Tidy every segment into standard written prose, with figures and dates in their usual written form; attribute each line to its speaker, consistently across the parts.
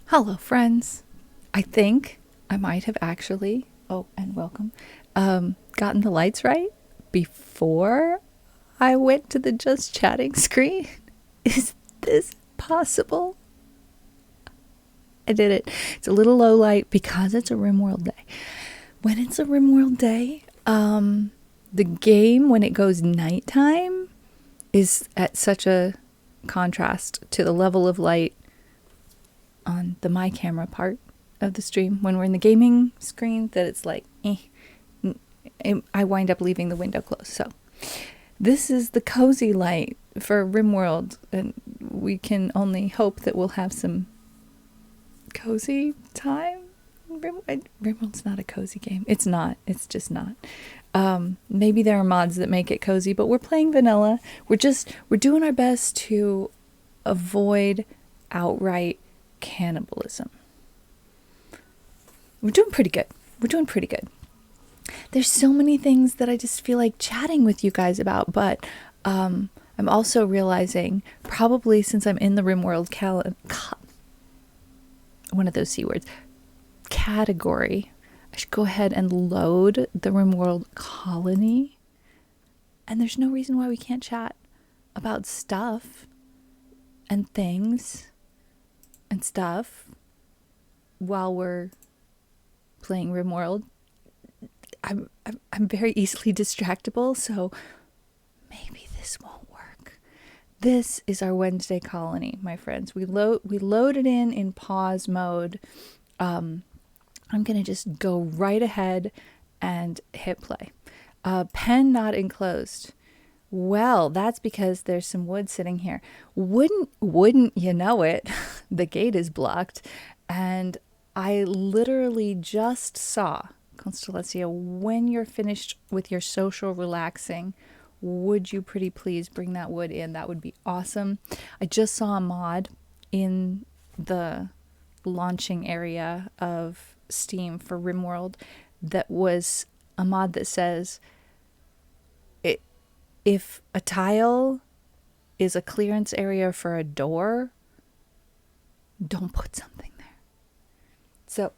Speaker 1: Hello, friends. I think I might have actually, oh, and welcome, gotten the lights right before I went to the just chatting screen. Is this possible? I did it. It's a little low light because it's a RimWorld day. When it's a RimWorld day, the game, when it goes nighttime, is at such a contrast to the level of light on the my camera part of the stream when we're in the gaming screen that it's like I wind up leaving the window closed. So this is the cozy light for RimWorld, and we can only hope that we'll have some cozy time. RimWorld's not a cozy game. It's not. It's just not. Maybe there are mods that make it cozy, but we're playing vanilla. We're doing our best to avoid outright cannibalism. We're doing pretty good. We're doing pretty good. There's so many things that I just feel like chatting with you guys about, but I'm also realizing, probably since I'm in the RimWorld one of those C words, category, I should go ahead and load the RimWorld colony. And there's no reason why we can't chat about stuff and things and stuff while we're playing RimWorld. I'm very easily distractible, so maybe this won't work. This is our Wednesday colony, my friends. We loaded in pause mode. I'm gonna just go right ahead and hit play. Pen not enclosed. Well, that's because there's some wood sitting here. Wouldn't you know it? The gate is blocked, and I literally just saw, Constellatio, when you're finished with your social relaxing, would you pretty please bring that wood in? That would be awesome. I just saw a mod in the launching area of Steam for RimWorld that was a mod that says, if a tile is a clearance area for a door, don't put something there. So,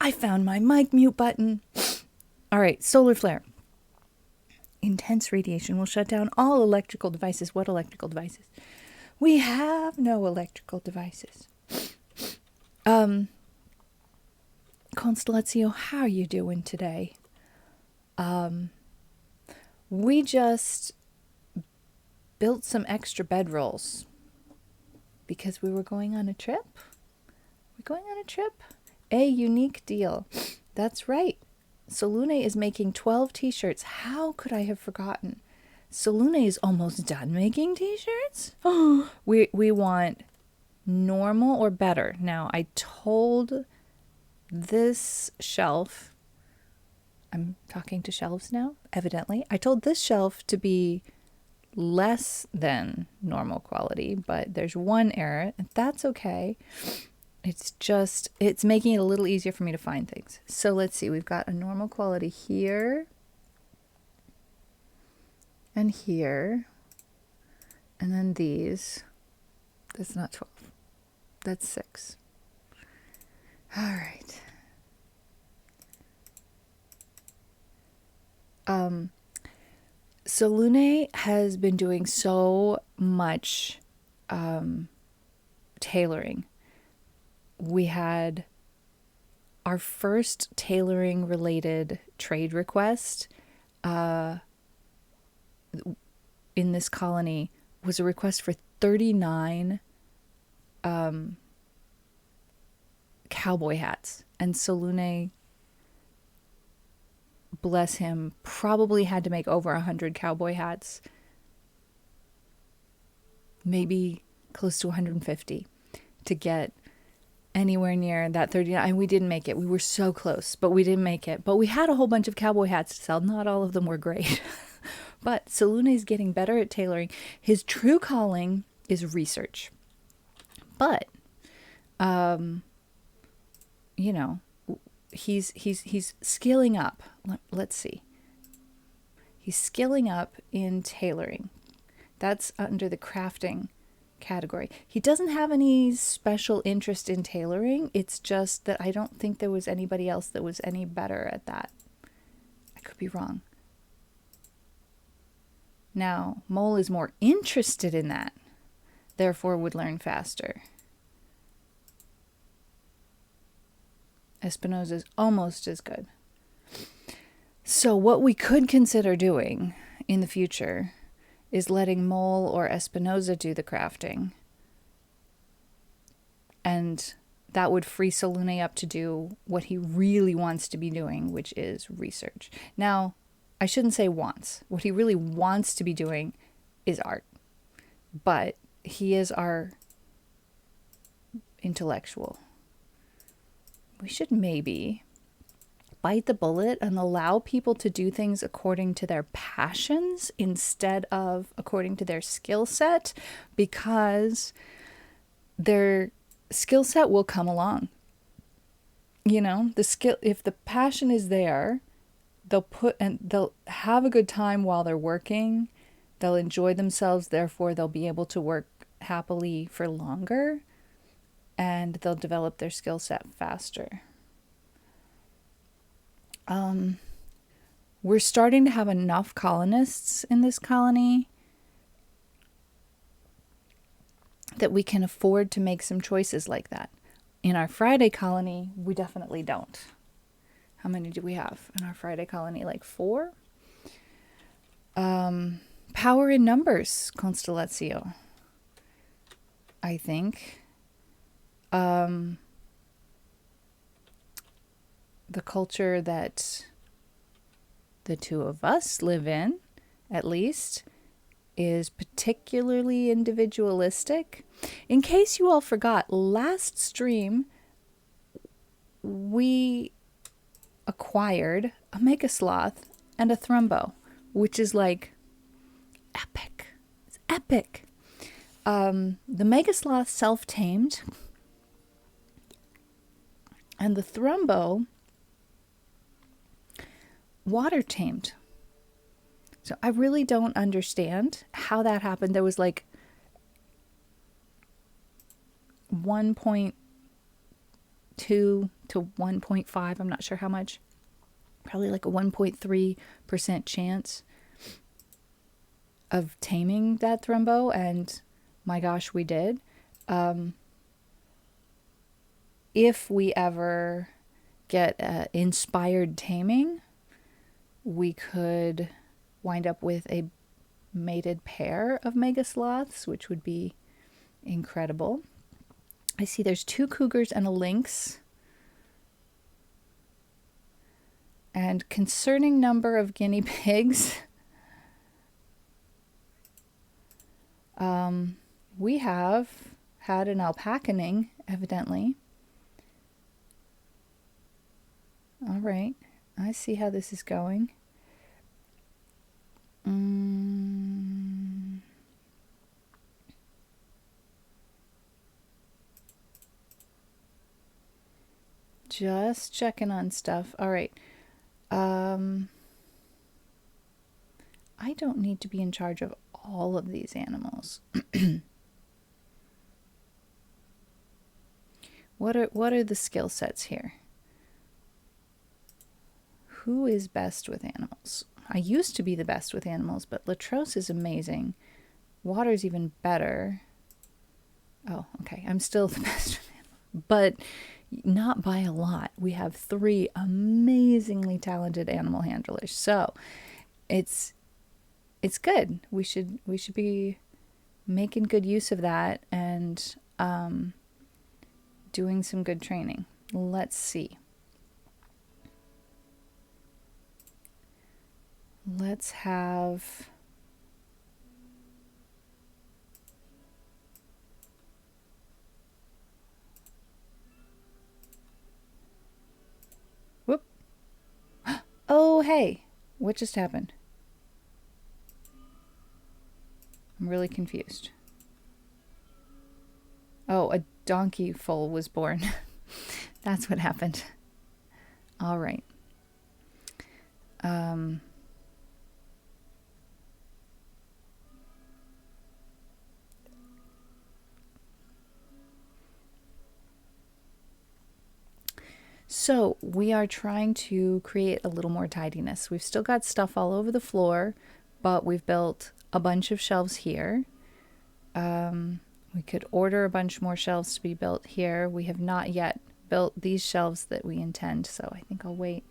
Speaker 1: I found my mic mute button. All right, solar flare. Intense radiation will shut down all electrical devices. What electrical devices? We have no electrical devices. Constellatio, how are you doing today? We just built some extra bedrolls because we were going on a trip. We're going on a trip. A unique deal. That's right. Solune is making 12 t-shirts. How could I have forgotten? Solune is almost done making t-shirts. We want normal or better. Now, I told this shelf, I'm talking to shelves now, evidently. I told this shelf to be less than normal quality, but there's one error, and that's okay. It's making it a little easier for me to find things. So let's see, we've got a normal quality here and here, and then these. That's not 12. That's 6. All right. Solune has been doing so much tailoring. We had our first tailoring related trade request in this colony was a request for 39 cowboy hats, and Solune, bless him, probably had to make over 100 cowboy hats, maybe close to 150 to get anywhere near that 39. And we didn't make it. We were so close, but we didn't make it. But we had a whole bunch of cowboy hats to sell. Not all of them were great. But Solune is getting better at tailoring. His true calling is research. But you know, he's skilling up. Let's see. He's skilling up in tailoring. That's under the crafting category. He doesn't have any special interest in tailoring. It's just that I don't think there was anybody else that was any better at that. I could be wrong. Now, Mole is more interested in that, therefore would learn faster. Espinosa is almost as good. So what we could consider doing in the future is letting Mole or Espinosa do the crafting. And that would free Salune up to do what he really wants to be doing, which is research. Now, I shouldn't say wants. What he really wants to be doing is art. But he is our intellectual. We should maybe bite the bullet and allow people to do things according to their passions instead of according to their skill set, because their skill set will come along. You know, the skill, if the passion is there, they'll have a good time while they're working. They'll enjoy themselves, therefore they'll be able to work happily for longer, and they'll develop their skill set faster. We're starting to have enough colonists in this colony that we can afford to make some choices like that. In our Friday colony, we definitely don't. How many do we have in our Friday colony? Like 4? Power in numbers, Constellatio, I think. The culture that the two of us live in, at least, is particularly individualistic. In case you all forgot, last stream we acquired a Megasloth and a Thrumbo, which is like epic. It's epic. The Megasloth self-tamed, and the Thrumbo water tamed. So I really don't understand how that happened. There was like 1.2 to 1.5, I'm not sure how much, probably like a 1.3% chance of taming that Thrumbo, and my gosh, we did. If we ever get inspired taming, we could wind up with a mated pair of Megasloths, which would be incredible. I see there's 2 cougars and a lynx. And concerning number of guinea pigs, we have had an alpacaning, evidently. All right, I see how this is going. Just checking on stuff. All right. I don't need to be in charge of all of these animals. What are the skill sets here? Who is best with animals? I used to be the best with animals, but Latros is amazing. Water's even better. Oh, okay. I'm still the best with animals, but not by a lot. We have 3 amazingly talented animal handlers. So it's good. We should be making good use of that and doing some good training. Let's see. Let's have whoop. Oh, hey. What just happened? I'm really confused. Oh, a donkey foal was born. That's what happened. All right. So we are trying to create a little more tidiness. We've still got stuff all over the floor, but we've built a bunch of shelves here. We could order a bunch more shelves to be built here. We have not yet built these shelves that we intend, so I think I'll wait.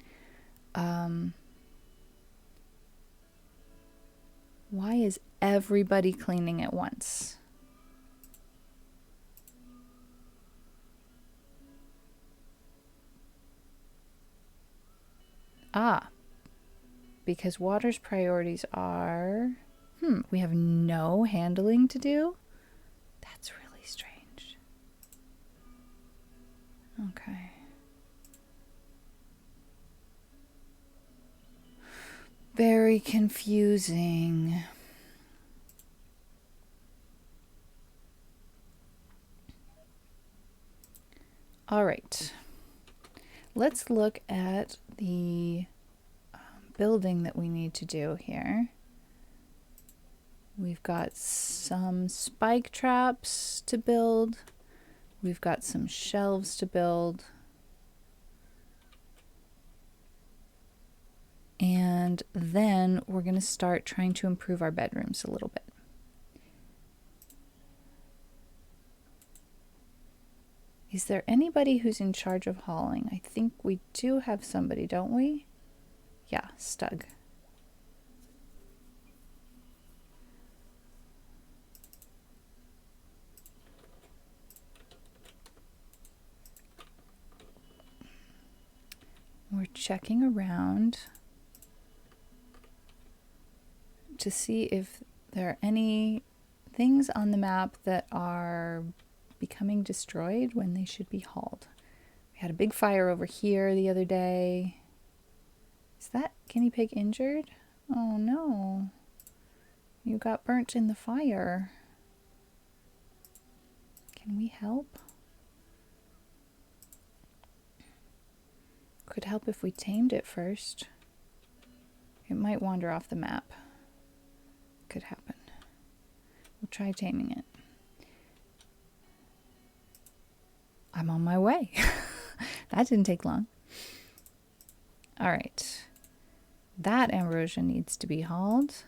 Speaker 1: Why is everybody cleaning at once? Ah, because water's priorities are... we have no handling to do? That's really strange. Okay. Very confusing. All right. Let's look at the building that we need to do here. We've got some spike traps to build. We've got some shelves to build. And then we're going to start trying to improve our bedrooms a little bit. Is there anybody who's in charge of hauling? I think we do have somebody, don't we? Yeah, Stug. We're checking around to see if there are any things on the map that are becoming destroyed when they should be hauled. We had a big fire over here the other day. Is that guinea pig injured? Oh no. You got burnt in the fire. Can we help? Could help if we tamed it first. It might wander off the map. Could happen. We'll try taming it. I'm on my way. That didn't take long. All right. That ambrosia needs to be hauled.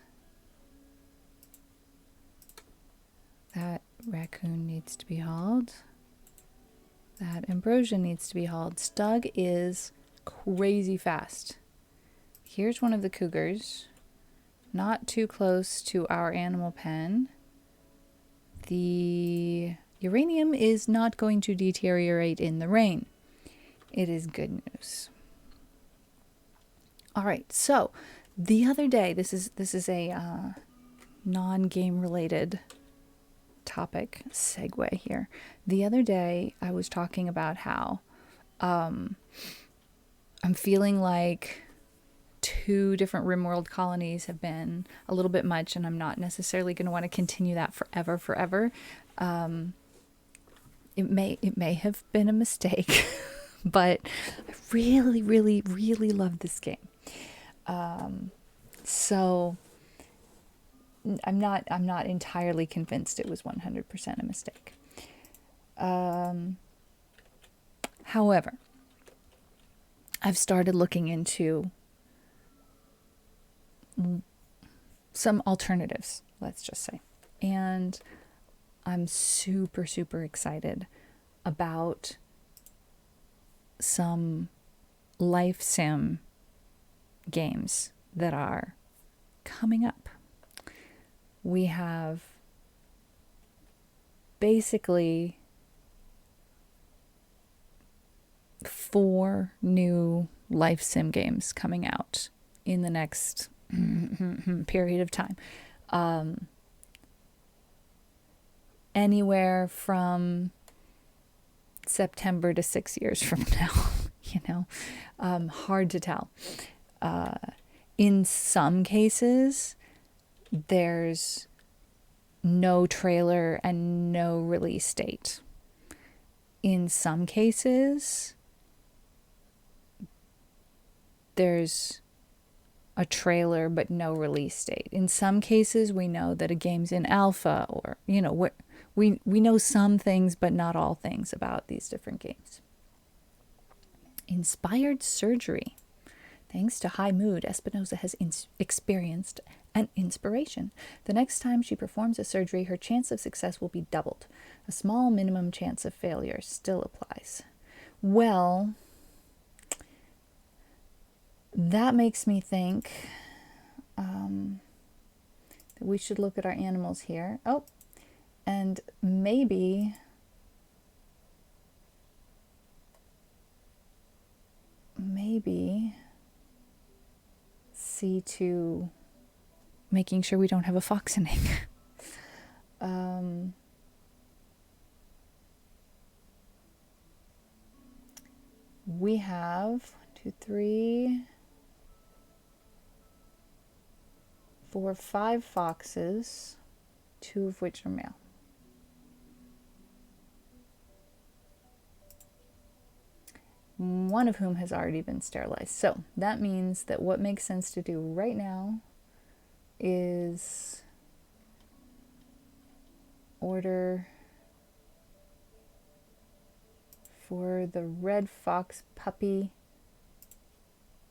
Speaker 1: That raccoon needs to be hauled. That ambrosia needs to be hauled. Stug is crazy fast. Here's one of the cougars. Not too close to our animal pen. The uranium is not going to deteriorate in the rain. It is good news. All right, so the other day, this is a non-game related topic segue here. The other day, I was talking about how I'm feeling like 2 different RimWorld colonies have been a little bit much, and I'm not necessarily going to want to continue that forever. It may have been a mistake, but I really, really, really love this game. So I'm not entirely convinced it was 100% a mistake. However, I've started looking into some alternatives, let's just say. And I'm super, super excited about some life sim games that are coming up. We have basically 4 new life sim games coming out in the next period of time. Anywhere from September to 6 years from now, hard to tell. In some cases, there's no trailer and no release date. In some cases, there's a trailer but no release date. In some cases, we know that a game's in alpha, or we know some things but not all things about these different games. Inspired surgery. Thanks to high mood, Espinosa has experienced an inspiration. The next time she performs a surgery, her chance of success will be doubled. A small minimum chance of failure still applies. Well, that makes me think that we should look at our animals here. Oh, and maybe see to making sure we don't have a foxening. We have 1, 2, 3, 4, 5 foxes, 2 of which are male. One of whom has already been sterilized. So that means that what makes sense to do right now is order for the red fox puppy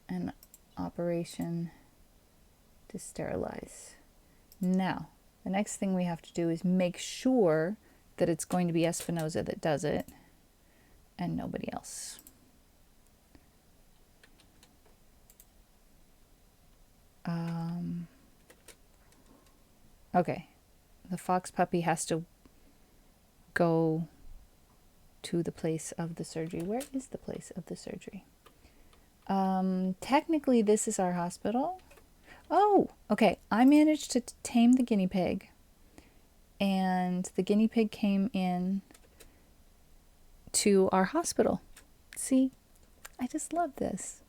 Speaker 1: an operation to sterilize. Now, the next thing we have to do is make sure that it's going to be Espinosa that does it and nobody else. Okay, the fox puppy has to go to the place of the surgery. Where is the place of the surgery? Technically, this is our hospital. Oh, okay. I managed to tame the guinea pig, and the guinea pig came in to our hospital. See, I just love this.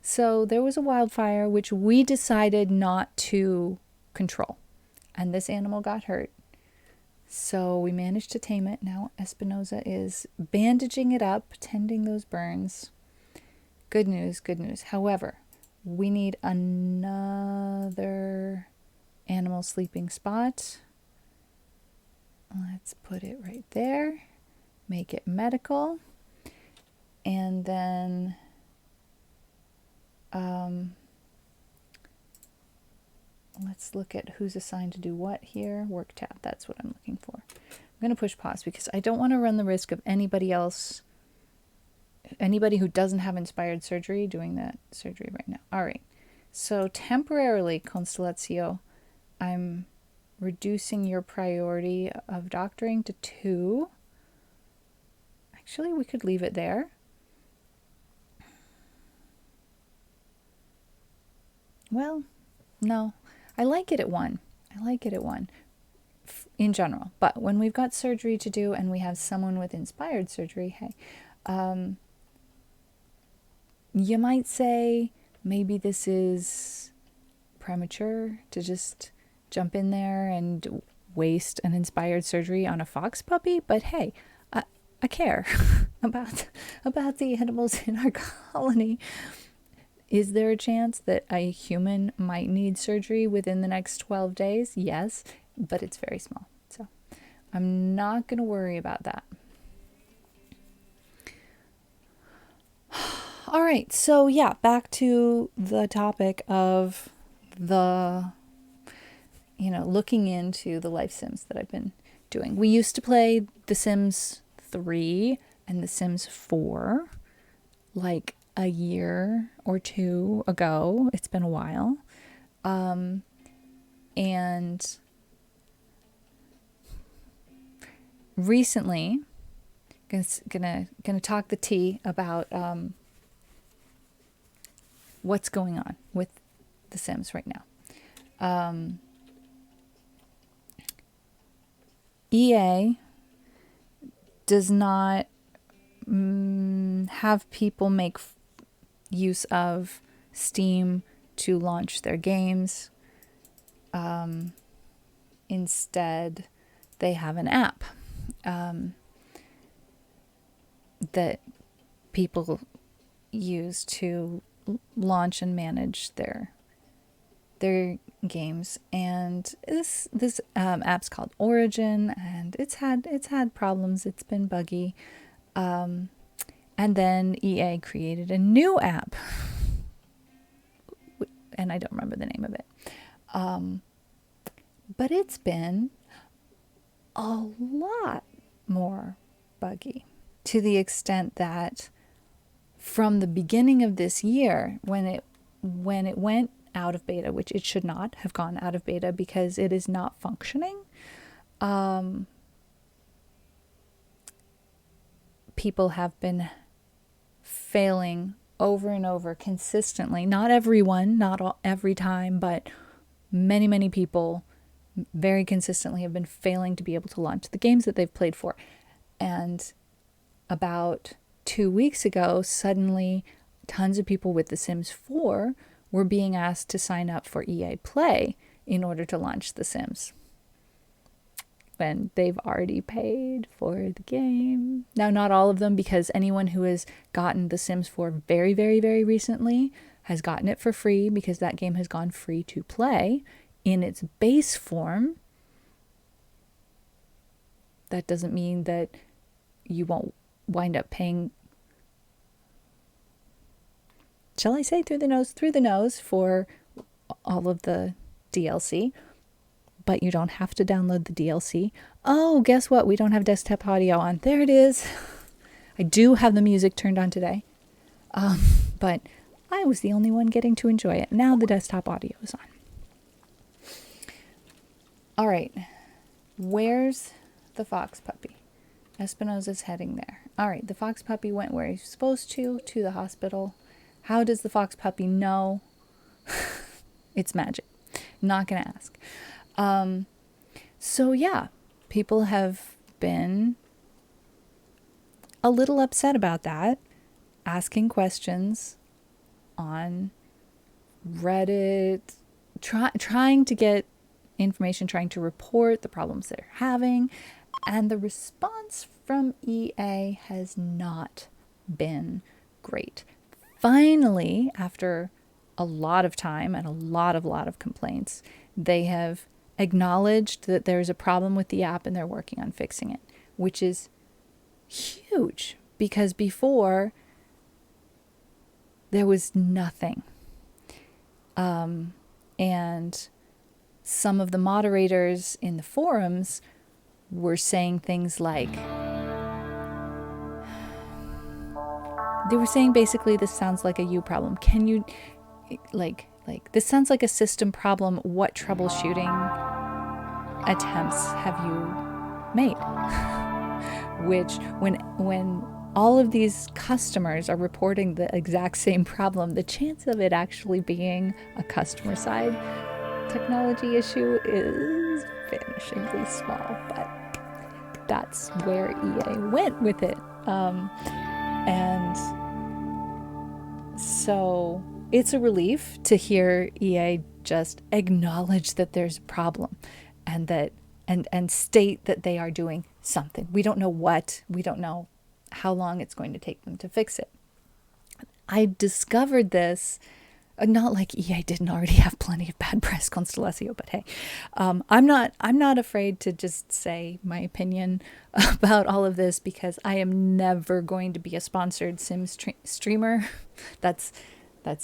Speaker 1: So there was a wildfire, which we decided not to control, and this animal got hurt. So we managed to tame it. Now Espinosa is bandaging it up, tending those burns. Good news, good news. However, we need another animal sleeping spot. Let's put it right there. Make it medical. And then let's look at who's assigned to do what here. Work tab, that's what I'm looking for. I'm going to push pause because I don't want to run the risk of anybody who doesn't have inspired surgery doing that surgery right now. All right. So temporarily, Constellatio, I'm reducing your priority of doctoring to 2. Actually, we could leave it there. Well, no. I like it at 1. I like it at 1 in general. But when we've got surgery to do and we have someone with inspired surgery, hey, you might say maybe this is premature to just jump in there and waste an inspired surgery on a fox puppy. But hey, I care about the animals in our colony. Is there a chance that a human might need surgery within the next 12 days? Yes, but it's very small. So I'm not going to worry about that. All right, so yeah, back to the topic of looking into the life sims that I've been doing. We used to play The Sims 3 and The Sims 4 like a year or 2 ago. It's been a while. And recently, gonna talk the tea about what's going on with The Sims right now. EA does not have people make use of Steam to launch their games. Instead, they have an app that people use to launch and manage their games, and this app's called Origin, and it's had problems. It's been buggy, and And then EA created a new app, and I don't remember the name of it. But it's been a lot more buggy, to the extent that from the beginning of this year, when it went out of beta, which it should not have gone out of beta because it is not functioning, people have been failing over and over consistently. Not everyone, not every time, but many people very consistently have been failing to be able to launch the games that they've played for. And about 2 weeks ago, suddenly tons of people with The Sims 4 were being asked to sign up for EA Play in order to launch The Sims, when they've already paid for the game. Now, not all of them, because anyone who has gotten The Sims 4 very, very, very recently has gotten it for free, because that game has gone free to play in its base form. That doesn't mean that you won't wind up paying, shall I say, through the nose for all of the DLC. But you don't have to download the DLC. Oh, guess what? We don't have desktop audio on. There it is. I do have the music turned on today. But I was the only one getting to enjoy it. Now the desktop audio is on. All right. Where's the fox puppy? Espinosa's heading there. All right. The fox puppy went where he's supposed to the hospital. How does the fox puppy know? It's magic. Not going to ask. So yeah, people have been a little upset about that, asking questions on Reddit, trying to get information, trying to report the problems they're having, and the response from EA has not been great. Finally, after a lot of time and a lot of complaints, they have acknowledged that there's a problem with the app and they're working on fixing it, which is huge, because before there was nothing. And some of the moderators in the forums were saying things like, they were saying basically, this sounds like a you problem. Can you, like, this sounds like a system problem. What troubleshooting attempts have you made? Which, when all of these customers are reporting the exact same problem, the chance of it actually being a customer side technology issue is vanishingly small. But that's where EA went with it. And so it's a relief to hear EA just acknowledge that there's a problem, and that and state that they are doing something. We don't know what, we don't know how long it's going to take them to fix it. I discovered this, not like EA didn't already have plenty of bad press, Constellatio, but hey, I'm not afraid to just say my opinion about all of this, because I am never going to be a sponsored Sims streamer. That's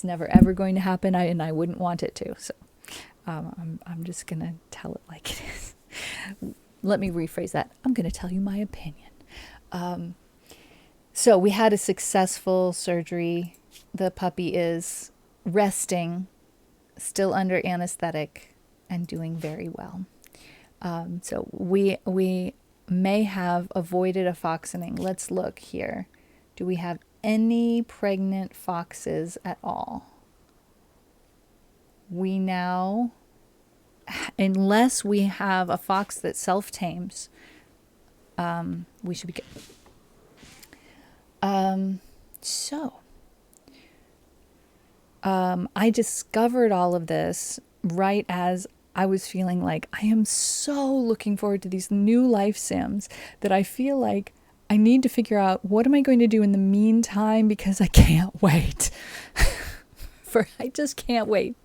Speaker 1: never ever going to happen, and I wouldn't want it to. So I'm just gonna tell it like it is. Let me rephrase that. I'm gonna tell you my opinion. So we had a successful surgery. The puppy is resting, still under anesthetic, and doing very well. So we may have avoided a foxening. Let's look here. Do we have any pregnant foxes at all? We now, unless we have a fox that self-tames, we should be good. I discovered all of this right as I was feeling like I am so looking forward to these new life sims that I feel like I need to figure out, what am I going to do in the meantime, because I can't wait. I just can't wait.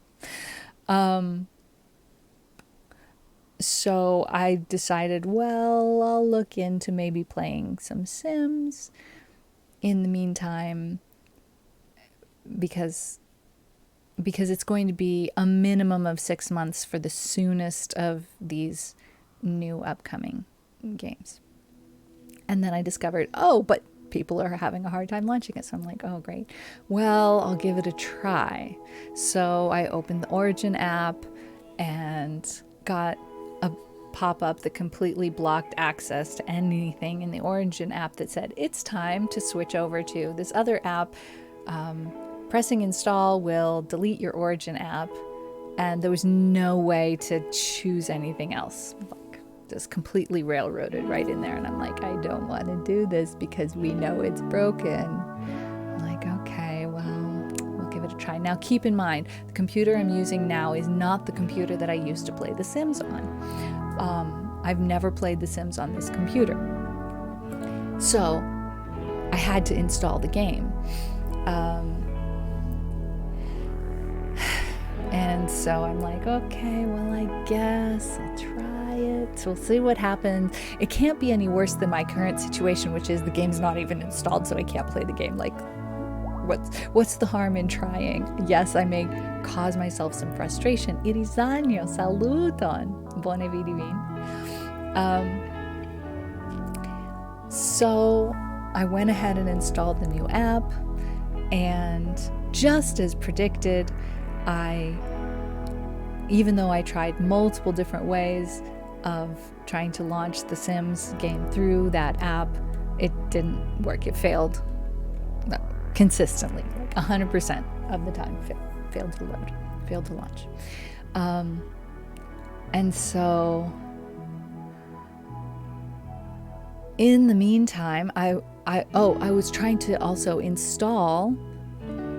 Speaker 1: So I decided, well, I'll look into maybe playing some Sims. in the meantime, because it's going to be a minimum of 6 months for the soonest of these new upcoming games. And then I discovered, oh, but people are having a hard time launching it. So I'm like, oh, great. Well, I'll give it a try. So I opened the Origin app and got a pop-up that completely blocked access to anything in the Origin app that said, it's time to switch over to this other app. Pressing install will delete your Origin app. And there was no way to choose anything else. Just completely railroaded right in there. And I'm like, I don't want to do this because we know it's broken. I'm like, okay, well, we'll give it a try. Now, keep in mind, the computer I'm using now is not the computer that I used to play The Sims on. I've never played The Sims on this computer. So I had to install the game. And so I'm like, okay, well, I guess I'll try it. So we'll see what happens. It can't be any worse than my current situation, which is the game's not even installed, so I can't play the game. Like, what's the harm in trying? Yes, I may cause myself some frustration. Irizanyo, saluton. Bone vidivin. So I went ahead and installed the new app, and just as predicted, even though I tried multiple different ways of trying to launch the Sims game through that app, it didn't work. It failed consistently, like 100% of the time. Failed to load, failed to launch. And so in the meantime, I was trying to also install.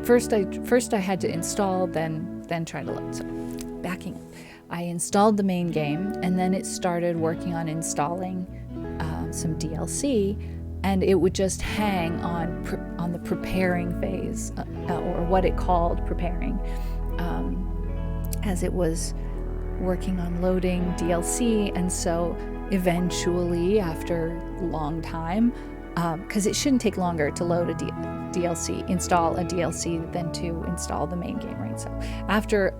Speaker 1: First I had to install, then try to load. So backing up, I installed the main game, and then it started working on installing some DLC, and it would just hang on the preparing phase, or what it called preparing, as it was working on loading DLC. And so eventually, after a long time, because it shouldn't take longer to load a DLC, install a DLC than to install the main game, right? So after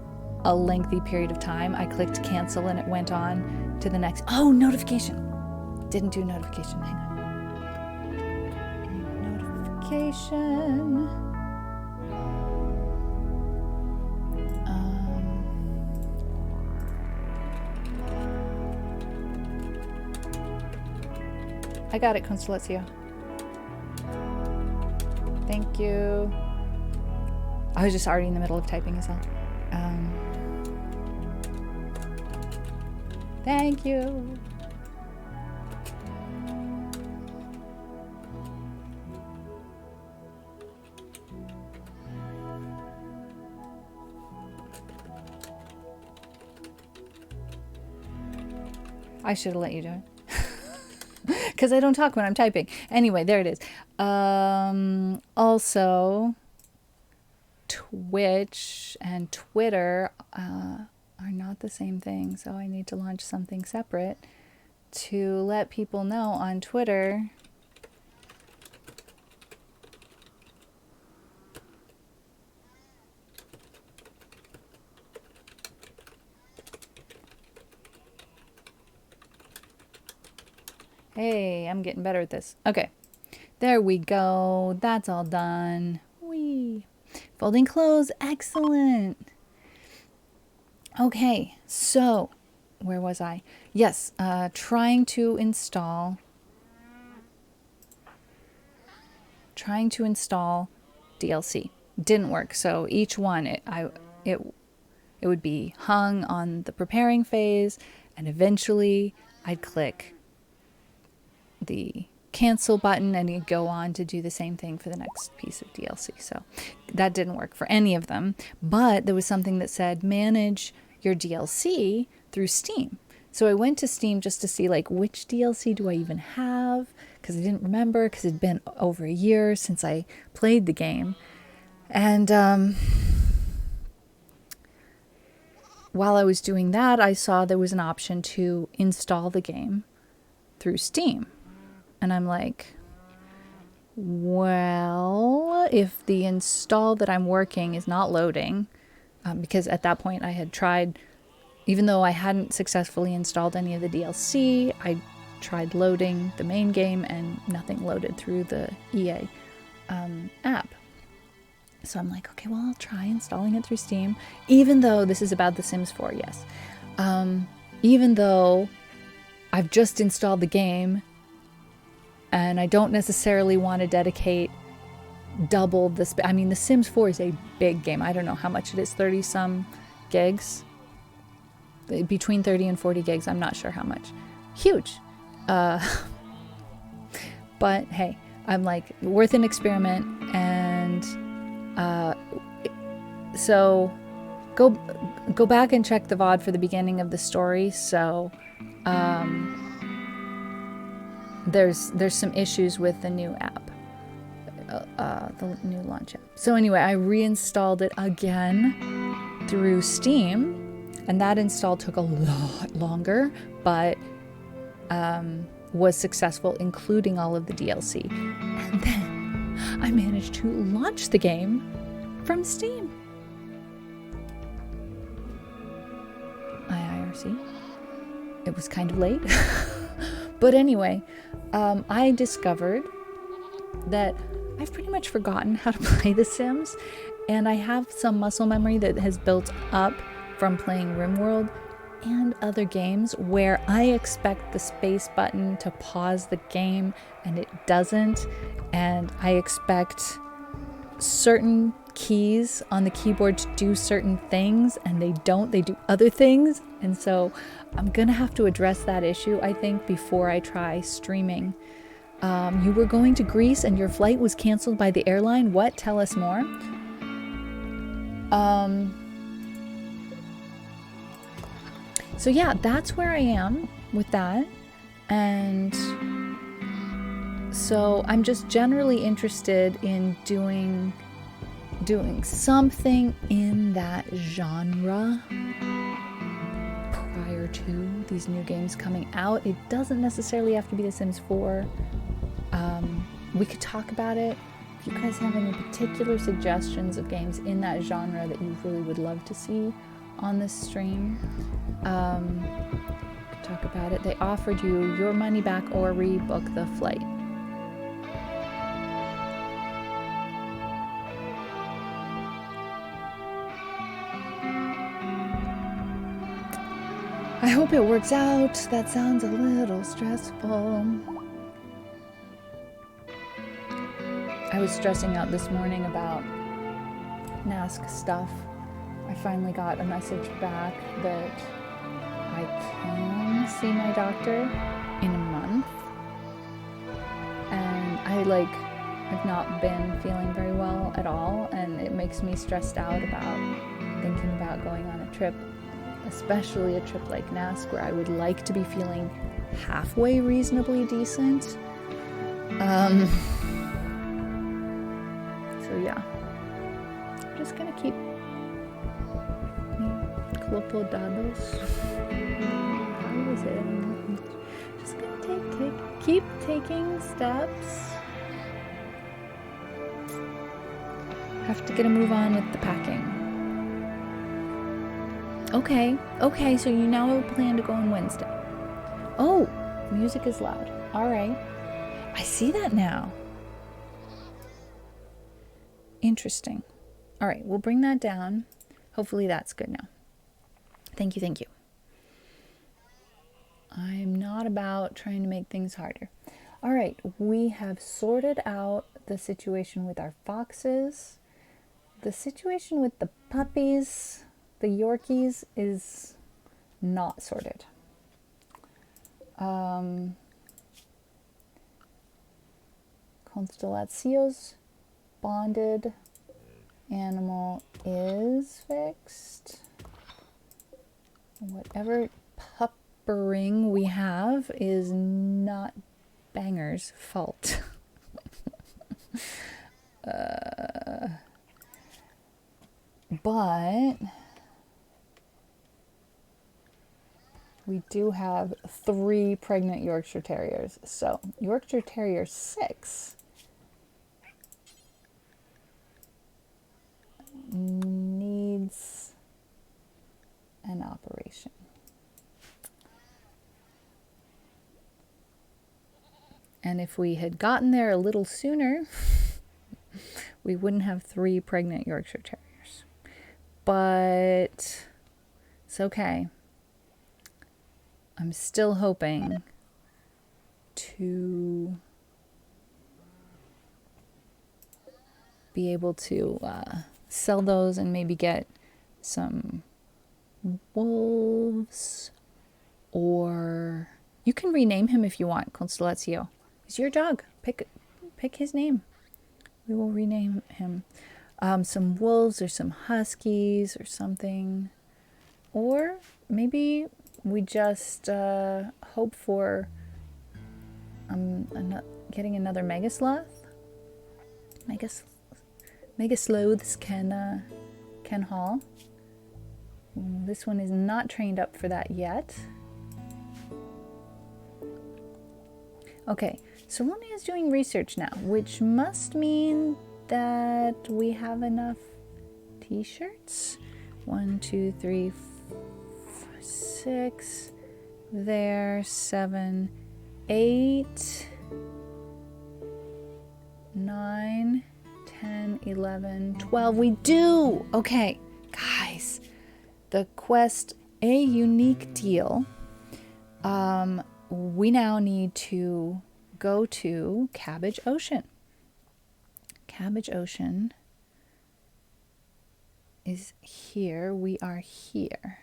Speaker 1: a lengthy period of time, I clicked cancel and it went on to the next. Oh, notification. Didn't do notification. Hang on. Notification. I got it, Constellazio. Thank you. I was just already in the middle of typing as well. Thank you. I should have let you do it. Because I don't talk when I'm typing. Anyway, there it is. Also, Twitch and Twitter are not the same thing. So I need to launch something separate to let people know on Twitter. Hey, I'm getting better at this. Okay, there we go. That's all done. Whee! Folding clothes, excellent. Okay, so where was I? Yes, trying to install DLC. Didn't work. So each one, it would be hung on the preparing phase, and eventually I'd click the cancel button and you go on to do the same thing for the next piece of DLC. So that didn't work for any of them, but there was something that said manage your DLC through Steam. So I went to Steam just to see like which DLC do I even have, because I didn't remember, because it'd been over a year since I played the game. And while I was doing that, I saw there was an option to install the game through Steam. And I'm like, well, if the install that I'm working is not loading, because at that point I had tried, even though I hadn't successfully installed any of the DLC, I tried loading the main game and nothing loaded through the EA app. So I'm like, okay, well, I'll try installing it through Steam, even though this is about The Sims 4, yes. Even though I've just installed the game and I don't necessarily want to dedicate double the space. I mean, The Sims 4 is a big game. I don't know how much it is, 30 some gigs? Between 30 and 40 gigs, I'm not sure how much. Huge. But hey, I'm like, worth an experiment. And so go back and check the VOD for the beginning of the story. So there's some issues with the new app, the new launch app. So anyway, I reinstalled it again through Steam, and that install took a lot longer, but was successful, including all of the DLC. And then I managed to launch the game from Steam. IRC. It was kind of late. But anyway, I discovered that I've pretty much forgotten how to play The Sims, and I have some muscle memory that has built up from playing RimWorld and other games where I expect the space button to pause the game and it doesn't, and I expect certain keys on the keyboard to do certain things and they don't, they do other things. And so I'm gonna have to address that issue, I think, before I try streaming. You were going to Greece and your flight was canceled by the airline. What? Tell us more. So yeah, that's where I am with that. And so I'm just generally interested in doing something in that genre prior to these new games coming out. It doesn't necessarily have to be The Sims 4. We could talk about it. If you guys have any particular suggestions of games in that genre that you really would love to see on this stream, could talk about it. They offered you your money back or rebook the flight. I hope it works out. That sounds a little stressful. I was stressing out this morning about NASC stuff. I finally got a message back that I can see my doctor in a month. And I've not been feeling very well at all, and it makes me stressed out about thinking about going on a trip, especially a trip like NASC, where I would like to be feeling halfway reasonably decent. So yeah, I'm just gonna keep clopodados. How is it? I'm just gonna keep taking steps. Have to get a move on with the packing. Okay, so you now plan to go on Wednesday. Oh, music is loud. All right. I see that now. Interesting. All right, we'll bring that down. Hopefully that's good now. Thank you. I'm not about trying to make things harder. All right, we have sorted out the situation with our foxes. The situation with the puppies, the Yorkies, is not sorted. Constellacios bonded animal is fixed. Whatever puppering we have is not Banger's fault. But we do have 3 pregnant Yorkshire Terriers. So Yorkshire Terrier 6 And if we had gotten there a little sooner, we wouldn't have 3 pregnant Yorkshire Terriers. But it's okay. I'm still hoping to be able to sell those and maybe get some wolves. Or you can rename him if you want, Constellatio. He's your dog. Pick his name. We will rename him. Some wolves or some huskies or something. Or maybe we just hope for getting another megasloth. Megasloths can haul. This one is not trained up for that yet. Okay, so Luna is doing research now, which must mean that we have enough t-shirts. 1, 2, 3, 4, 6. There, 7, 8, 9, 10, 11, 12. We do! Okay, guys. The quest, a unique deal. We now need to go to Cabbage Ocean. Cabbage Ocean is here. We are here.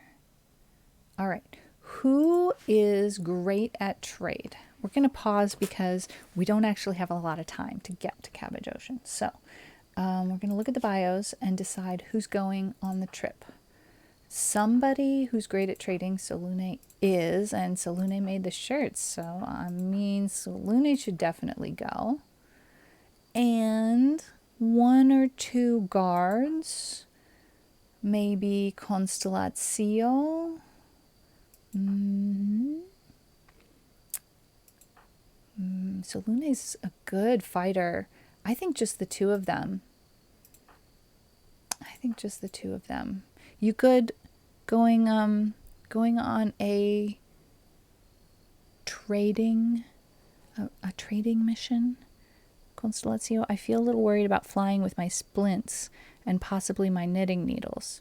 Speaker 1: All right. Who is great at trade? We're going to pause because we don't actually have a lot of time to get to Cabbage Ocean. So we're going to look at the bios and decide who's going on the trip. Somebody who's great at trading, Solune is, and Solune made the shirts, so I mean, Solune should definitely go. And 1 or 2 guards, maybe Constellatio. Solune's a good fighter. I think just the 2 of them. You could going on a trading mission, Constellatio. I feel a little worried about flying with my splints and possibly my knitting needles.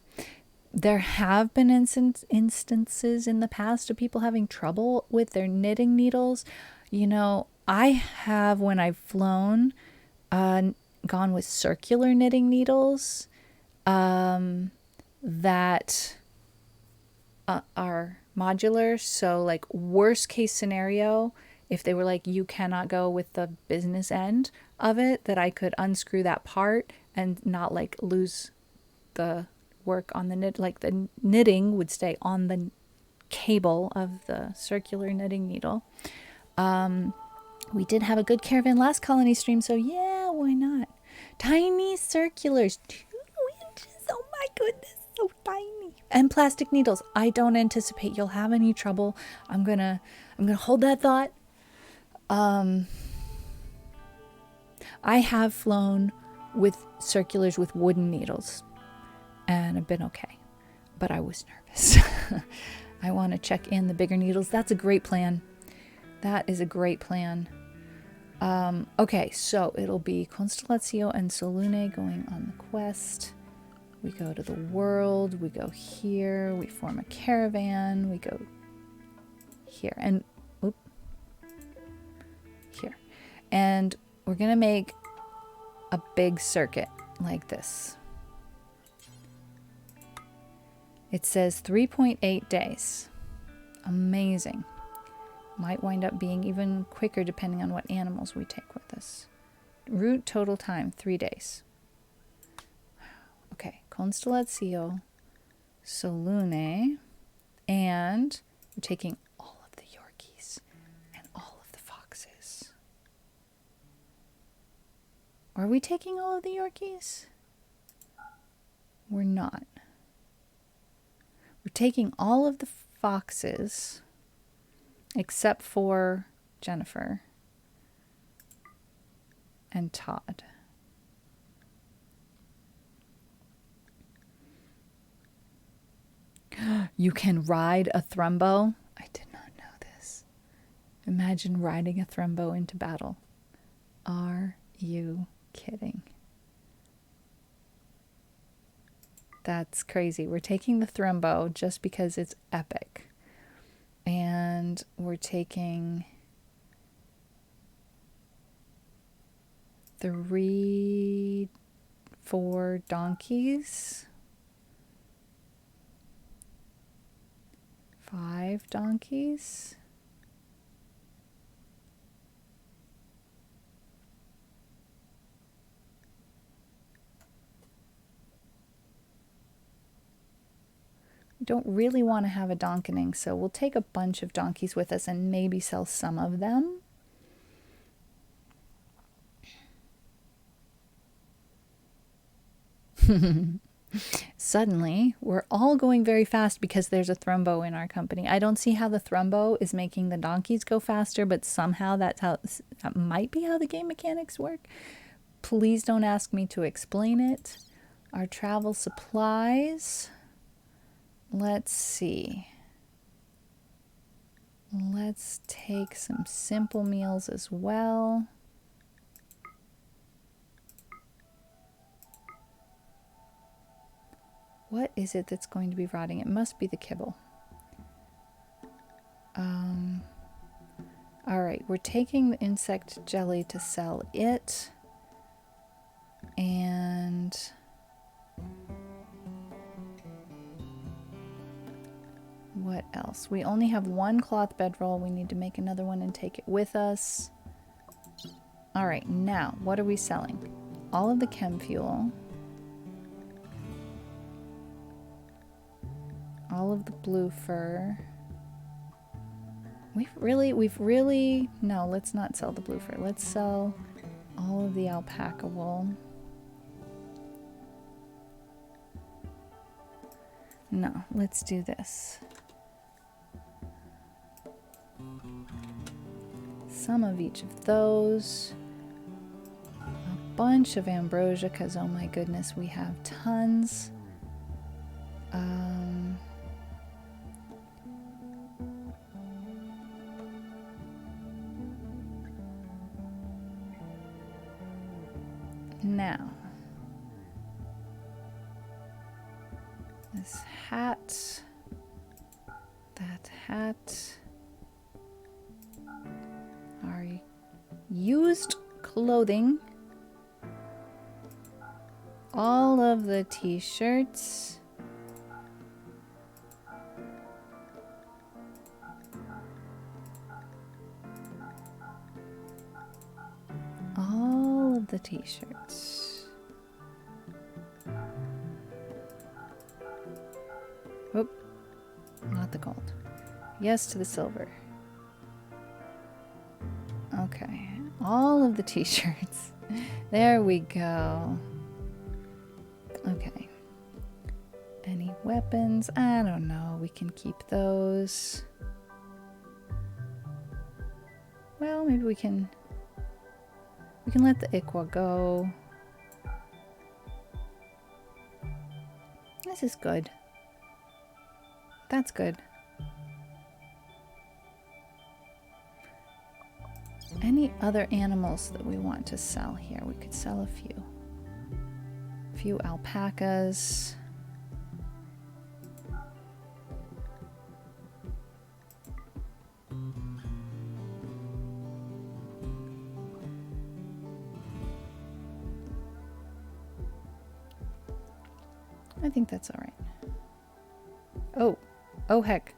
Speaker 1: There have been instances in the past of people having trouble with their knitting needles. You know, I have, when I've flown, gone with circular knitting needles that are modular. So like worst case scenario, if they were like, you cannot go with the business end of it, that I could unscrew that part and not like lose the work on the knit. Like the knitting would stay on the cable of the circular knitting needle. We did have a good caravan last colony stream, so yeah, why not? Tiny circulars, 2 inches. Oh my goodness, so tiny. And plastic needles. I don't anticipate you'll have any trouble. I'm gonna hold that thought. I have flown with circulars with wooden needles, and I've been okay. But I was nervous. I want to check in the bigger needles. That's a great plan. That is a great plan. Okay, so it'll be Constellatio and Solune going on the quest. We go to the world, we go here, we form a caravan, we go here, and here. And we're gonna make a big circuit like this. It says 3.8 days. Amazing. Might wind up being even quicker depending on what animals we take with us. Route total time, 3 days. Okay, Constellatio, Solune, and we're taking all of the Yorkies and all of the foxes. Are we taking all of the Yorkies? We're not. We're taking all of the foxes except for Jennifer and Todd. You can ride a Thrumbo? I did not know this. Imagine riding a Thrumbo into battle. Are you kidding? That's crazy. We're taking the Thrumbo just because it's epic. And we're taking 3, 4 donkeys. 5 donkeys. We don't really want to have a donkening, so we'll take a bunch of donkeys with us and maybe sell some of them. Suddenly, we're all going very fast because there's a Thrumbo in our company. I don't see how the Thrumbo is making the donkeys go faster, but somehow that might be how the game mechanics work. Please don't ask me to explain it. Our travel supplies. Let's see. Let's take some simple meals as well. What is it that's going to be rotting? It must be the kibble. All right, we're taking the insect jelly to sell it. And what else? We only have 1 cloth bedroll. We need to make another one and take it with us. All right, now what are we selling? All of the chem fuel. All of the blue fur. No, let's not sell the blue fur. Let's sell all of the alpaca wool. No, let's do this. Some of each of those. A bunch of ambrosia, because oh my goodness, we have tons. Now, this hat, that hat, our used clothing, all of the t-shirts, all of the t-shirts. Oop, not the gold. Yes to the silver. Okay, all of the t-shirts. There we go. Okay. Any weapons? I don't know. We can keep those. Well, maybe we can let the Iqua go. This is good. That's good. Any other animals that we want to sell here? We could sell a few. A few alpacas. I think that's all right. Oh heck.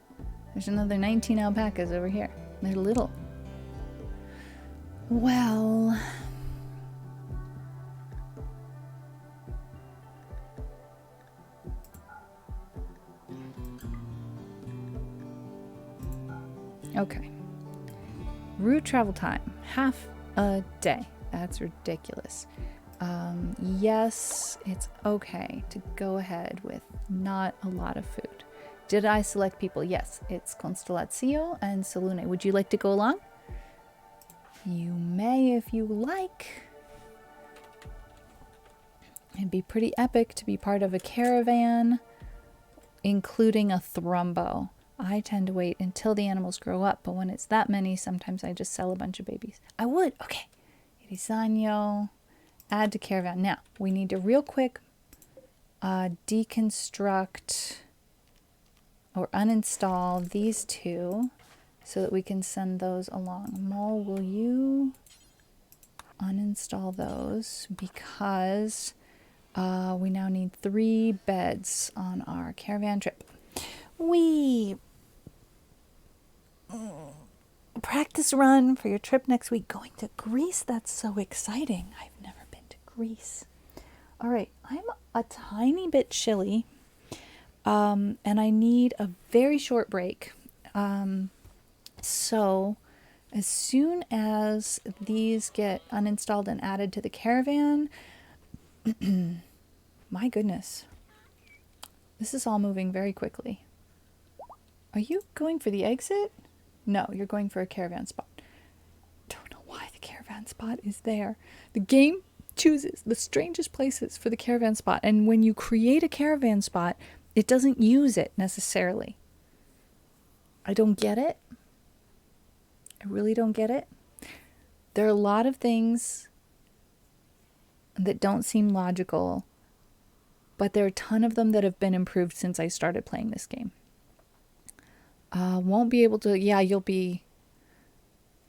Speaker 1: There's another 19 alpacas over here. They're little. Well, okay. Route travel time, half a day. That's ridiculous. Yes, it's okay to go ahead with not a lot of food. Did I select people? Yes, it's Constellazio and Salune. Would you like to go along? You may if you like. It'd be pretty epic to be part of a caravan, including a Thrumbo. I tend to wait until the animals grow up, but when it's that many, sometimes I just sell a bunch of babies. I would. Okay. Irisanyo, add to caravan. Now, we need to real quick deconstruct or uninstall these two so that we can send those along. Mole, will you uninstall those because we now need 3 beds on our caravan trip. We practice run for your trip next week. Going to Greece, that's so exciting. I've never been to Greece. All right, I'm a tiny bit chilly, and I need a very short break. So as soon as these get uninstalled and added to the caravan, my goodness, this is all moving very quickly. Are you going for the exit? No, you're going for a caravan spot. Don't know why the caravan spot is there. The game chooses the strangest places for the caravan spot, and when you create a caravan spot, it doesn't use it necessarily. I don't get it. I really don't get it. There are a lot of things that don't seem logical, but there are a ton of them that have been improved since I started playing this game. Won't be able to, you'll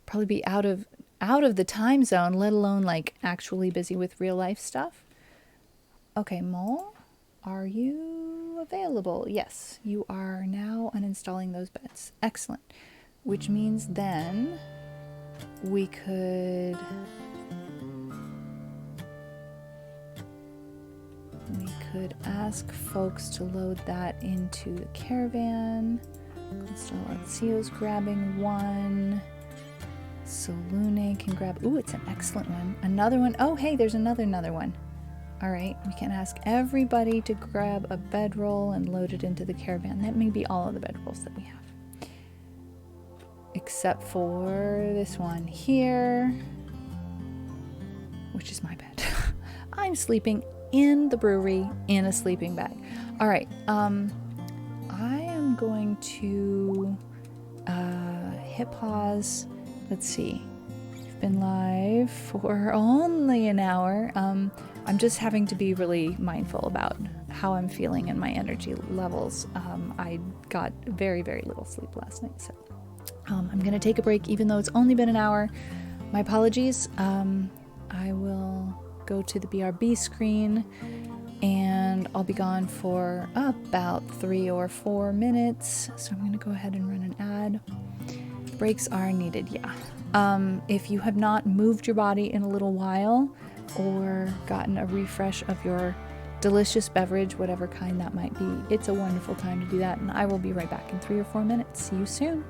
Speaker 1: probably be out of the time zone, let alone like actually busy with real life stuff. Okay, Mole, are you available? Yes, you are now uninstalling those beds. Excellent. Which means then we could ask folks to load that into the caravan. So Arceo's grabbing one. Solune can grab, ooh, it's an excellent one. Another one. Oh, hey, there's another one. All right, we can ask everybody to grab a bedroll and load it into the caravan. That may be all of the bedrolls that we have. Except for this one here, which is my bed. I'm sleeping in the brewery in a sleeping bag. All right, I am going to hit pause. Let's see. We've been live for only an hour. I'm just having to be really mindful about how I'm feeling and my energy levels. I got very, very little sleep last night, so I'm going to take a break even though it's only been an hour. My apologies. I will go to the BRB screen and I'll be gone for about 3 or 4 minutes. So I'm going to go ahead and run an ad. Breaks are needed, yeah. If you have not moved your body in a little while or gotten a refresh of your delicious beverage, whatever kind that might be, it's a wonderful time to do that. And I will be right back in 3 or 4 minutes. See you soon.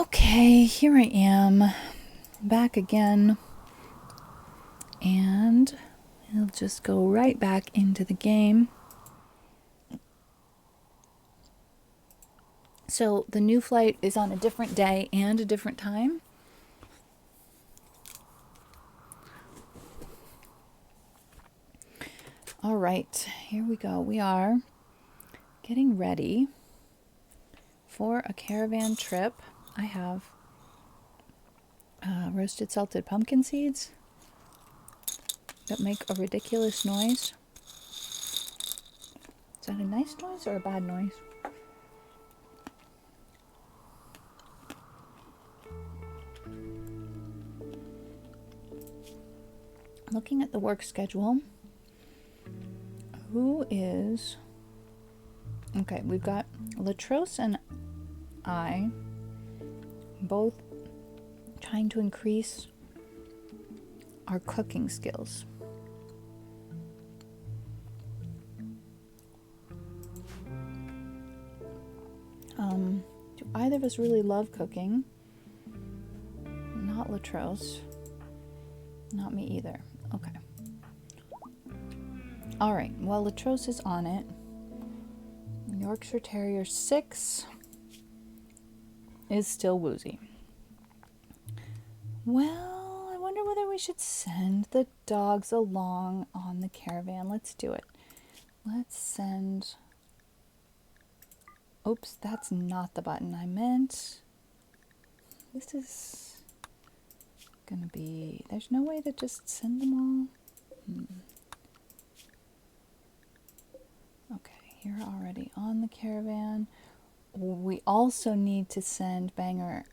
Speaker 1: Okay, here I am, back again, and we'll just go right back into the game. So the new flight is on a different day and a different time. All right, here we go. We are getting ready for a caravan trip. I have roasted salted pumpkin seeds that make a ridiculous noise. Is that a nice noise or a bad noise? Looking at the work schedule, who is... Okay, we've got Latros and I both trying to increase our cooking skills. Do either of us really love cooking? Not Latros. Not me either. Okay. All right. Well, Latros is on it. Yorkshire Terrier 6 is still woozy. Well, I wonder whether we should send the dogs along on the caravan. Let's do it. Let's send... Oops, that's not the button I meant. This is gonna be... There's no way to just send them all. Okay, you're already on the caravan. We also need to send Banger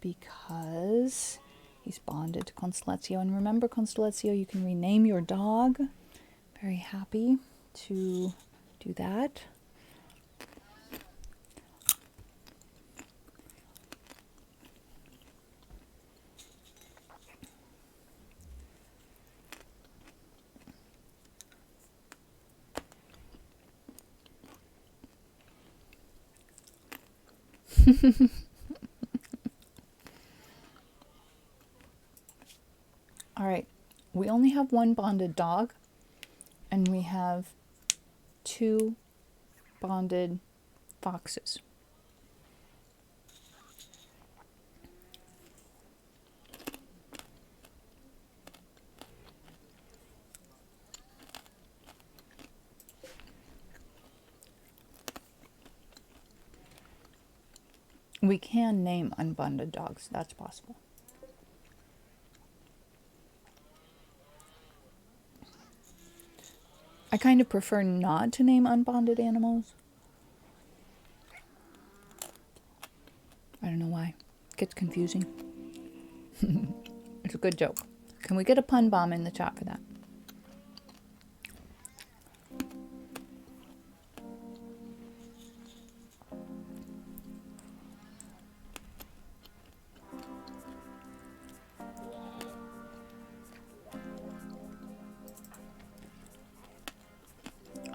Speaker 1: because he's bonded to Constellatio. And remember, Constellatio, you can rename your dog. Very happy to do that. All right, we only have one bonded dog, and we have 2 bonded foxes. We can name unbonded dogs. That's possible. I kind of prefer not to name unbonded animals. I don't know why. It gets confusing. It's a good joke. Can we get a pun bomb in the chat for that?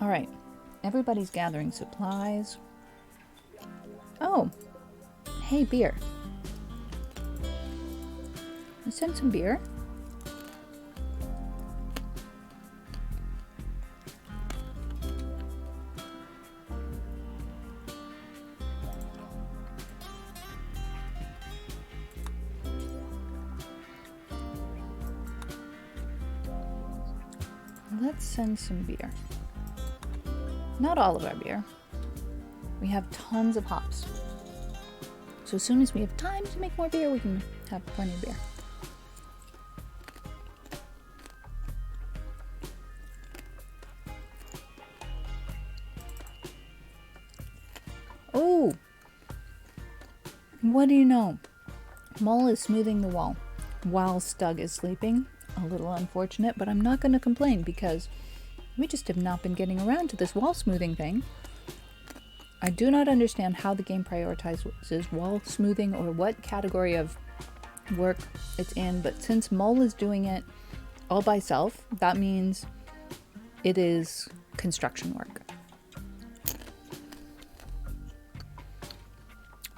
Speaker 1: All right, everybody's gathering supplies. Oh, hey, beer. Let's send some beer. Let's send some beer. Not all of our beer. We have tons of hops. So as soon as we have time to make more beer, we can have plenty of beer. Oh! What do you know? Mole is smoothing the wall while Stug is sleeping. A little unfortunate, but I'm not going to complain because we just have not been getting around to this wall smoothing thing. I do not understand how the game prioritizes wall smoothing or what category of work it's in, but since Mole is doing it all by self, that means it is construction work.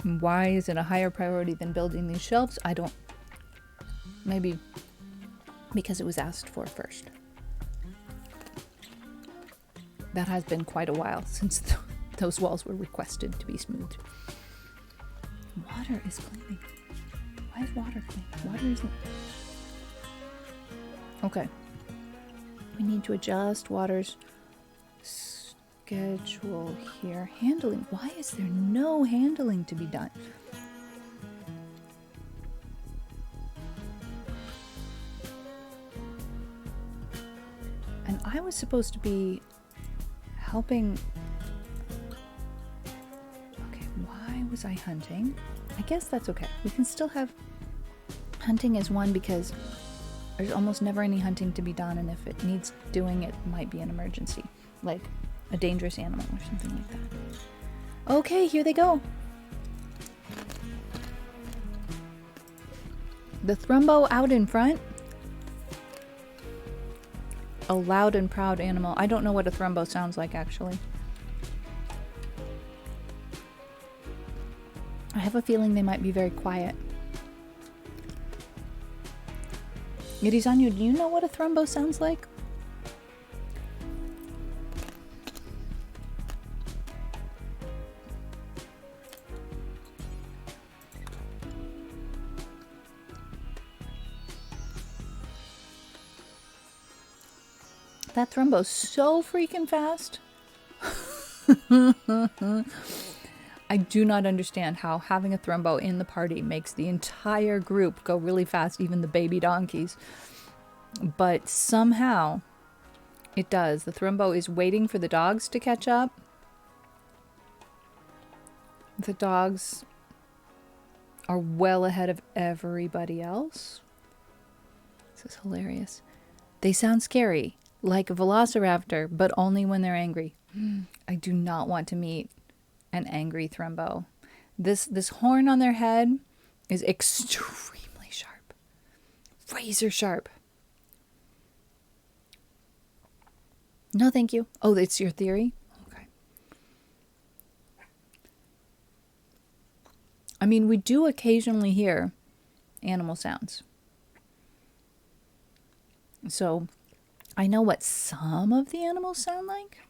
Speaker 1: Why is it a higher priority than building these shelves? I don't. Maybe because it was asked for first. That has been quite a while since those walls were requested to be smoothed. Water is cleaning. Why is water cleaning? Water isn't. Okay. We need to adjust water's schedule here. Handling. Why is there no handling to be done? And I was supposed to be helping. Okay, why was I hunting? I guess that's okay. We can still have hunting as one because there's almost never any hunting to be done, and if it needs doing, it might be an emergency, like a dangerous animal or something like that. Okay, here they go. The Thrumbo out in front. A loud and proud animal. I don't know what a Thrumbo sounds like, actually. I have a feeling they might be very quiet. Irizanyu, do you know what a Thrumbo sounds like? That Thrumbo's so freaking fast. I do not understand how having a Thrumbo in the party makes the entire group go really fast, even the baby donkeys. But somehow it does. The Thrumbo is waiting for the dogs to catch up. The dogs are well ahead of everybody else. This is hilarious. They sound scary, like a velociraptor, but only when they're angry. I do not want to meet an angry Thrumbo. This horn on their head is extremely sharp. Razor sharp. No, thank you. Oh, it's your theory? Okay. I mean, we do occasionally hear animal sounds. So I know what some of the animals sound like.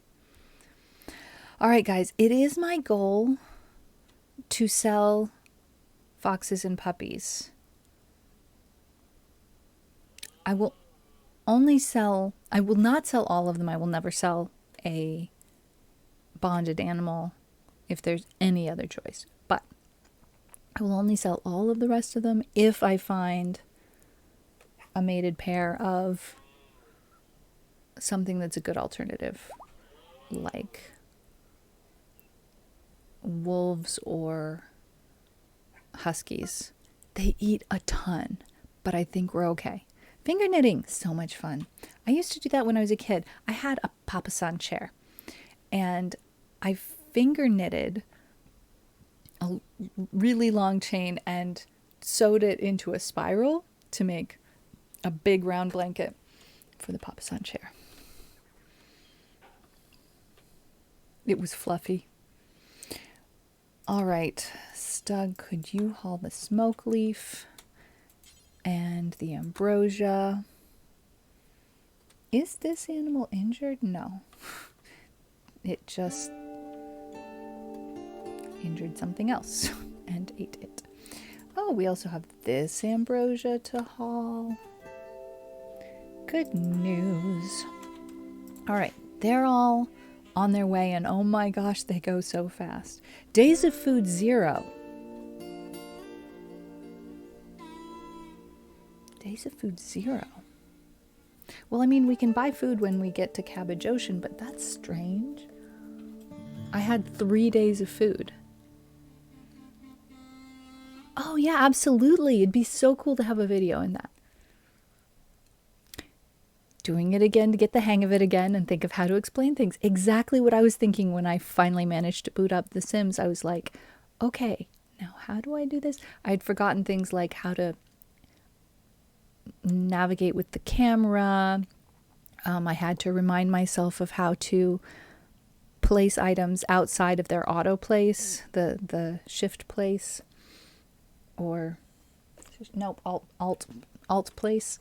Speaker 1: All right, guys, it is my goal to sell foxes and puppies. I will not sell all of them. I will never sell a bonded animal if there's any other choice. But I will only sell all of the rest of them if I find a mated pair of something that's a good alternative, like wolves or huskies. They eat a ton, but I think we're okay. Finger knitting, so much fun. I used to do that when I was a kid. I had a papasan chair, and I finger knitted a really long chain and sewed it into a spiral to make a big round blanket for the papasan chair. It was fluffy. All right, Stug, could you haul the smoke leaf and the ambrosia? Is this animal injured? No. It just injured something else and ate it. Oh, we also have this ambrosia to haul. Good news. All right, they're all on their way, and oh my gosh, they go so fast. Days of food 0. Days of food 0. Well, I mean, we can buy food when we get to Cabbage Ocean, but that's strange. I had 3 days of food. Oh yeah, absolutely. It'd be so cool to have a video in that. Doing it again to get the hang of it again and think of how to explain things. Exactly what I was thinking when I finally managed to boot up The Sims. I was like, okay, now how do I do this? I'd forgotten things like how to navigate with the camera. I had to remind myself of how to place items outside of their auto place, the shift place, or nope, alt place.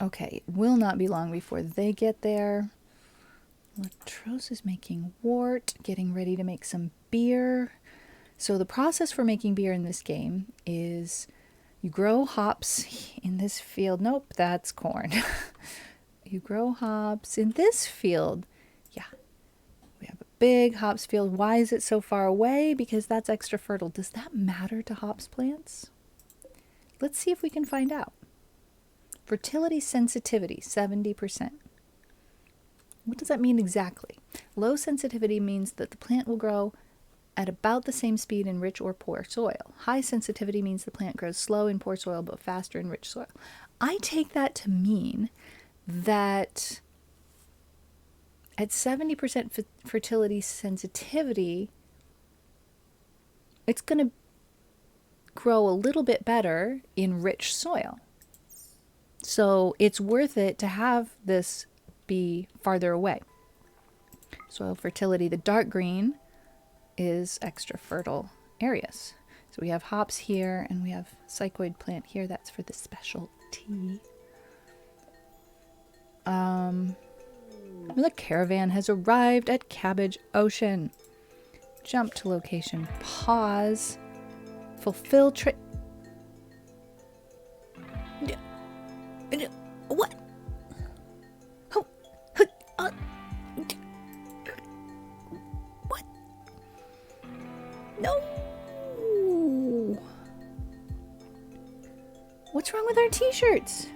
Speaker 1: Okay, will not be long before they get there. Latrose is making wort, getting ready to make some beer. So the process for making beer in this game is you grow hops in this field. Nope, that's corn. You grow hops in this field. Yeah, we have a big hops field. Why is it so far away? Because that's extra fertile. Does that matter to hops plants? Let's see if we can find out. Fertility sensitivity, 70%. What does that mean exactly? Low sensitivity means that the plant will grow at about the same speed in rich or poor soil. High sensitivity means the plant grows slow in poor soil but faster in rich soil. I take that to mean that at 70% fertility sensitivity, it's going to grow a little bit better in rich soil. So it's worth it to have this be farther away. Soil fertility, the dark green, is extra fertile areas. So we have hops here and we have cycoid plant here. That's for the specialty. The caravan has arrived at Cabbage Ocean. Jump to location. Pause. Fulfill trade. What? What? No. What's wrong with our t-shirts?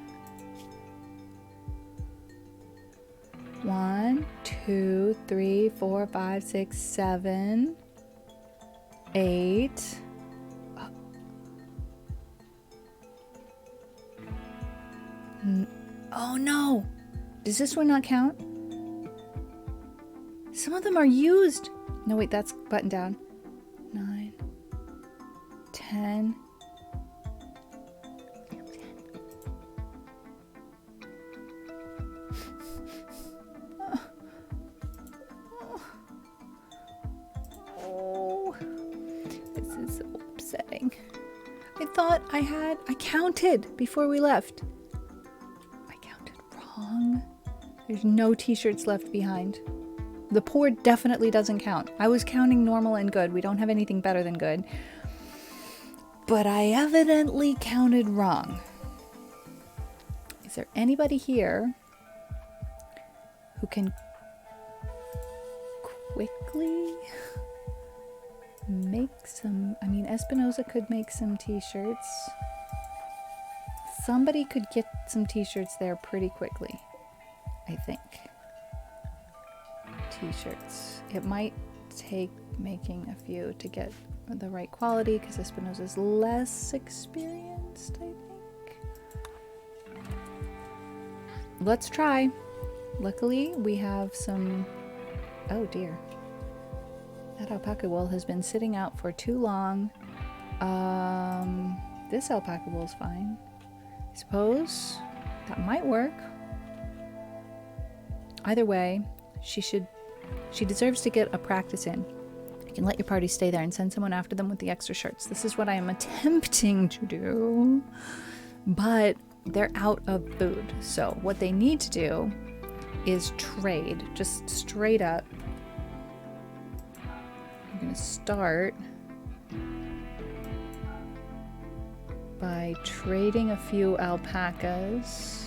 Speaker 1: 1, 2, 3, 4, 5, 6, 7, 8. Oh no! Does this one not count? Some of them are used. No, wait, that's button down. 9, 10. Oh, this is so upsetting. I thought I counted before we left. There's no t-shirts left behind. The poor definitely doesn't count. I was counting normal and good. We don't have anything better than good. But I evidently counted wrong. Is there anybody here who can quickly make some... I mean, Espinosa could make some t-shirts. Somebody could get some t-shirts there pretty quickly. I think. T-shirts. It might take making a few to get the right quality because Espinosa's less experienced, I think. Let's try. Luckily, we have some... Oh dear. That alpaca wool has been sitting out for too long. This alpaca wool is fine. I suppose that might work. Either way, she deserves to get a practice in. You can let your party stay there and send someone after them with the extra shirts. This is what I am attempting to do. But they're out of food. So what they need to do is trade. Just straight up. I'm going to start by trading a few alpacas.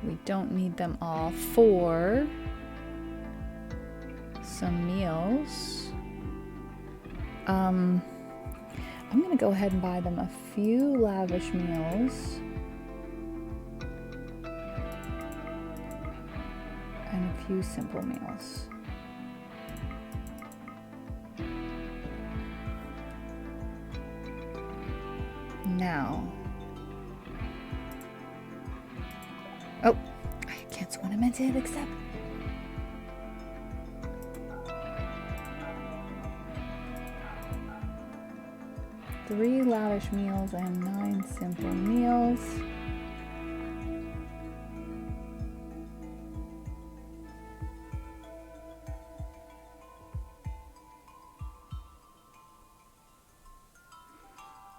Speaker 1: We don't need them all for some meals. I'm going to go ahead and buy them a few lavish meals. And a few simple meals. Now... Oh, I cancel what I meant to hit accept. Three lavish meals and 9 simple meals.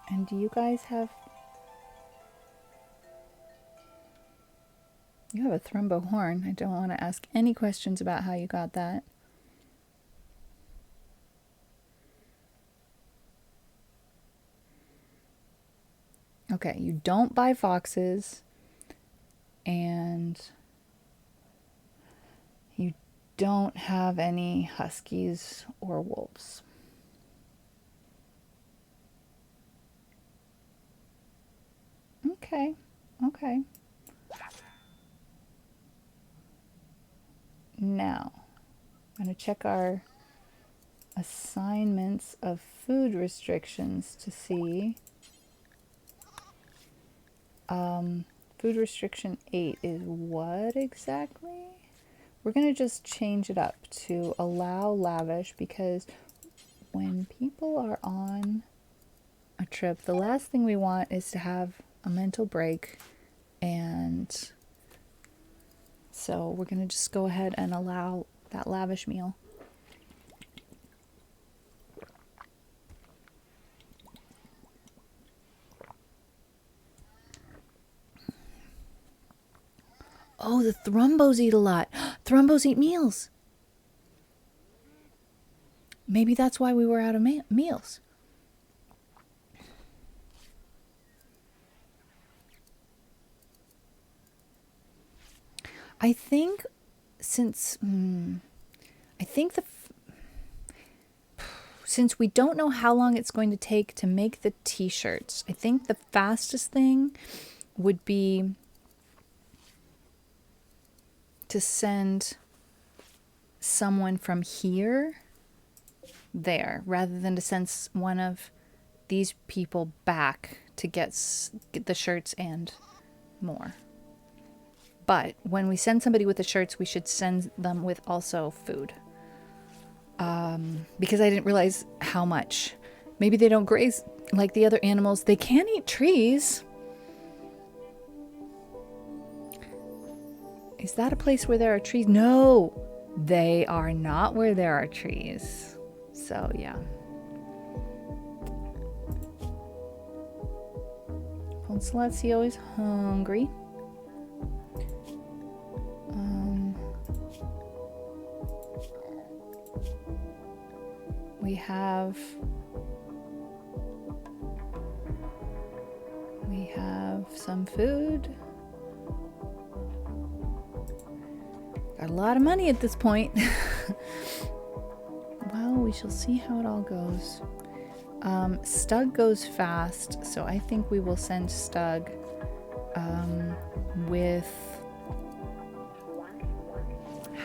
Speaker 1: And do you guys have... You have a Thrumbo horn. I don't want to ask any questions about how you got that. Okay, you don't buy foxes, and you don't have any huskies or wolves. Okay, okay. Now, I'm going to check our assignments of food restrictions to see. Food restriction 8 is what exactly? We're going to just change it up to allow lavish, because when people are on a trip, the last thing we want is to have a mental break, and so we're going to just go ahead and allow that lavish meal. Oh, the Thrumbos eat a lot. Thrumbos eat meals. Maybe that's why we were out of meals. I think since since we don't know how long it's going to take to make the t-shirts, I think the fastest thing would be to send someone from here there, rather than to send one of these people back to get the shirts and more. But when we send somebody with the shirts, we should send them with also food. Because I didn't realize how much. Maybe they don't graze like the other animals. They can eat trees. Is that a place where there are trees? No, they are not where there are trees. So, yeah. Ponceletio is hungry. We have some food. Got a lot of money at this point. Well, we shall see how it all goes. Stug goes fast, so I think we will send Stug with...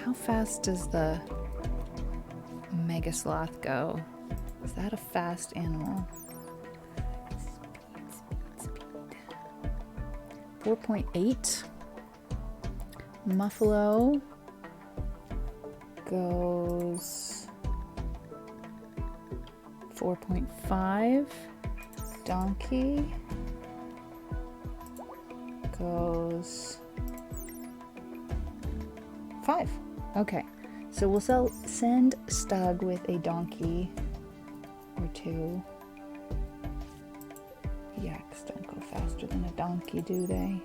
Speaker 1: How fast does the Mega Sloth go? Is that a fast animal? Speed. 4.8. Muffalo goes 4.5. Donkey goes 5. Okay, so we'll send Stug with a donkey or 2. Yaks don't go faster than a donkey, do they?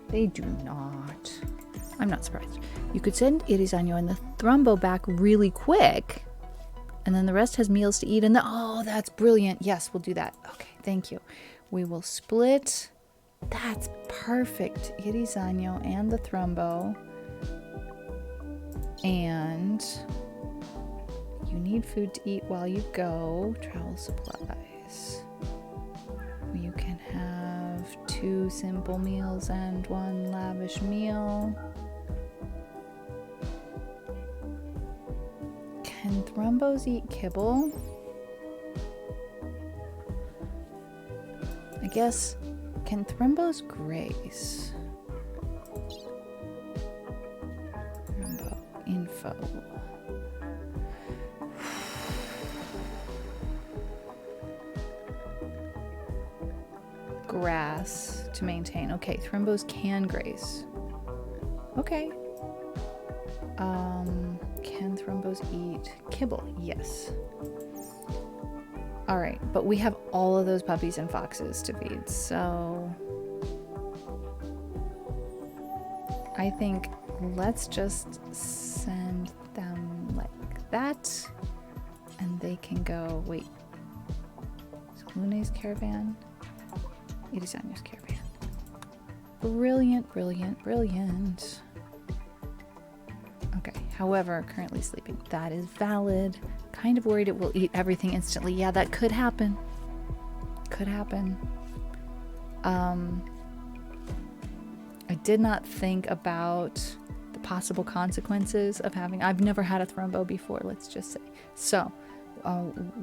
Speaker 1: They do not. I'm not surprised. You could send Irizano and the Thrumbo back really quick, and then the rest has meals to eat. And oh, that's brilliant. Yes, we'll do that. Okay, thank you. We will split. That's perfect. Irizano and the Thrumbo. And you need food to eat while you go. Travel supplies. You can have 2 simple meals and 1 lavish meal. Can Thrumbos eat kibble? I guess, can Thrumbos graze? Thrumbo info. Grass to maintain. Okay, Thrumbos can graze. Okay. Can Thrumbos eat kibble? Yes. All right, but we have all of those puppies and foxes to feed, so I think let's just send them like that, and they can go, wait, is Lune's caravan? It is Anya's caravan. Brilliant, brilliant, brilliant. Okay, however, currently sleeping. That is valid. Kind of worried it will eat everything instantly. Yeah, that could happen. Could happen. I did not think about the possible consequences of having... I've never had a thrombo before, let's just say. So,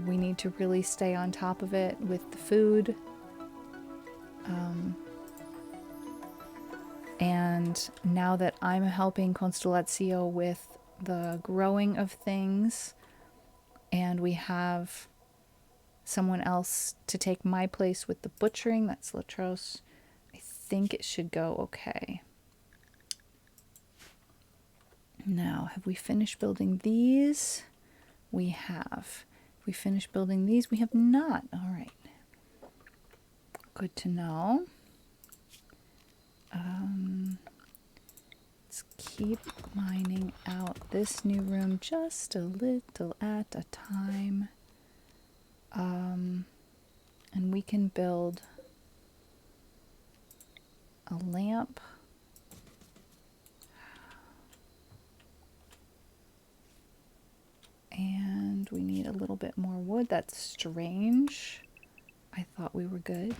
Speaker 1: we need to really stay on top of it with the food. And now that I'm helping Constellazio with the growing of things, and we have someone else to take my place with the butchering, that's Latros, I think it should go okay. Now, have we finished building these? We have. Have we finished building these? We have not. All right. Good to know. Let's keep mining out this new room just a little at a time. And we can build a lamp. And we need a little bit more wood. That's strange. I thought we were good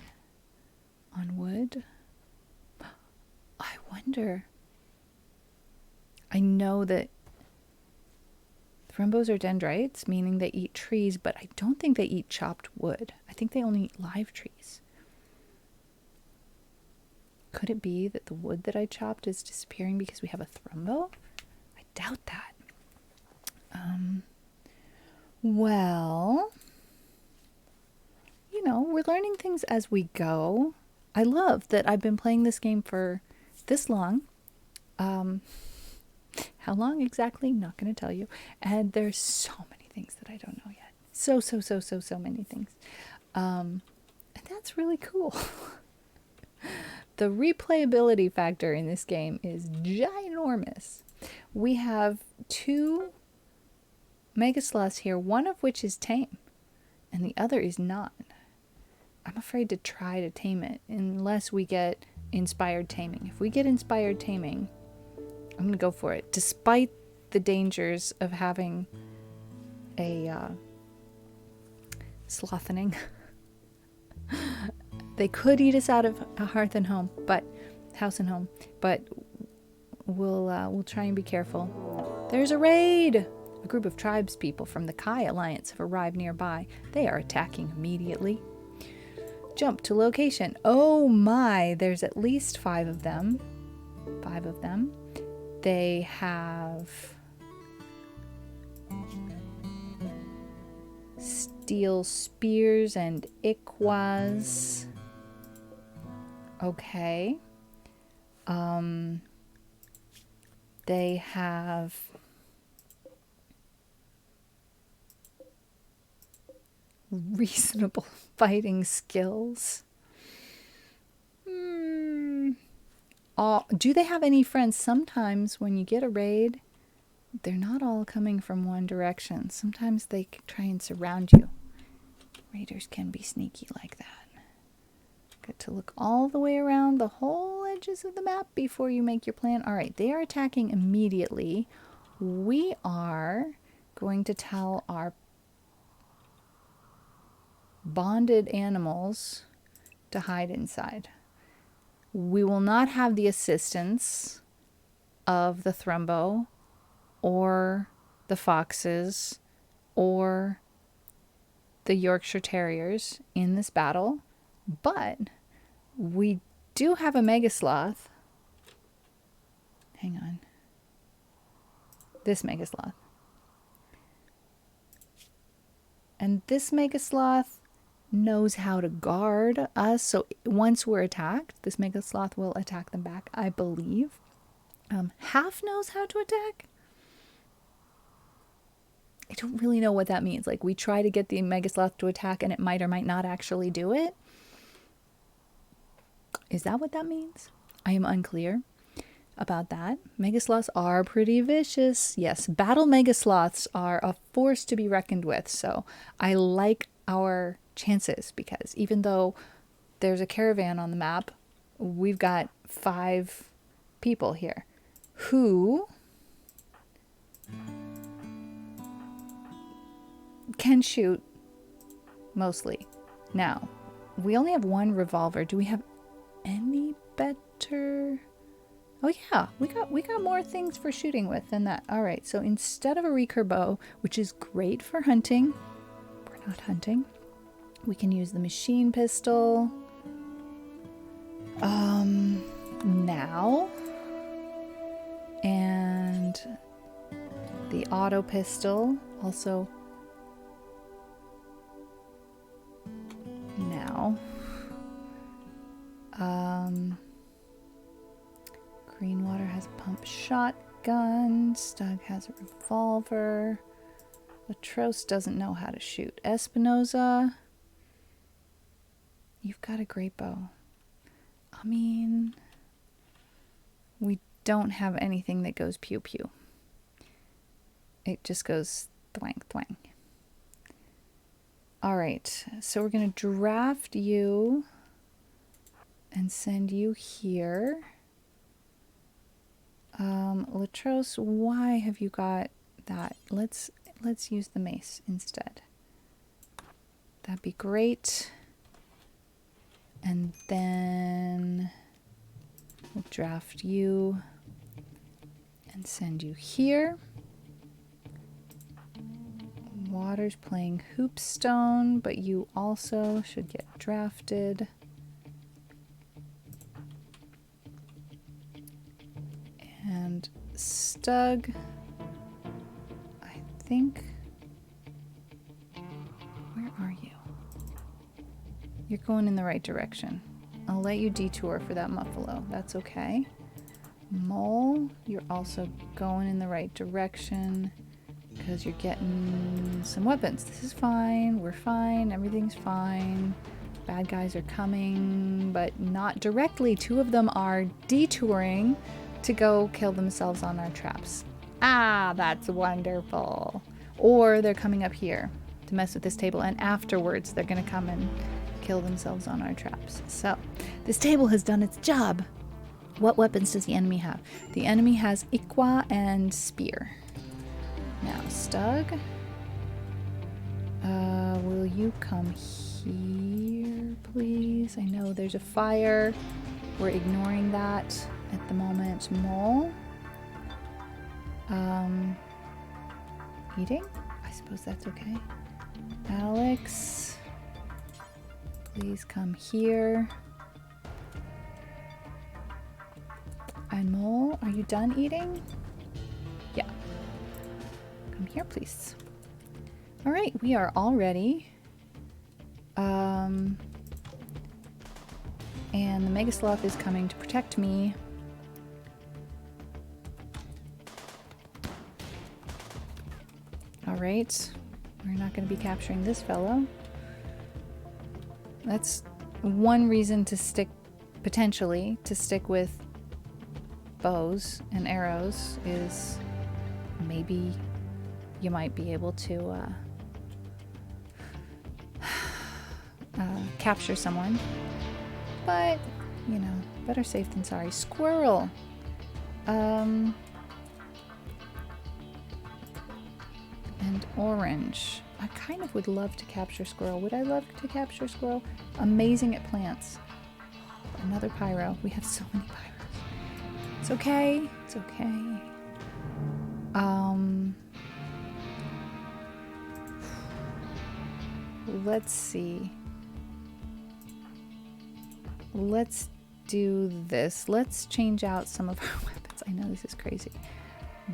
Speaker 1: on wood. I wonder. I know that thrombos are dendrites, meaning they eat trees, but I don't think they eat chopped wood. I think they only eat live trees. Could it be that the wood that I chopped is disappearing because we have a thrombo? I doubt that. Well, you know, we're learning things as we go. I love that I've been playing this game for this long. How long exactly? Not going to tell you. And there's so many things that I don't know yet. So many things. And that's really cool. The replayability factor in this game is ginormous. We have 2 Mega Sloths here, one of which is tame, and the other is not. I'm afraid to try to tame it unless we get inspired taming. If we get inspired taming, I'm going to go for it, despite the dangers of having a slothening. They could eat us out of a hearth and home, but house and home, but we'll try and be careful. There's a raid! A group of tribespeople from the Kai Alliance have arrived nearby. They are attacking immediately. Jump to location. Oh my, there's at least 5 of them. 5 of them. They have steel spears and ikwas. Okay. They have reasonable fighting skills. Do they have any friends? Sometimes when you get a raid, they're not all coming from one direction. Sometimes they try and surround you. Raiders can be sneaky like that. Got to look all the way around the whole edges of the map before you make your plan. All right, they are attacking immediately. We are going to tell our bonded animals to hide inside. We will not have the assistance of the thrombo or the foxes or the Yorkshire Terriers in this battle, but we do have a Mega Sloth. Hang on. This Mega Sloth. And this Mega Sloth knows how to guard us. So once we're attacked, this Mega Sloth will attack them back, I believe. Half knows how to attack. I don't really know what that means. Like, we try to get the Mega Sloth to attack and it might or might not actually do it. Is that what that means? I am unclear about that. Mega Sloths are pretty vicious. Yes, battle Mega Sloths are a force to be reckoned with. So I like our chances because even though there's a caravan on the map, we've got 5 people here who can shoot mostly. Now, we only have 1 revolver. Do we have any better? Oh yeah, we got more things for shooting with than that. All right, so instead of a recurve bow, which is great for hunting, we're not hunting. We can use the machine pistol. Now, and the auto pistol also now. Greenwater has a pump shotgun. Stug has a revolver. Latros doesn't know how to shoot. Espinoza, you've got a great bow. I mean, we don't have anything that goes pew pew. It just goes thwang thwang. All right, so we're going to draft you and send you here. Latros, why have you got that? Let's use the mace instead. That'd be great. And then we'll draft you and send you here. Water's playing Hoopstone, but you also should get drafted. And Stug, I think, where are you? You're going in the right direction. I'll let you detour for that Muffalo. That's okay. Mole, you're also going in the right direction because you're getting some weapons. This is fine. We're fine. Everything's fine. Bad guys are coming, but not directly. 2 of them are detouring to go kill themselves on our traps. Ah, that's wonderful. Or they're coming up here to mess with this table, and afterwards they're going to come and kill themselves on our traps. So this table has done its job. What weapons does the enemy have? The enemy has Iqua and Spear. Now, Stug, will you come here, please? I know there's a fire. We're ignoring that at the moment. Mole, eating? I suppose that's okay. Alex, please come here. And Mole, are you done eating? Yeah. Come here, please. All right, we are all ready. And the Mega Sloth is coming to protect me. All right, we're not going to be capturing this fellow. That's one reason to stick, potentially, to stick with bows and arrows, is maybe you might be able to capture someone. But, you know, better safe than sorry. Squirrel. And orange. I kind of would love to capture squirrel. Would I love to capture squirrel? Amazing at plants. Another pyro. We have so many pyros. It's okay. It's okay. Let's see. Let's do this. Let's change out some of our weapons. I know this is crazy,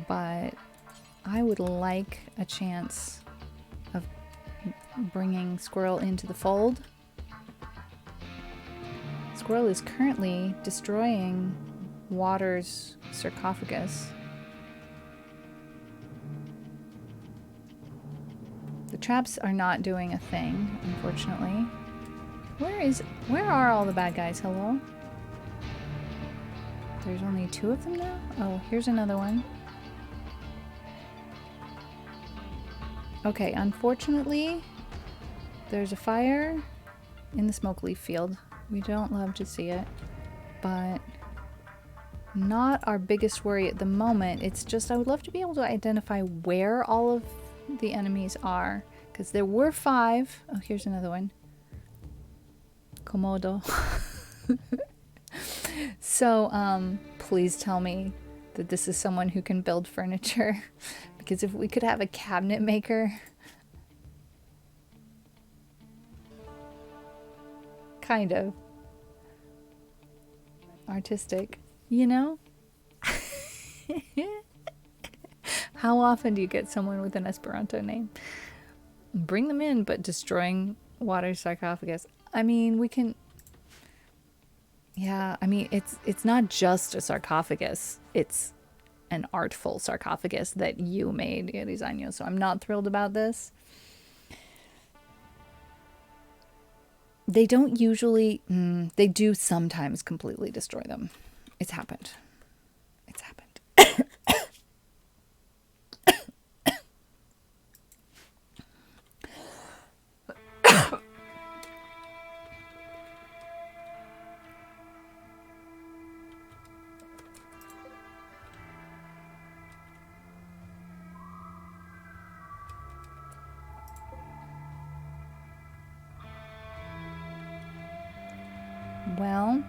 Speaker 1: but I would like a chance of bringing Squirrel into the fold. Squirrel is currently destroying Water's sarcophagus. traps are not doing a thing, unfortunately. Where are all the bad guys? Hello? There's only 2 of them now? Oh, here's another one. Okay, unfortunately, there's a fire in the smoke leaf field. We don't love to see it, but not our biggest worry at the moment. It's just I would love to be able to identify where all of the enemies are, because there were 5. Oh, here's another one. Komodo. So, please tell me that this is someone who can build furniture, because if we could have a cabinet maker. Kind of. Artistic. You know? How often do you get someone with an Esperanto name? Bring them in, but destroying water sarcophagus. I mean, we can... Yeah, I mean, it's not just a sarcophagus. It's an artful sarcophagus that you made, Elisanyo. So I'm not thrilled about this. They don't usually... they do sometimes completely destroy them. It's happened. It's happened. Well,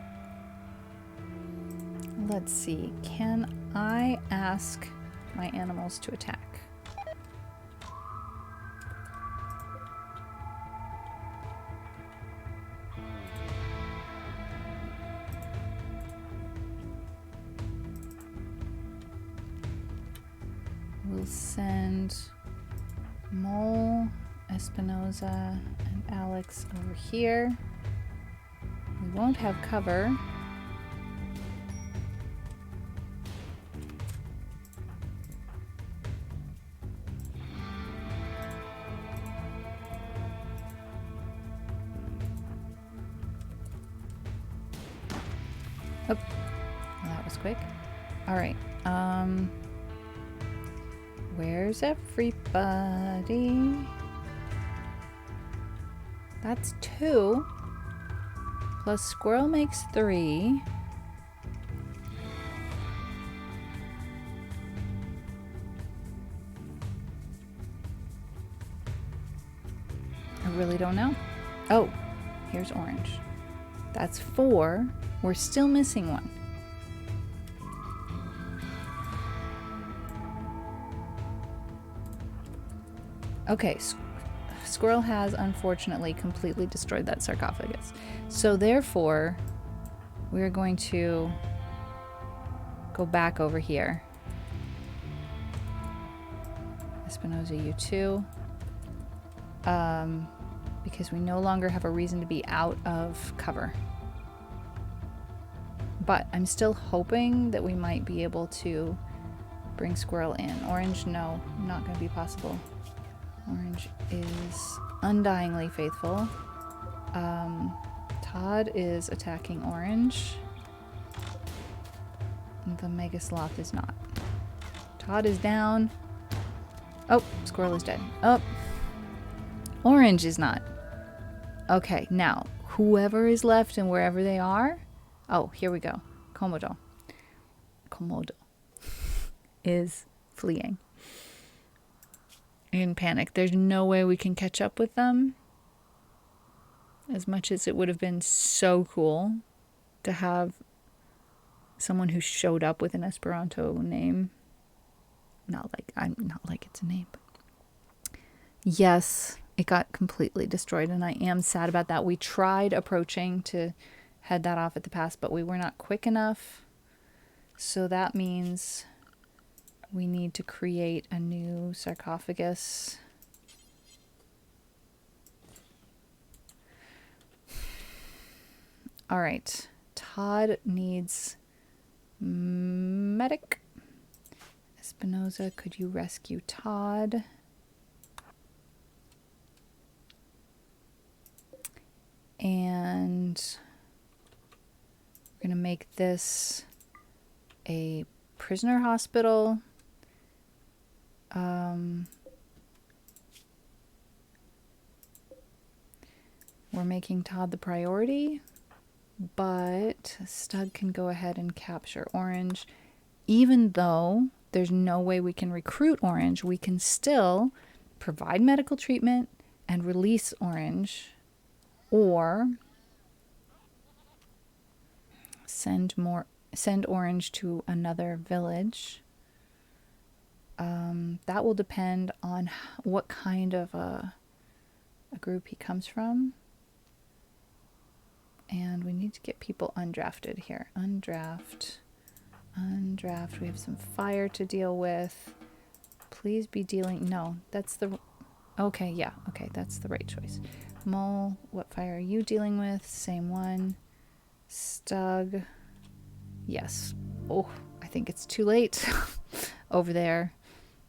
Speaker 1: let's see. Can I ask my animals to attack? We'll send Mole, Espinoza, and Alex over here. We won't have cover. Oh, that was quick. All right. Where's everybody? That's 2. Plus squirrel makes 3. I really don't know. Oh, here's orange. That's 4. We're still missing 1. Okay, squirrel has unfortunately completely destroyed that sarcophagus. So therefore, we're going to go back over here. Espinoza, you too. Because we no longer have a reason to be out of cover. But I'm still hoping that we might be able to bring squirrel in. Orange, no, not going to be possible. Orange is undyingly faithful. Todd is attacking orange. The Mega Sloth is not. Todd is down. Oh, squirrel is dead. Oh, orange is not. Okay, now, whoever is left and wherever they are. Oh, here we go. Komodo is fleeing. In panic. There's no way we can catch up with them. As much as it would have been so cool to have someone who showed up with an Esperanto name. Not like it's a name, but yes, it got completely destroyed, and I am sad about that. We tried approaching to head that off at the pass, but we were not quick enough. So that means we need to create a new sarcophagus. All right. Todd needs medic. Espinoza, could you rescue Todd? make this a prisoner hospital. We're making Todd the priority, but Stug can go ahead and capture Orange. Even though there's no way we can recruit Orange, we can still provide medical treatment and release Orange, or send Orange to another village. That will depend on what kind of a group he comes from. And we need to get people undrafted here. Undraft. We have some fire to deal with. Please be dealing... No, that's the... Okay, yeah. Okay, that's the right choice. Mole, what fire are you dealing with? Same one. Stug. Yes. Oh, I think it's too late. Over there.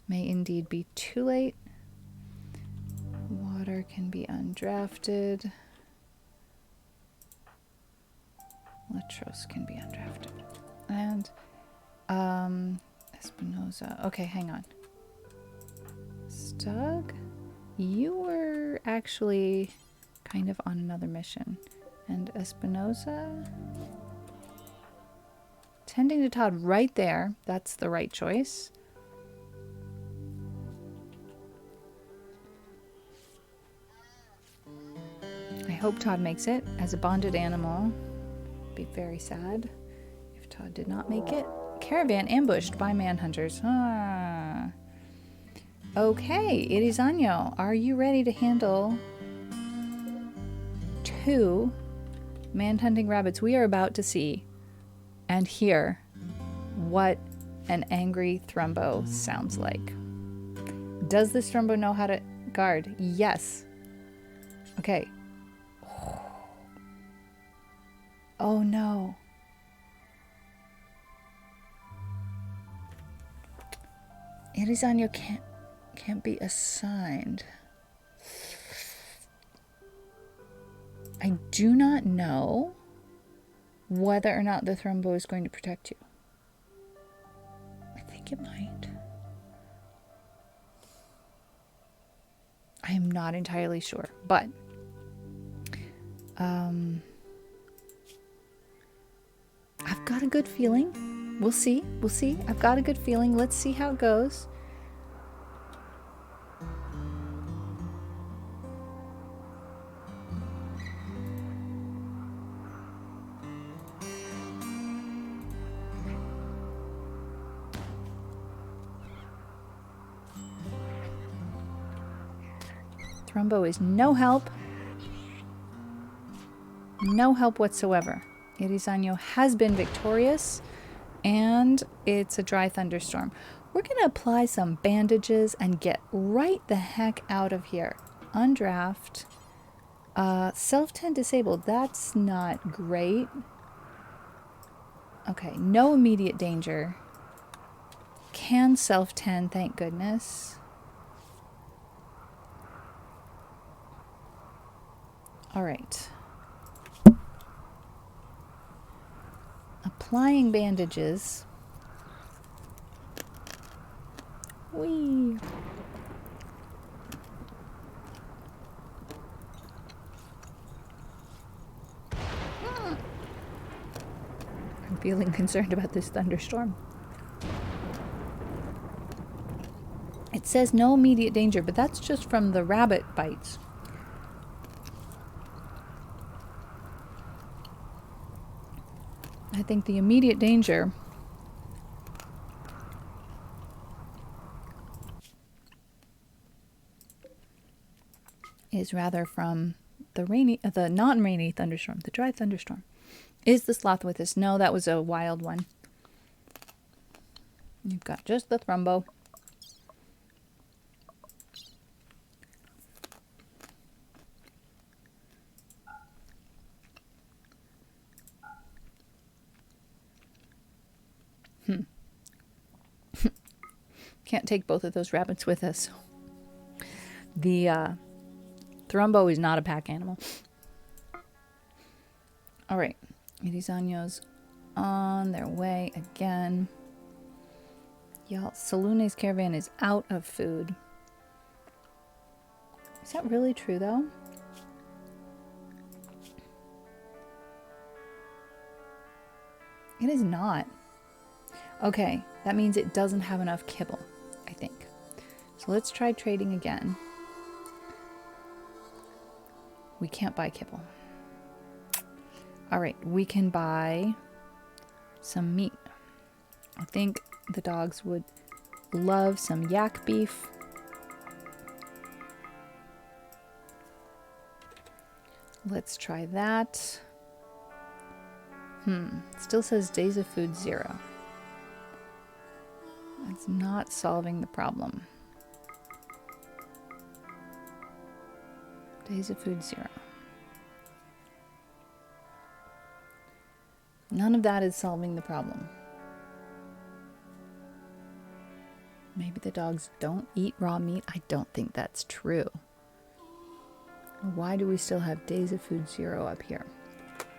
Speaker 1: May indeed be too late. Water can be undrafted. Latros can be undrafted. And Espinosa. Okay, hang on. Stug, you were actually kind of on another mission. And Espinosa, tending to Todd right there. That's the right choice. I hope Todd makes it as a bonded animal. Be very sad if Todd did not make it. Caravan ambushed by manhunters. Okay, Irizanyo, are you ready to handle 2 manhunting rabbits? We are about to see and hear what an angry Thrumbo sounds like. Does this Thrumbo know how to guard? Yes. Okay. Oh no. Irizanyo can't be assigned. I do not know whether or not the Thrumbo is going to protect you. I think it might. I am not entirely sure, but I've got a good feeling. We'll see. We'll see. I've got a good feeling. Let's see how it goes. Thrumbo is no help. No help whatsoever. Irizanyo has been victorious, and it's a dry thunderstorm. We're going to apply some bandages and get right the heck out of here. Undraft. Self-tend disabled. That's not great. Okay, no immediate danger. Can self-tend, thank goodness. All right. Applying bandages. Whee! I'm feeling concerned about this thunderstorm. It says no immediate danger, but that's just from the rabbit bites. I think the immediate danger is rather from the non-rainy thunderstorm, the dry thunderstorm. Is the sloth with us? No, that was a wild one. You've got just the Thrumbo. Can't take both of those rabbits with us. The Thrumbo is not a pack animal. All right. Irizanyo's on their way again. Y'all, Salune's caravan is out of food. Is that really true, though? It is not. Okay, that means it doesn't have enough kibble, I think. So let's try trading again. We can't buy kibble. All right, we can buy some meat. I think the dogs would love some yak beef. Let's try that. Still says days of food 0. That's not solving the problem. Days of food 0. None of that is solving the problem. Maybe the dogs don't eat raw meat. I don't think that's true. Why do we still have days of food 0 up here?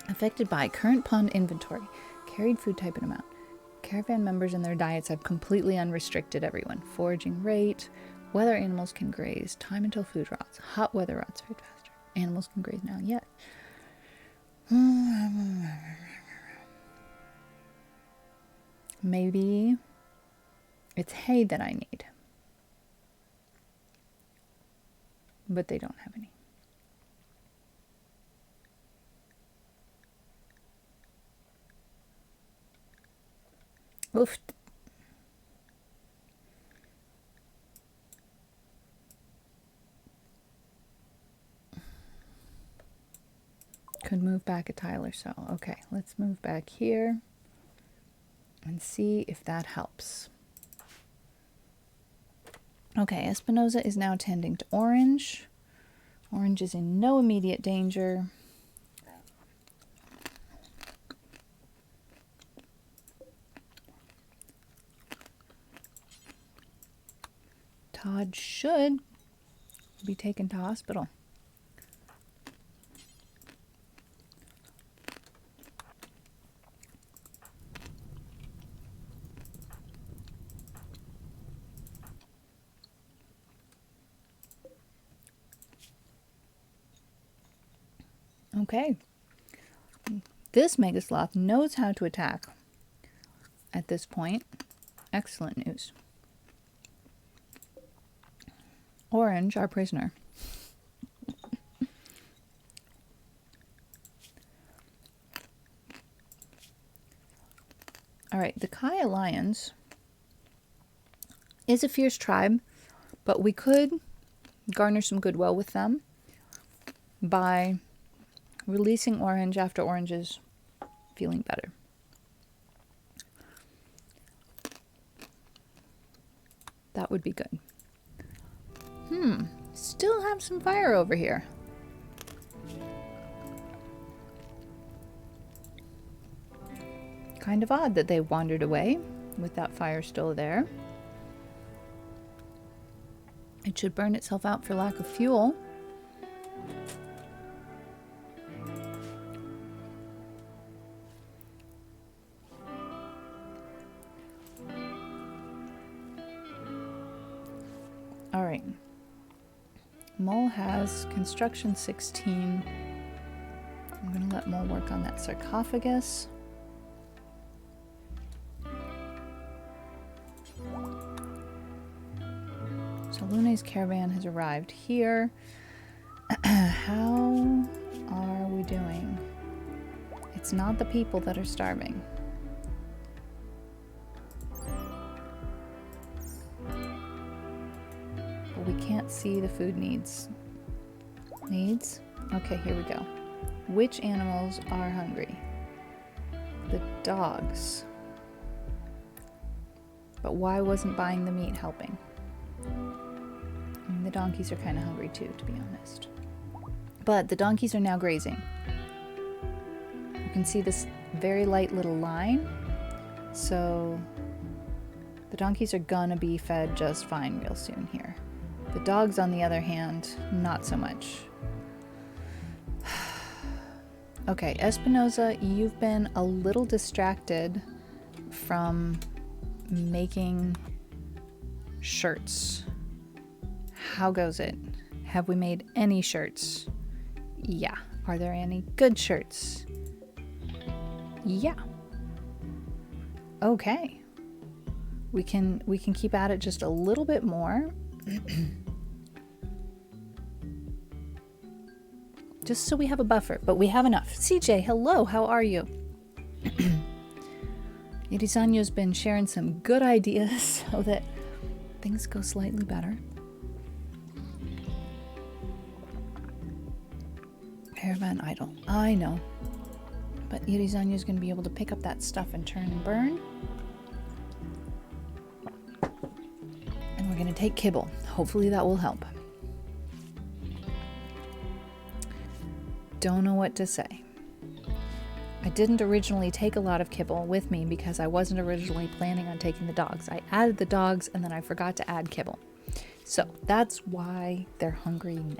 Speaker 1: Affected by current pond inventory, carried food type and amount. Caravan members and their diets have completely unrestricted everyone. Foraging rate, whether animals can graze, time until food rots, hot weather rots food faster. Animals can graze now yet. Maybe it's hay that I need. But they don't have any. Oof. Could move back a tile or so. Okay, let's move back here and see if that helps. Okay, Espinosa is now tending to Orange. Orange is in no immediate danger. Todd should be taken to hospital. Okay. This Megasloth knows how to attack at this point. Excellent news. Orange, our prisoner. All right, the Kai Alliance is a fierce tribe, but we could garner some goodwill with them by releasing Orange after Orange is feeling better. That would be good. Still have some fire over here. Kind of odd that they wandered away with that fire still there. It should burn itself out for lack of fuel. All right. Mole has construction 16. I'm going to let Mole work on that sarcophagus. So Lune's caravan has arrived here. How are we doing? It's not the people that are starving. We can't see the food needs. Needs? Okay, here we go. Which animals are hungry? The dogs. But why wasn't buying the meat helping? I mean, the donkeys are kind of hungry too, to be honest. But the donkeys are now grazing. You can see this very light little line. So the donkeys are gonna be fed just fine real soon here. The dogs, on the other hand, not so much. Okay, Espinoza, you've been a little distracted from making shirts. How goes it? Have we made any shirts? Yeah. Are there any good shirts? Yeah. Okay. We can keep at it just a little bit more. Just so we have a buffer, but we have enough. CJ, hello, how are you? Irisanyo's been sharing some good ideas so that things go slightly better. Caravan idle. I know. But Irisanyo's going to be able to pick up that stuff and turn and burn. And we're going to take kibble. Hopefully that will help. Don't know what to say. I didn't originally take a lot of kibble with me because I wasn't originally planning on taking the dogs. I added the dogs and then I forgot to add kibble. So that's why they're hungry now.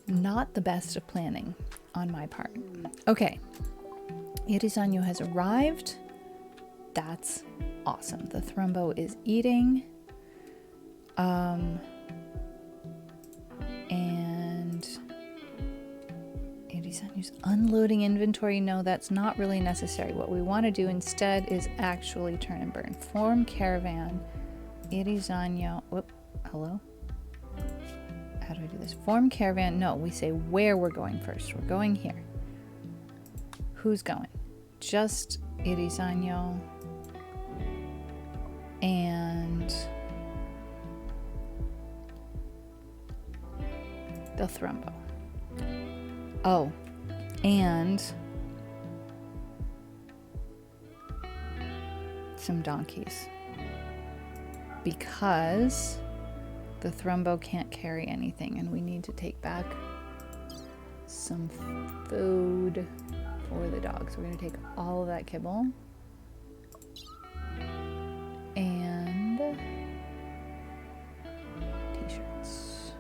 Speaker 1: Not the best of planning on my part. Okay. Irisanyo has arrived. That's awesome. The Thrumbo is eating. And Irisanyo's unloading inventory. No, that's not really necessary. What we want to do instead is actually turn and burn. Form caravan. Irisanyo. Whoop. Hello? How do I do this? Form caravan. No, we say where we're going first. We're going here. Who's going? Just Irisanyo and the Thrumbo. Oh, and some donkeys. Because the Thrumbo can't carry anything and we need to take back some food for the dogs. We're going to take all of that kibble and t-shirts.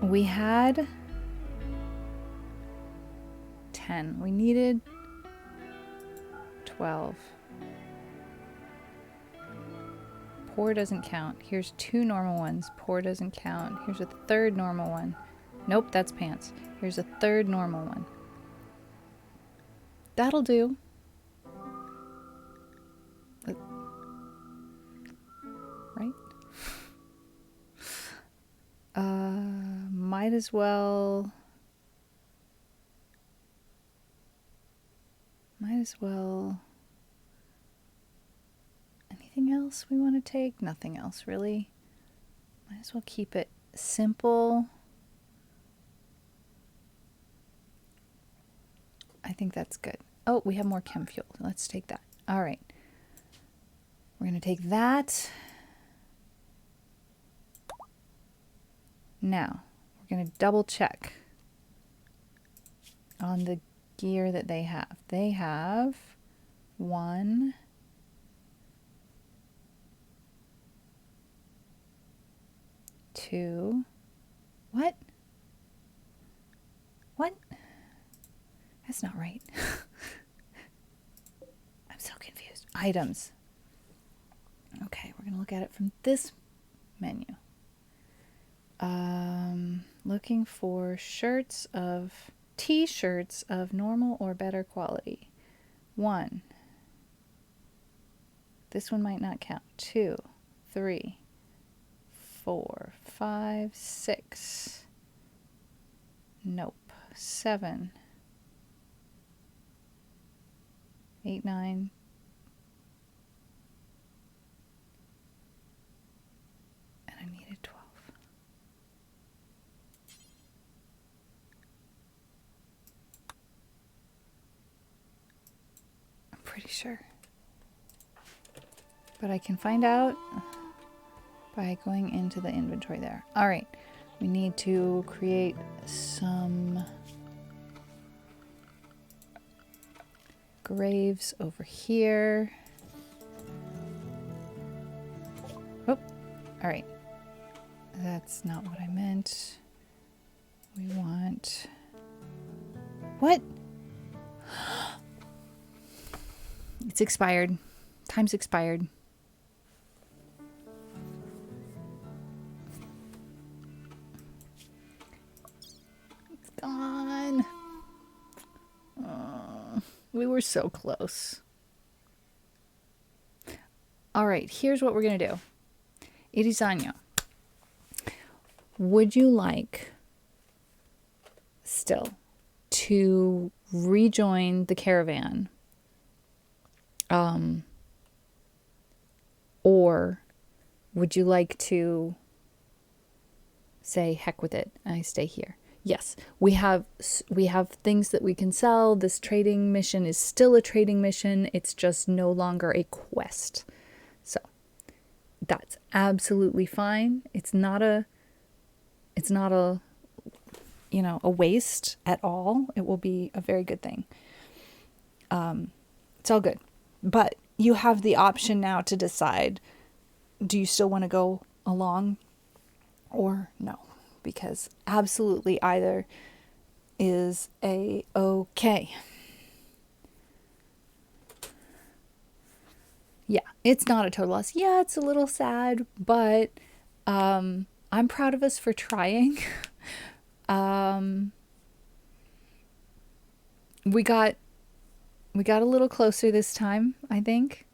Speaker 1: We had 10. We needed 12. Pour doesn't count. Here's 2 normal ones. Pour doesn't count. Here's a 3rd normal one. Nope, that's pants. Here's a 3rd normal one. That'll do. Right? Might as well. Anything else we want to take? Nothing else, really. Might as well keep it simple. I think that's good. Oh, we have more chem fuel. Let's take that. All right. We're going to take that. Now, we're going to double check on the gear that they have. They have 1, 2. What? That's not right. I'm so confused. Items. Okay, we're going to look at it from this menu. Looking for t-shirts of normal or better quality. 1. This one might not count. 2, 3, 4, 5, 6. Nope. 7, 8, 9. And I needed 12. I'm pretty sure. But I can find out by going into the inventory there. All right. We need to create some graves over here. Oh, all right. That's not what I meant. We want... What? It's expired. Time's expired. It's gone. We were so close. All right, here's what we're going to do. Irisanyo, would you like still to rejoin the caravan? Or would you like to say, heck with it, I stay here? Yes, we have things that we can sell. This trading mission is still a trading mission. It's just no longer a quest. So that's absolutely fine. It's not a a waste at all. It will be a very good thing. It's all good. But you have the option now to decide, do you still want to go along or no? Because absolutely either is okay. Yeah, it's not a total loss. Yeah, it's a little sad, but I'm proud of us for trying. We got a little closer this time, I think.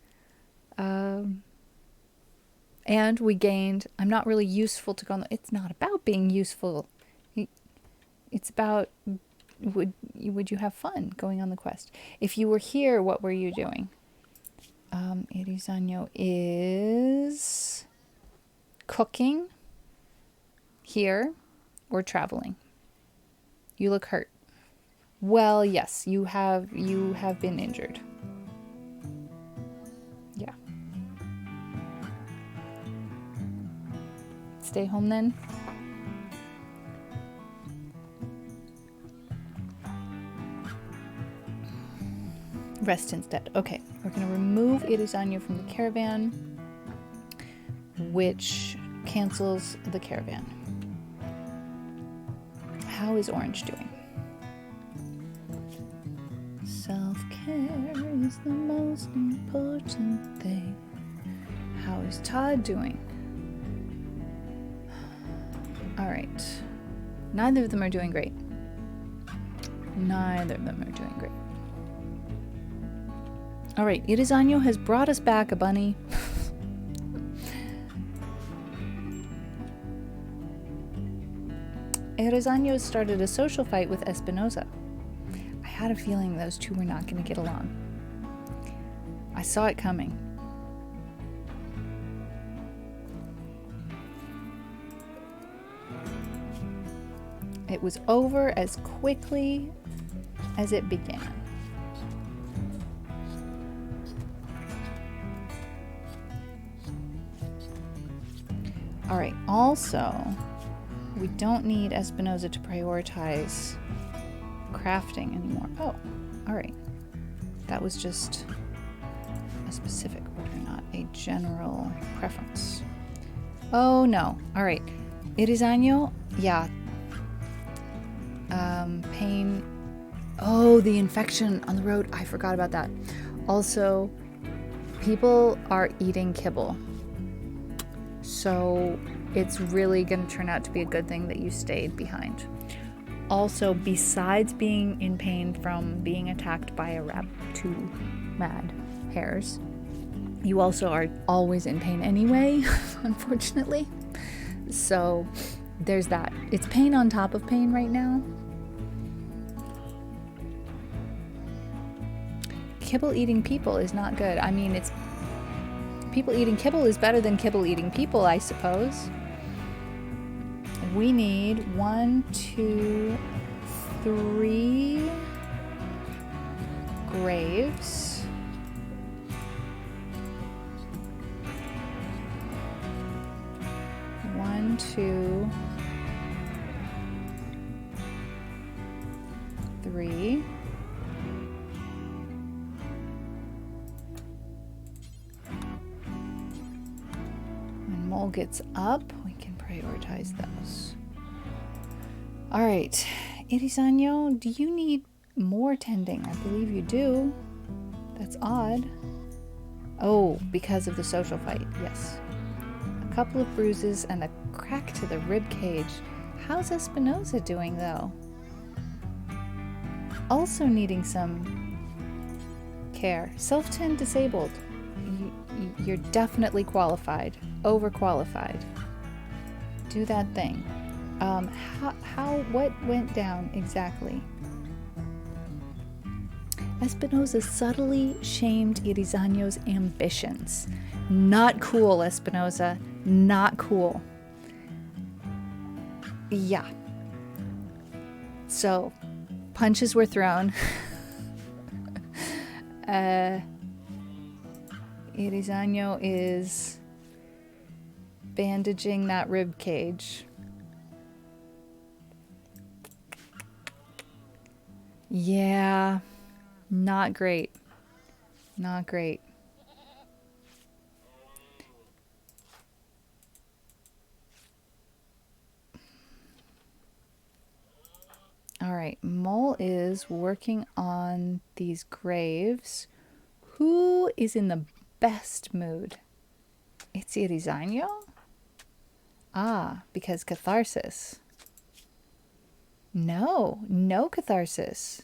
Speaker 1: And we gained, I'm not really useful to go on the, it's not about being useful. It's about, would you have fun going on the quest? If you were here, what were you doing? Irisanyo is cooking here or traveling. You look hurt. Well, yes, you have been injured. Yeah. Stay home then. Rest instead. Okay, we're going to remove Irisanyo from the caravan, which cancels the caravan. How is Orange doing? Self-care is the most important thing. How is Todd doing? All right. Neither of them are doing great. Neither of them are doing great. All right, Irisanyo has brought us back a bunny. Irisanyo started a social fight with Espinosa. I had a feeling those two were not going to get along. I saw it coming. It was over as quickly as it began. All right, also, we don't need Espinosa to prioritize crafting anymore. Oh, all right. That was just a specific order, not a general preference. Oh, no. All right. Irisanyo, yeah. Pain. Oh, the infection on the road. I forgot about that. Also, people are eating kibble. So it's really going to turn out to be a good thing that you stayed behind. Also, besides being in pain from being attacked by two mad hares, you also are always in pain anyway, unfortunately. So there's that. It's pain on top of pain right now. Kibble eating people is not good. I mean, it's people eating kibble is better than kibble eating people, I suppose. We need 1, 2, 3 graves. One, 2, 3. mole gets up, we can prioritize those. All right, Irisanyo, do you need more tending? I believe you do. That's odd. Oh, because of the social fight, yes. A couple of bruises and a crack to the rib cage. How's Espinosa doing, though? Also needing some care. Self-tend disabled. You're definitely qualified. Overqualified. Do that thing. What went down exactly? Espinosa subtly shamed Irizarnyo's ambitions. Not cool, Espinosa. Not cool. Yeah. So, punches were thrown. Irizarnyo is bandaging that rib cage. Yeah, not great. Not great. All right, Mole is working on these graves. Who is in the best mood? It's Irizarnyo? Ah, because catharsis. No catharsis.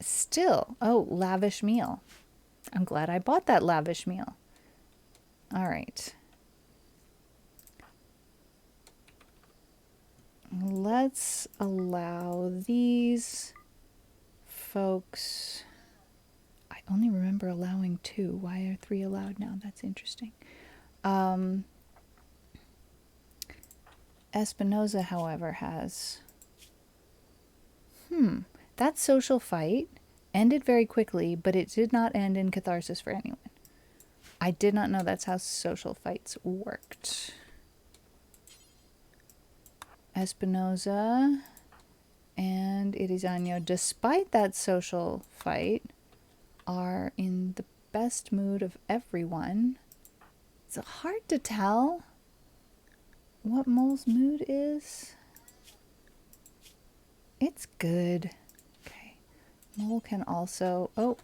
Speaker 1: Still, oh, lavish meal. I'm glad I bought that lavish meal. All right. Let's allow these folks. I only remember allowing 2. Why are 3 allowed now? That's interesting. Espinosa, however, has... That social fight ended very quickly, but it did not end in catharsis for anyone. I did not know that's how social fights worked. Espinosa and Irizarnyo, despite that social fight, are in the best mood of everyone. It's hard to tell what Mole's mood is. It's good. Okay. Mole can also... Oh.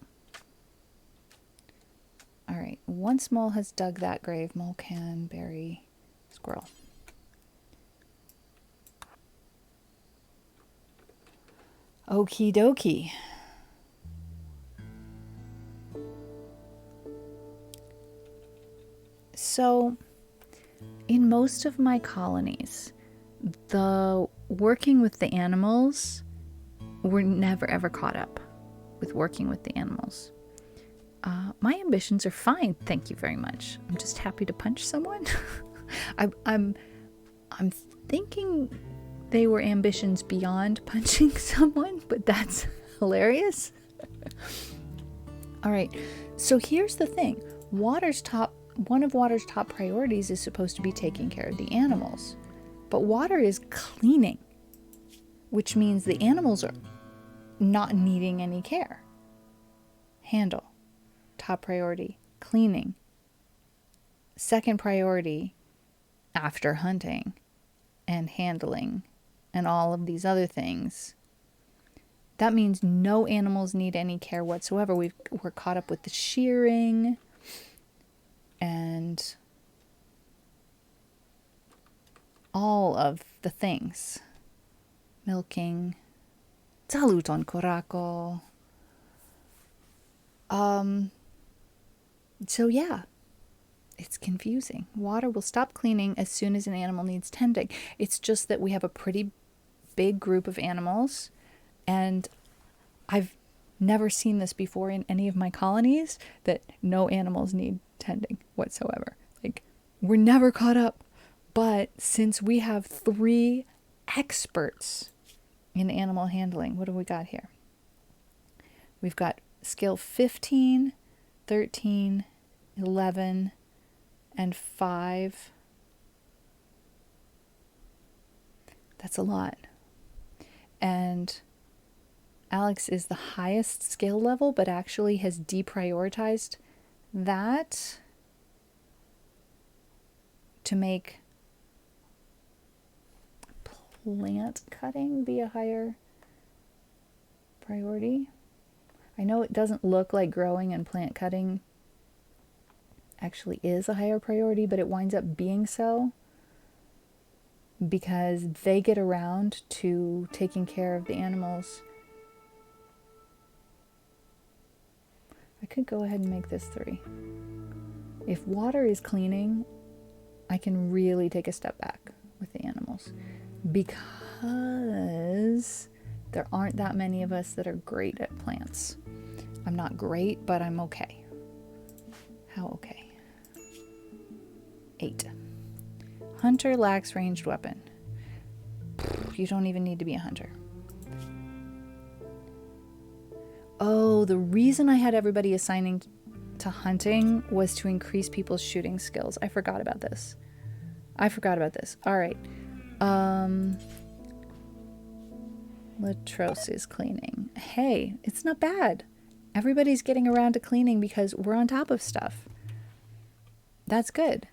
Speaker 1: Alright. Once Mole has dug that grave, Mole can bury Squirrel. Okie dokie. So, in most of my colonies, the working with the animals, we're never ever caught up with working with the animals. My ambitions are fine, thank you very much. I'm just happy to punch someone. I'm thinking they were ambitions beyond punching someone, but that's hilarious. All right, so here's the thing. One of Water's top priorities is supposed to be taking care of the animals. But Water is cleaning, which means the animals are not needing any care. Handle, top priority. Cleaning, second priority after hunting and handling and all of these other things. That means no animals need any care whatsoever. We're caught up with the shearing and all of the things. Milking. Saluton korako. So yeah, it's confusing. Water will stop cleaning as soon as an animal needs tending. It's just that we have a pretty big group of animals, and I've never seen this before in any of my colonies, that no animals need tending whatsoever. Like, we're never caught up. But since we have 3 experts in animal handling, what do we got here? We've got skill 15, 13, 11, and 5. That's a lot. And Alex is the highest skill level, but actually has deprioritized that. to make plant cutting be a higher priority. I know it doesn't look like growing and plant cutting actually is a higher priority, but it winds up being so because they get around to taking care of the animals. I could go ahead and make this 3. If water is cleaning, I can really take a step back with the animals because there aren't that many of us that are great at plants. I'm not great, but I'm okay. How okay? 8. Hunter lacks ranged weapon. You don't even need to be a hunter. Oh, the reason I had everybody assigning to hunting was to increase people's shooting skills. I forgot about this. All right. Latros is cleaning. Hey, it's not bad. Everybody's getting around to cleaning because we're on top of stuff. That's good.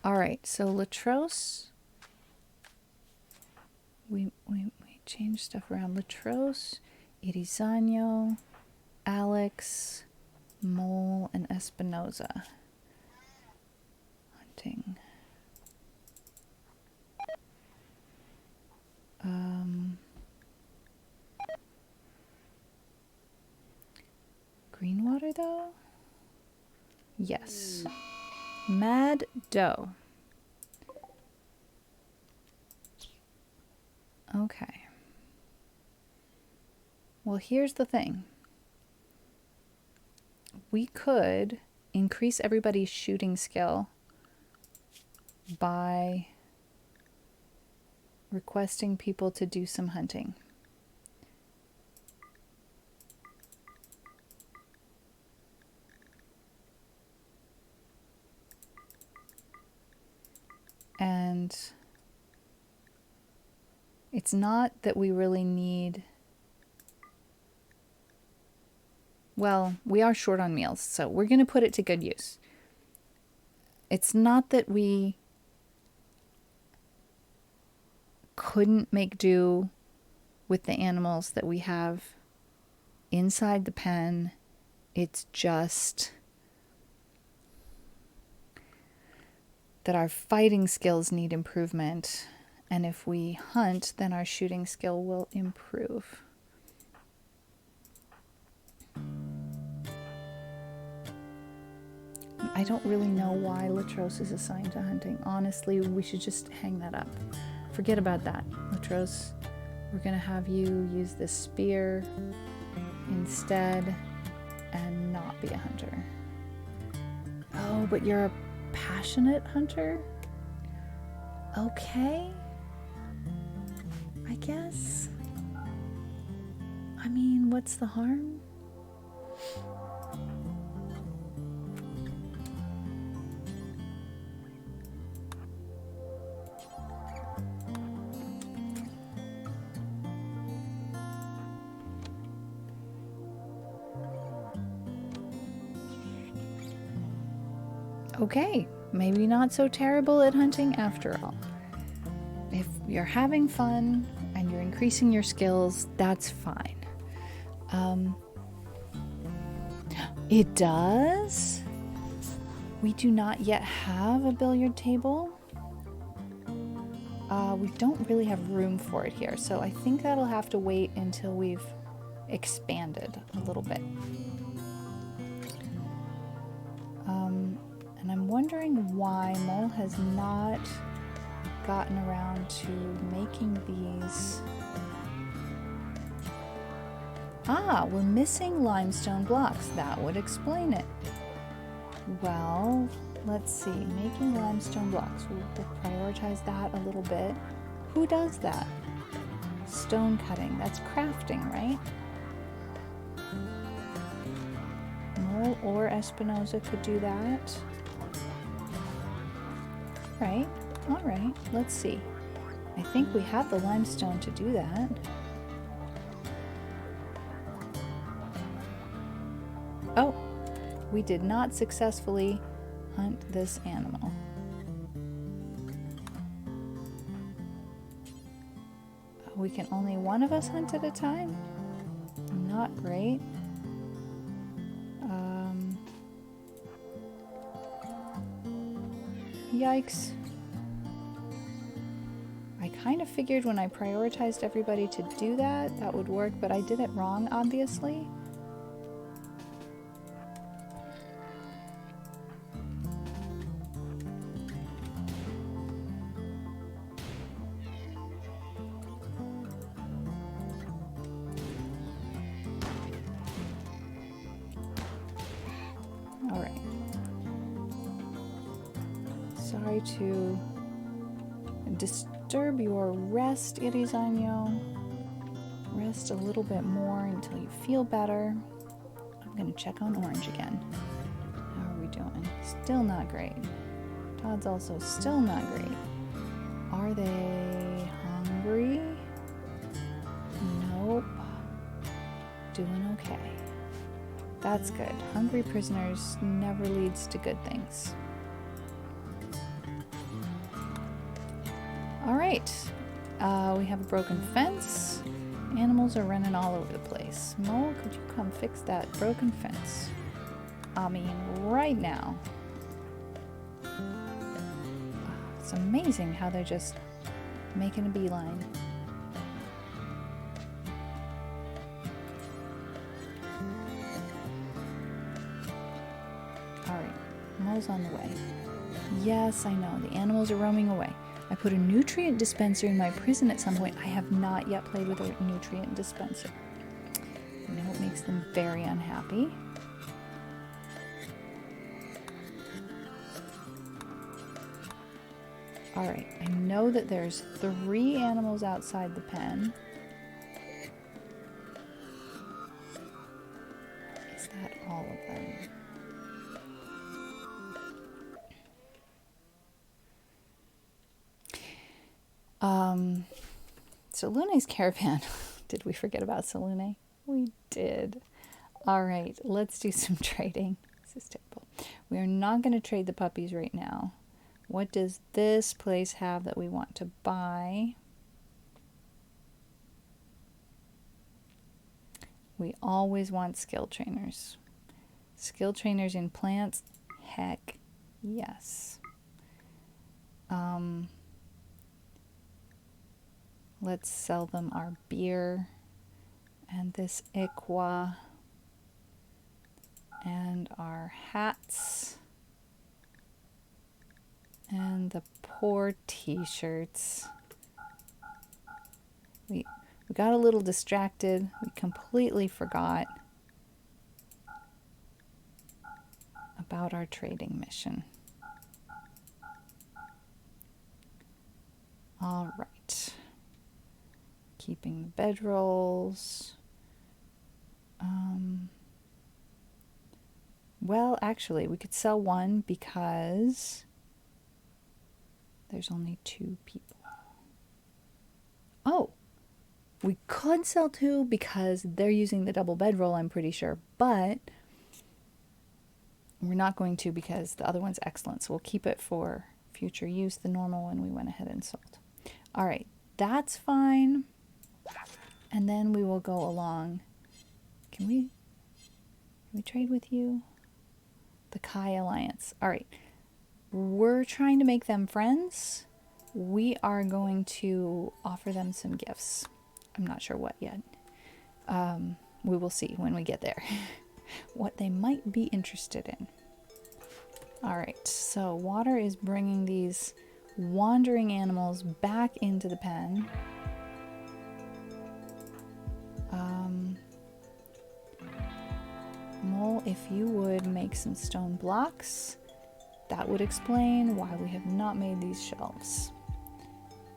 Speaker 1: All right, so Latros, we changed stuff around. Latros, Irizano, Alex, Mole, and Espinoza. Hunting. Greenwater though? Yes. Mad Doe. Okay. Well, here's the thing. We could increase everybody's shooting skill by requesting people to do some hunting. And it's not that we really need... Well, we are short on meals, so we're going to put it to good use. It's not that we couldn't make do with the animals that we have inside the pen. It's just that our fighting skills need improvement, and if we hunt, then our shooting skill will improve. I don't really know why Latros is assigned to hunting. Honestly, we should just hang that up. Forget about that. Latros, we're gonna have you use this spear instead and not be a hunter. Oh, but you're a passionate hunter? Okay. I guess. I mean, what's the harm? Okay, maybe not so terrible at hunting after all. If you're having fun and you're increasing your skills, that's fine. It does? We do not yet have a billiard table. We don't really have room for it here, so I think that'll have to wait until we've expanded a little bit. And I'm wondering why Mole has not gotten around to making these. Ah, we're missing limestone blocks. That would explain it. Well, let's see. Making limestone blocks. We'll prioritize that a little bit. Who does that? Stone cutting. That's crafting, right? Mole or Espinoza could do that. Right. All right. Let's see. I think we have the limestone to do that. Oh, We did not successfully hunt this animal. We can only one of us hunt at a time? Not great. Yikes. I kind of figured when I prioritized everybody to do that, that would work, but I did it wrong, obviously. All right. Sorry to disturb your rest, Irizanyo. Rest a little bit more until you feel better. I'm gonna check on Orange again. How are we doing? Still not great. Todd's also still not great. Are they hungry? Nope. Doing okay. That's good. Hungry prisoners never leads to good things. All right, we have a broken fence. Animals are running all over the place. Mole, could you come fix that broken fence? I mean, right now. It's amazing how they're just making a beeline. All right, Mole's on the way. Yes, I know, the animals are roaming away. I put a nutrient dispenser in my prison at some point. I have not yet played with a nutrient dispenser. I know it makes them very unhappy. All right, I know that there's 3 animals outside the pen. Is that all of them? Salune's caravan. Did we forget about Salune? We did. All right, let's do some trading. This is terrible. We are not going to trade the puppies right now. What does this place have that we want to buy? We always want skill trainers. Skill trainers in plants? Heck yes. Let's sell them our beer and this iqua and our hats and the poor t-shirts. We got a little distracted. We completely forgot about our trading mission. All right. Keeping the bedrolls. Well, actually, we could sell one because there's only 2 people. Oh, we could sell 2 because they're using the double bedroll, I'm pretty sure, but we're not going to because the other one's excellent, so we'll keep it for future use. The normal one we went ahead and sold. All right, that's fine. And then we will go along. Can we trade with you? The Kai Alliance. All right. We're trying to make them friends. We are going to offer them some gifts. I'm not sure what yet. We will see when we get there what they might be interested in. All right. So Water is bringing these wandering animals back into the pen. Mole, if you would make some stone blocks, that would explain why we have not made these shelves.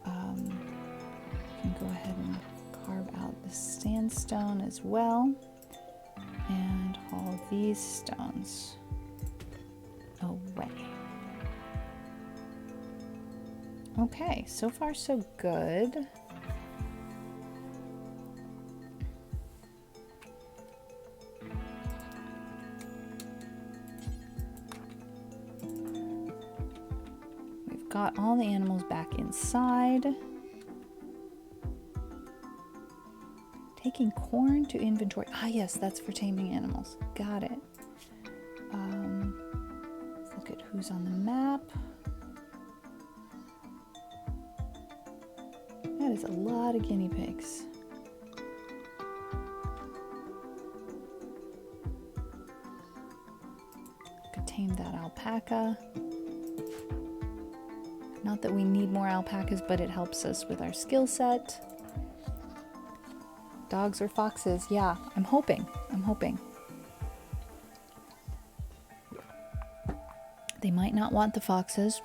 Speaker 1: You can go ahead and carve out the sandstone as well, and haul these stones away. Okay, so far so good. got all the animals back inside. Taking corn to inventory. Ah, yes, that's for taming animals. Got it. Let's look at who's on the map. That is a lot of guinea pigs. Could tame that alpaca. Not that we need more alpacas, but it helps us with our skill set. Dogs or foxes? Yeah, I'm hoping. They might not want the foxes.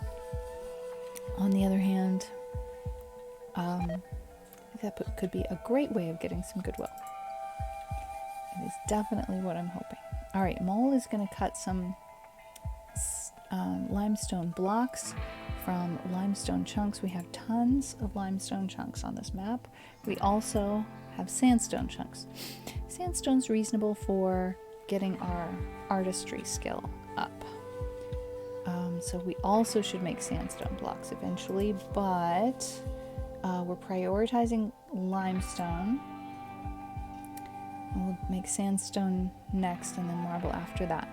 Speaker 1: On the other hand, I think that could be a great way of getting some goodwill. It is definitely what I'm hoping. All right, Mole is going to cut some limestone blocks from limestone chunks. We have tons of limestone chunks on this map. We also have sandstone chunks. Sandstone's reasonable for getting our artistry skill up. So we also should make sandstone blocks eventually, but we're prioritizing limestone. And we'll make sandstone next and then marble after that.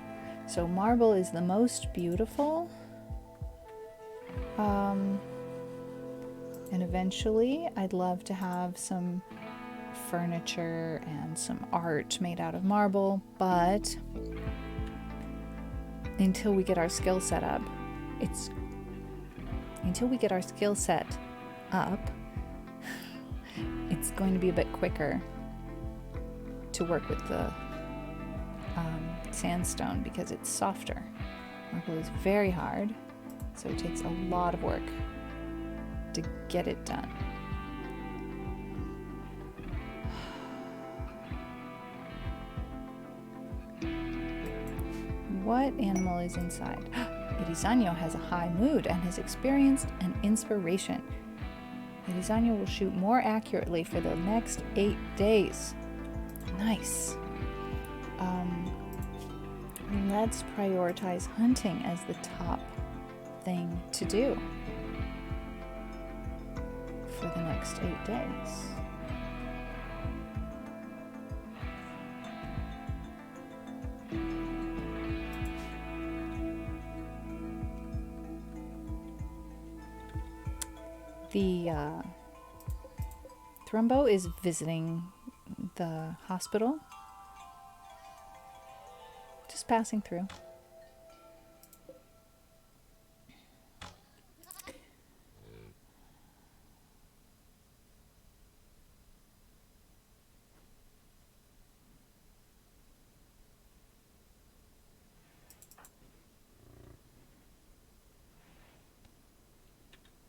Speaker 1: So marble is the most beautiful. And eventually I'd love to have some furniture and some art made out of marble, but until we get our skill set up, it's going to be a bit quicker to work with the sandstone because it's softer. Marble is very hard, so it takes a lot of work to get it done. What animal is inside? Erizano has a high mood and has experienced an inspiration. Erizano will shoot more accurately for the next 8 days. Nice. Let's prioritize hunting as the top thing to do for the next 8 days. The Thrumbo is visiting the hospital. Just passing through.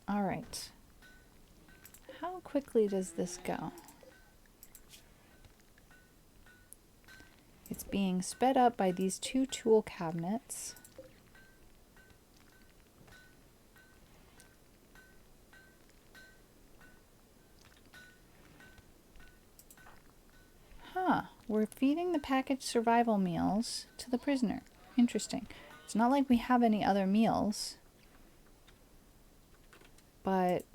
Speaker 1: All right. How quickly does this go? It's being sped up by these 2 tool cabinets. Huh, we're feeding the packaged survival meals to the prisoner. Interesting. It's not like we have any other meals, but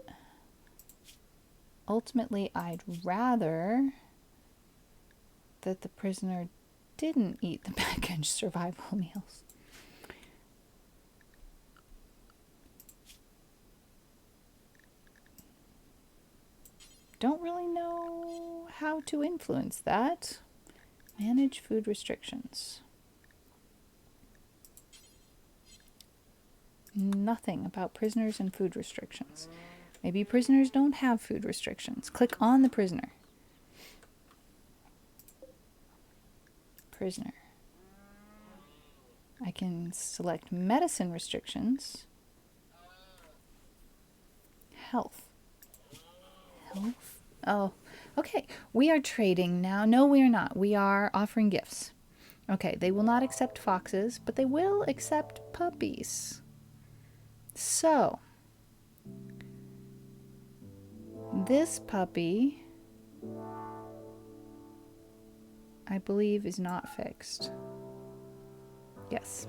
Speaker 1: ultimately I'd rather that the prisoner didn't eat the packaged survival meals. Don't really know how to influence that. Manage food restrictions. Nothing about prisoners and food restrictions. Maybe prisoners don't have food restrictions. Click on the prisoner. Prisoner. I can select medicine restrictions. Health. Health? Oh, okay. We are trading now. No, we are not. We are offering gifts. Okay, they will not accept foxes, but they will accept puppies. So, this puppy, I believe, is not fixed. Yes.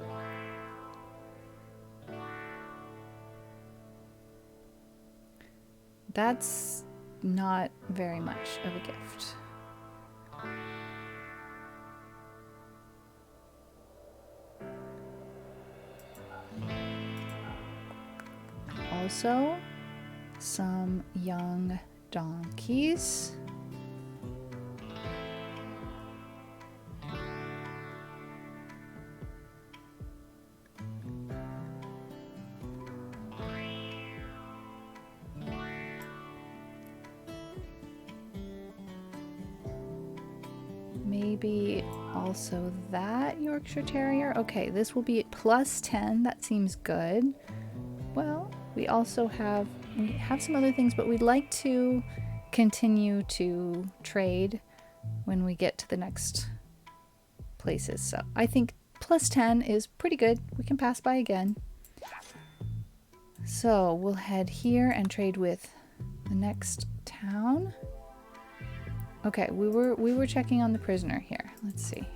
Speaker 1: That's not very much of a gift. Also, some young donkeys. Maybe also that Yorkshire Terrier. Okay, this will be at +10. That seems good. Well, we also have some other things, but we'd like to continue to trade when we get to the next places. So I think +10 is pretty good. We can pass by again. So we'll head here and trade with the next town. Okay, we were checking on the prisoner here. Let's see.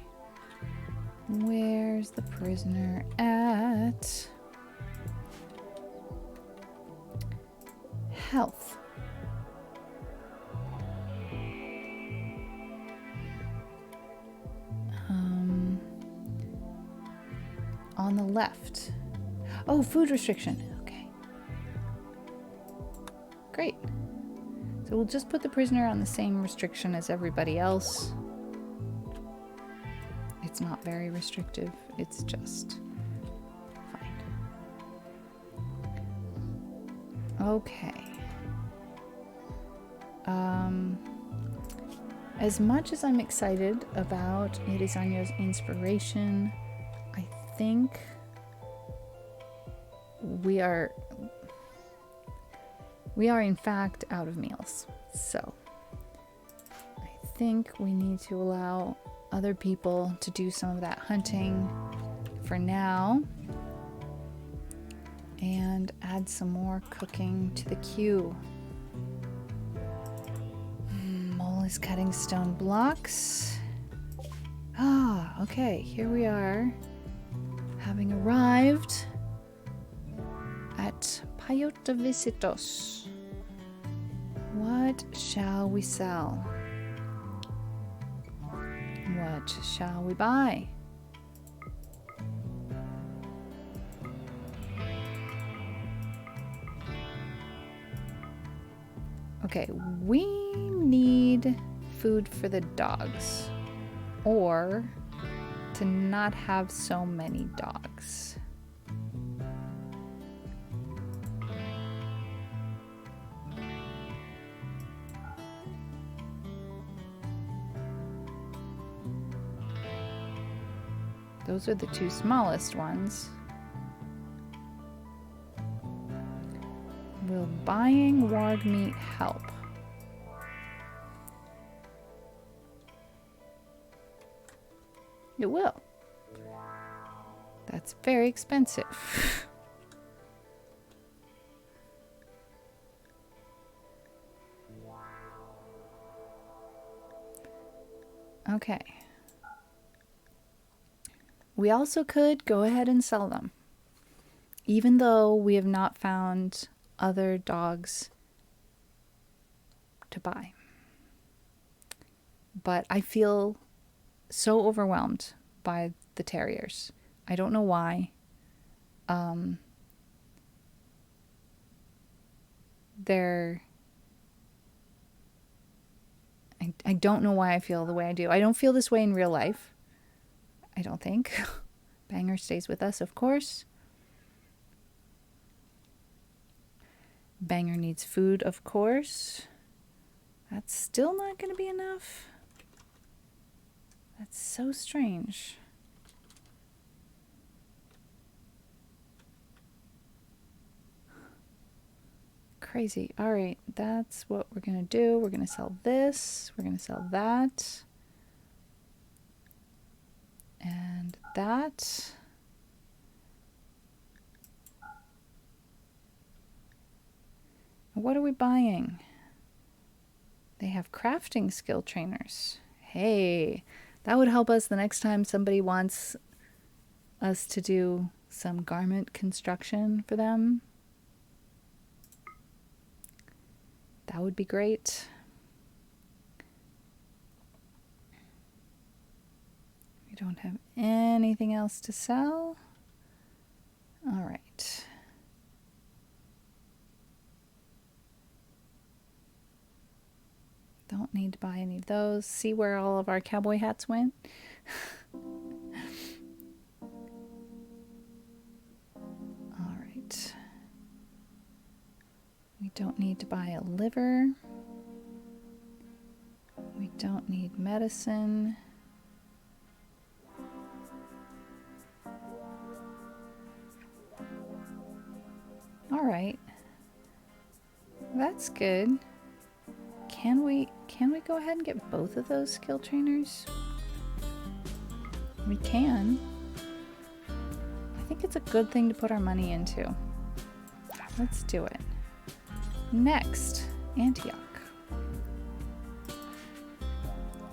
Speaker 1: Where's the prisoner at? Health. On the left. Oh, food restriction. Okay. Great. So we'll just put the prisoner on the same restriction as everybody else. It's not very restrictive. It's just fine. Okay. As much as I'm excited about Irisanyo's inspiration, I think we are in fact out of meals. So I think we need to allow other people to do some of that hunting for now and add some more cooking to the queue. Mole is cutting stone blocks. Ah, okay, here we are, having arrived at Payota Visitos. What shall we sell? What shall we buy? Okay, we need food for the dogs, or to not have so many dogs. Those are the two smallest ones. Will buying warg meat help? It will. That's very expensive. Okay. We also could go ahead and sell them, even though we have not found other dogs to buy. But I feel so overwhelmed by the terriers. I don't know why. I don't know why I feel the way I do. I don't feel this way in real life. I don't think. Banger stays with us, of course. Banger needs food, of course. That's still not going to be enough. That's so strange. Crazy. All right, that's what we're going to do. We're going to sell this. We're going to sell that. And that. What are we buying? They have crafting skill trainers. Hey, that would help us the next time somebody wants us to do some garment construction for them. That would be great. We don't have anything else to sell. All right. Don't need to buy any of those. See where all of our cowboy hats went? All right. We don't need to buy a liver. We don't need medicine. All right. That's good. Can we go ahead and get both of those skill trainers? We can. I think it's a good thing to put our money into. Let's do it. Next, Antioch.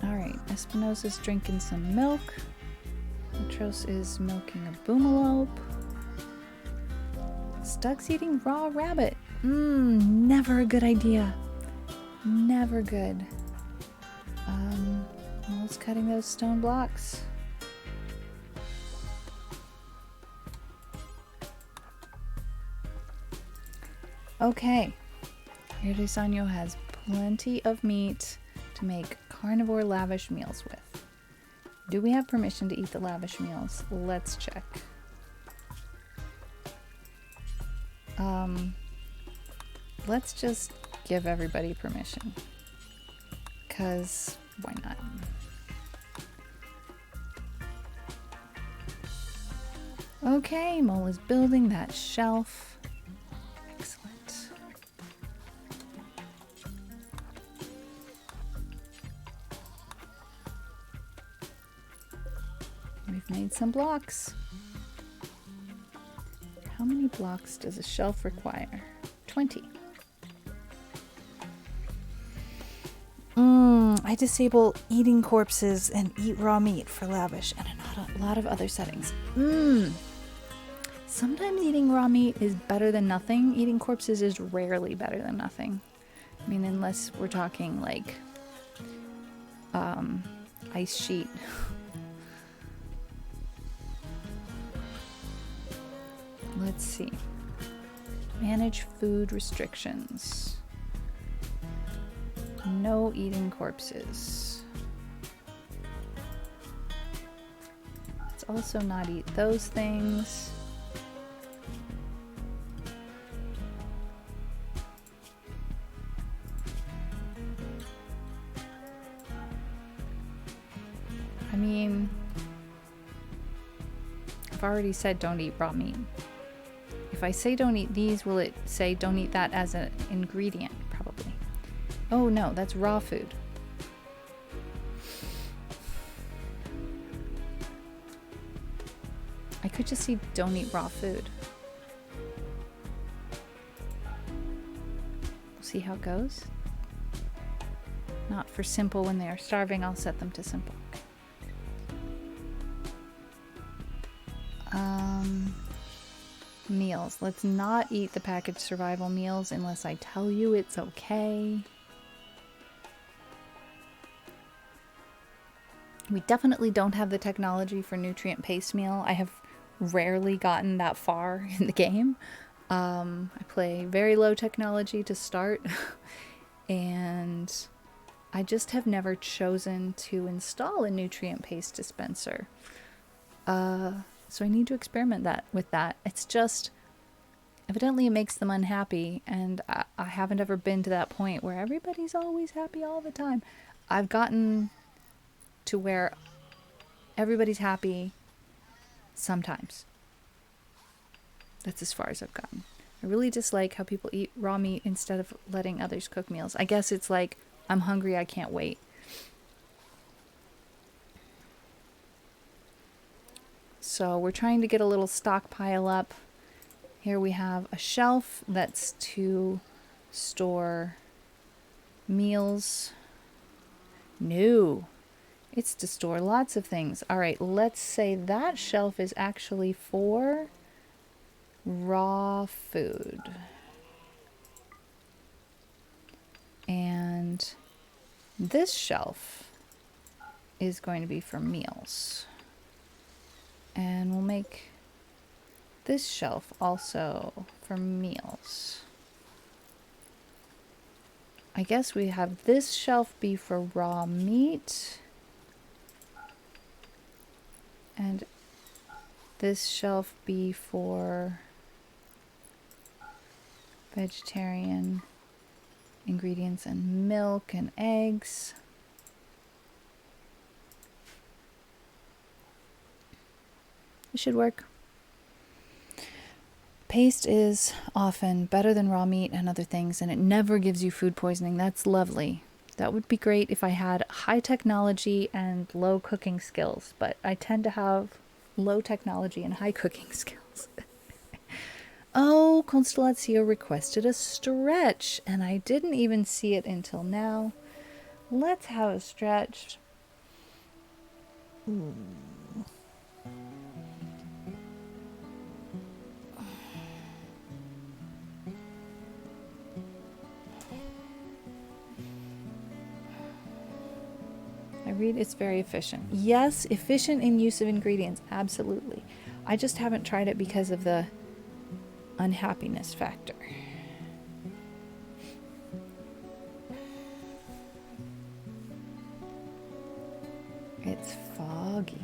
Speaker 1: Alright, Espinosa's drinking some milk. Matros is milking a boomalope. Stug's eating raw rabbit. Never a good idea. Never good. Mole's cutting those stone blocks. Okay. Irdesanyo has plenty of meat to make carnivore lavish meals with. Do we have permission to eat the lavish meals? Let's check. Let's just give everybody permission. 'Cause why not? Okay, Mole is building that shelf. Excellent. We've made some blocks. How many blocks does a shelf require? 20. I disable eating corpses and eat raw meat for lavish and a lot of other settings. Sometimes eating raw meat is better than nothing. Eating corpses is rarely better than nothing. I mean, unless we're talking like ice sheet. Let's see. Manage food restrictions. No eating corpses. Let's also not eat those things. I mean, I've already said don't eat raw meat. If I say don't eat these, will it say don't eat that as an ingredient? Probably. Oh no, that's raw food. I could just see don't eat raw food. We'll see how it goes. Not for simple when they are starving, I'll set them to simple. Meals. Let's not eat the packaged survival meals unless I tell you it's okay. We definitely don't have the technology for nutrient paste meal. I have rarely gotten that far in the game. I play very low technology to start and I just have never chosen to install a nutrient paste dispenser. So I need to experiment with that. It's just, evidently it makes them unhappy, and I haven't ever been to that point where everybody's always happy all the time. I've gotten to where everybody's happy sometimes. That's as far as I've gotten. I really dislike how people eat raw meat instead of letting others cook meals. I guess it's like, I'm hungry, I can't wait. So we're trying to get a little stockpile up. Here we have a shelf that's to store meals. No, it's to store lots of things. All right, let's say that shelf is actually for raw food. And this shelf is going to be for meals. And we'll make this shelf also for meals. I guess we have this shelf be for raw meat. And this shelf be for vegetarian ingredients and milk and eggs. It should work. Paste is often better than raw meat and other things, and it never gives you food poisoning. That's lovely. That would be great if I had high technology and low cooking skills, but I tend to have low technology and high cooking skills. Oh, Constellatio requested a stretch, and I didn't even see it until now. Let's have a stretch. I read it's very efficient. Yes, efficient in use of ingredients, absolutely. I just haven't tried it because of the unhappiness factor. It's foggy.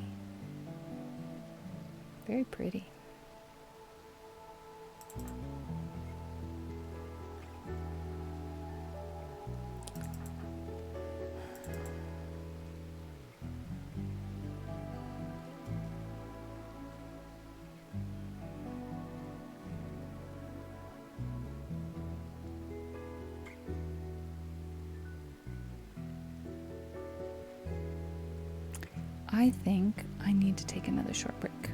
Speaker 1: Very pretty. I think I need to take another short break.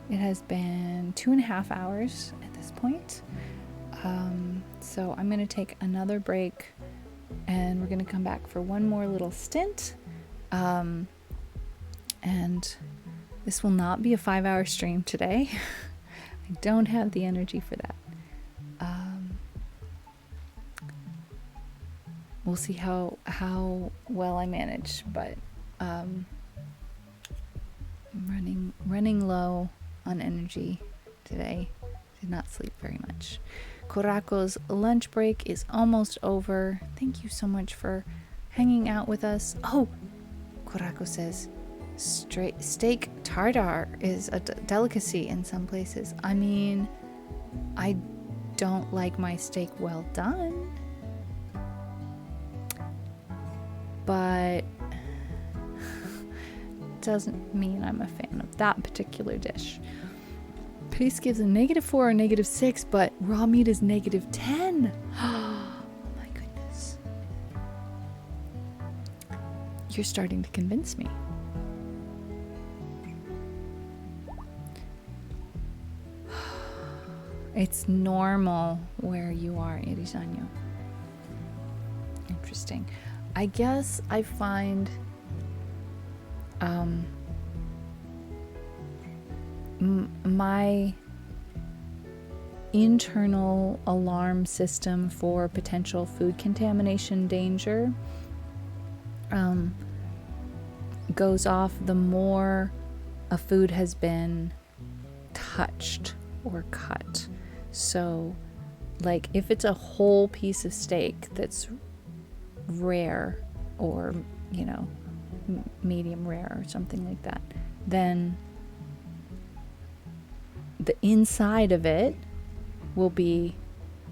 Speaker 1: It has been 2.5 hours at this point. So I'm going to take another break and we're going to come back for one more little stint. And this will not be a 5-hour stream today. I don't have the energy for that. We'll see how well I manage, but I'm running low on energy today. Did not sleep very much. Korako's lunch break is almost over. Thank you so much for hanging out with us. Oh, Korako says steak tartare is a delicacy in some places. I mean, I don't like my steak well done, but doesn't mean I'm a fan of that particular dish. Paste gives a -4 or -6, but raw meat is -10. Oh my goodness. You're starting to convince me. It's normal where you are, Irisanyo. Interesting. I guess I find my internal alarm system for potential food contamination danger goes off the more a food has been touched or cut. So, like, if it's a whole piece of steak that's rare or, you know, medium rare or something like that, then the inside of it will be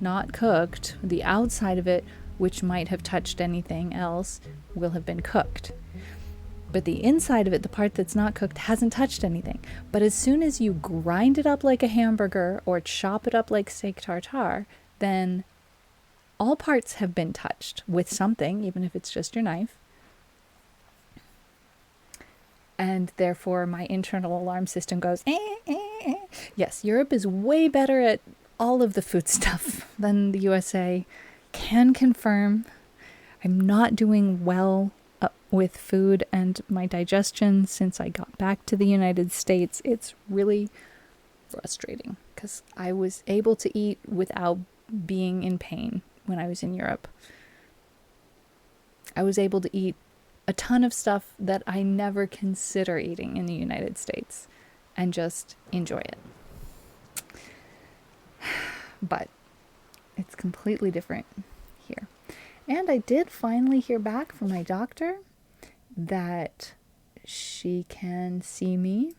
Speaker 1: not cooked. The outside of it, which might have touched anything else, will have been cooked. But the inside of it, the part that's not cooked, hasn't touched anything. But as soon as you grind it up like a hamburger or chop it up like steak tartare, then all parts have been touched with something, even if it's just your knife. And therefore my internal alarm system goes, Yes, Europe is way better at all of the food stuff than the USA. Can confirm I'm not doing well with food and my digestion since I got back to the United States. It's really frustrating because I was able to eat without being in pain when I was in Europe. I was able to eat a ton of stuff that I never consider eating in the United States and just enjoy it. But it's completely different here. And I did finally hear back from my doctor that she can see me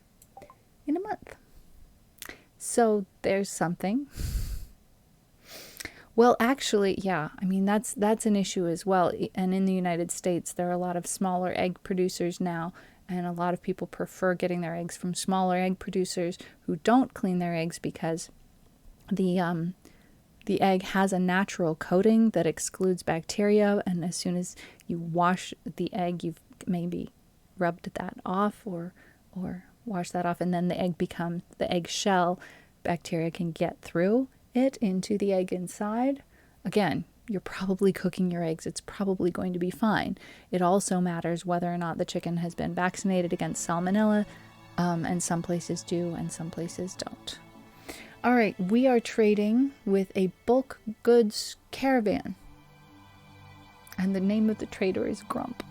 Speaker 1: in a month. So there's something. Well, actually, yeah. I mean, that's an issue as well. And in the United States, there are a lot of smaller egg producers now, and a lot of people prefer getting their eggs from smaller egg producers who don't clean their eggs because the egg has a natural coating that excludes bacteria, and as soon as you wash the egg, you've maybe rubbed that off or wash that off, and then the egg shell, bacteria can get through it into the egg inside. Again, you're probably cooking your eggs. It's probably going to be fine. It also matters whether or not the chicken has been vaccinated against salmonella, and some places do and some places don't. All right, we are trading with a bulk goods caravan, and the name of the trader is Grump.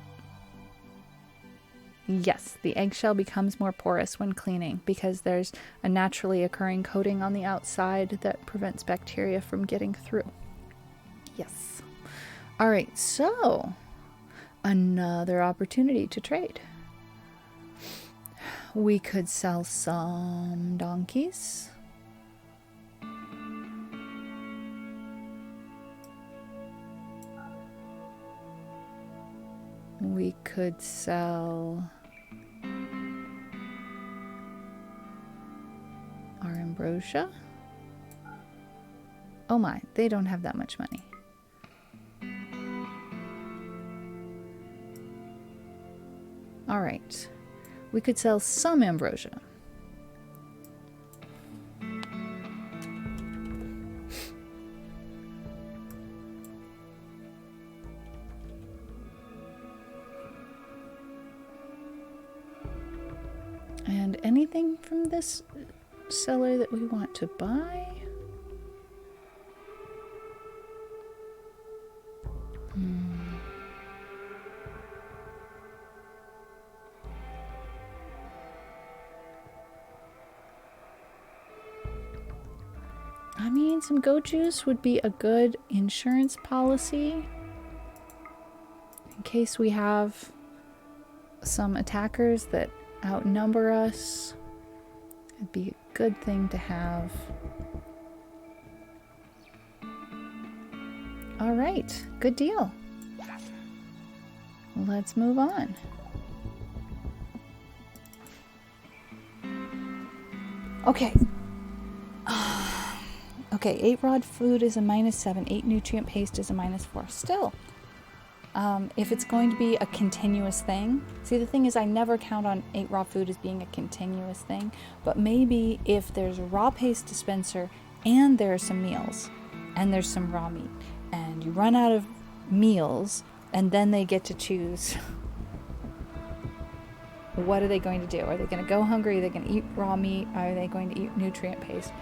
Speaker 1: Yes, the eggshell becomes more porous when cleaning because there's a naturally occurring coating on the outside that prevents bacteria from getting through. Yes. All right, so another opportunity to trade. We could sell some donkeys. We could sell our ambrosia. Oh my, they don't have that much money. All right, we could sell some ambrosia. And anything from this seller that we want to buy? I mean, some goat juice would be a good insurance policy in case we have some attackers that outnumber us. It'd be a good thing to have. All right, good deal. Let's move on. Okay. Okay, 8 rod food is a -7, 8 nutrient paste is a -4. Still, if it's going to be a continuous thing, see, the thing is I never count on 8 raw food as being a continuous thing, but maybe if there's a raw paste dispenser and there are some meals and there's some raw meat and you run out of meals and then they get to choose, what are they going to do? Are they going to go hungry? Are they going to eat raw meat? Are they going to eat nutrient paste?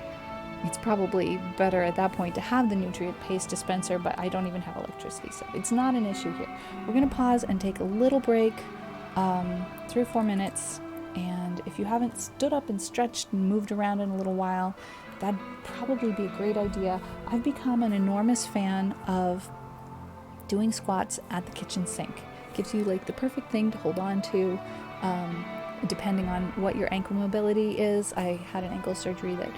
Speaker 1: It's probably better at that point to have the nutrient paste dispenser, but I don't even have electricity, so it's not an issue here. We're going to pause and take a little break, 3 or 4 minutes, and if you haven't stood up and stretched and moved around in a little while, that'd probably be a great idea. I've become an enormous fan of doing squats at the kitchen sink. It gives you like the perfect thing to hold on to, depending on what your ankle mobility is. I had an ankle surgery that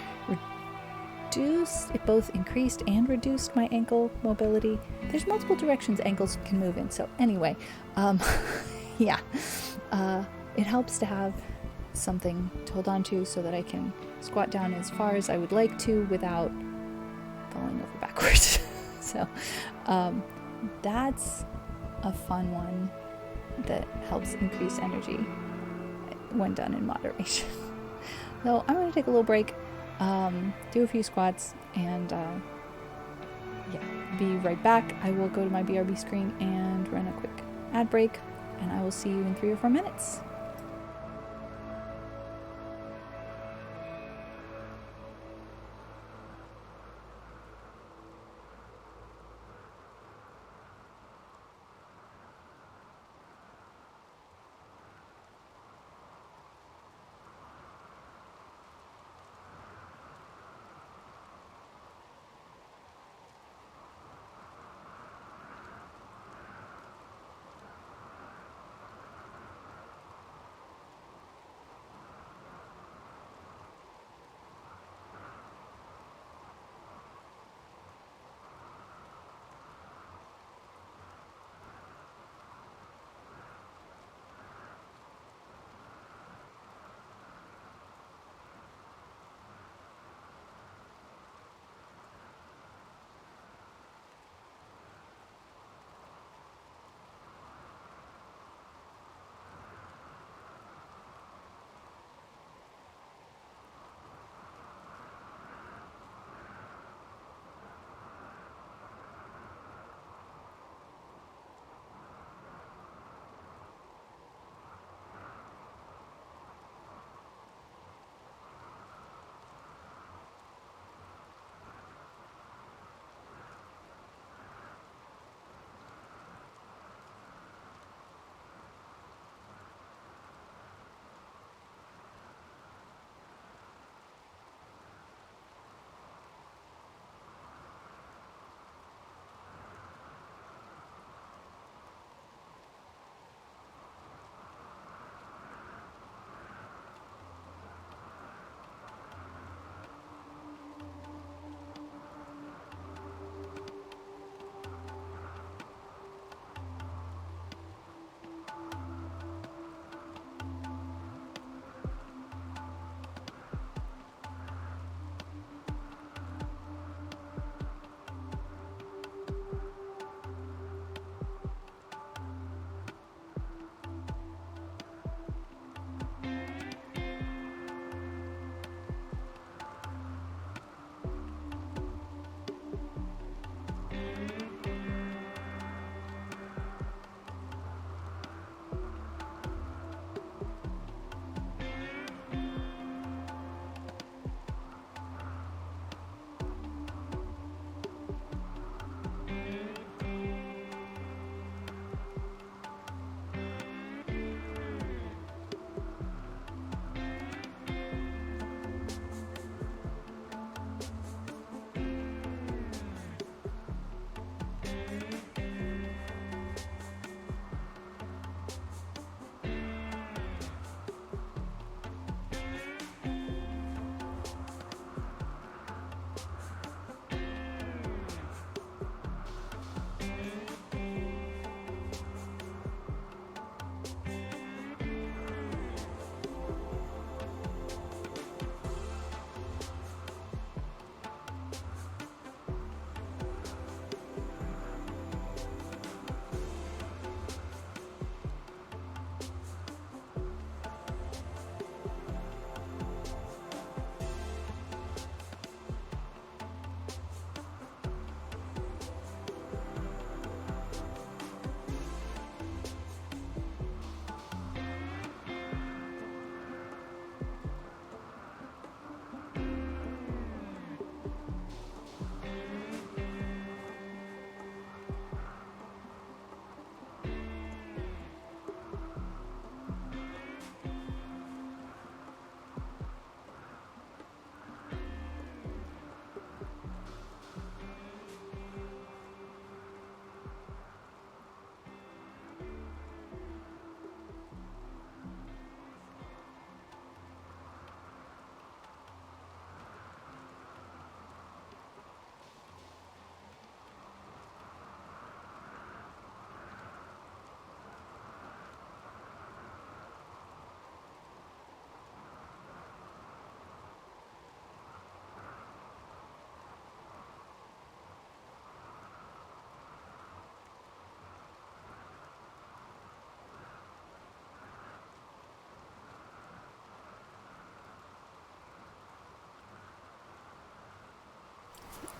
Speaker 1: it both increased and reduced my ankle mobility. There's multiple directions ankles can move in. So anyway, yeah, it helps to have something to hold on to so that I can squat down as far as I would like to without falling over backwards. So that's a fun one that helps increase energy when done in moderation. So I'm going to take a little break, do a few squats, and yeah, be right back. I will go to my BRB screen and run a quick ad break, and I will see you in 3 or 4 minutes.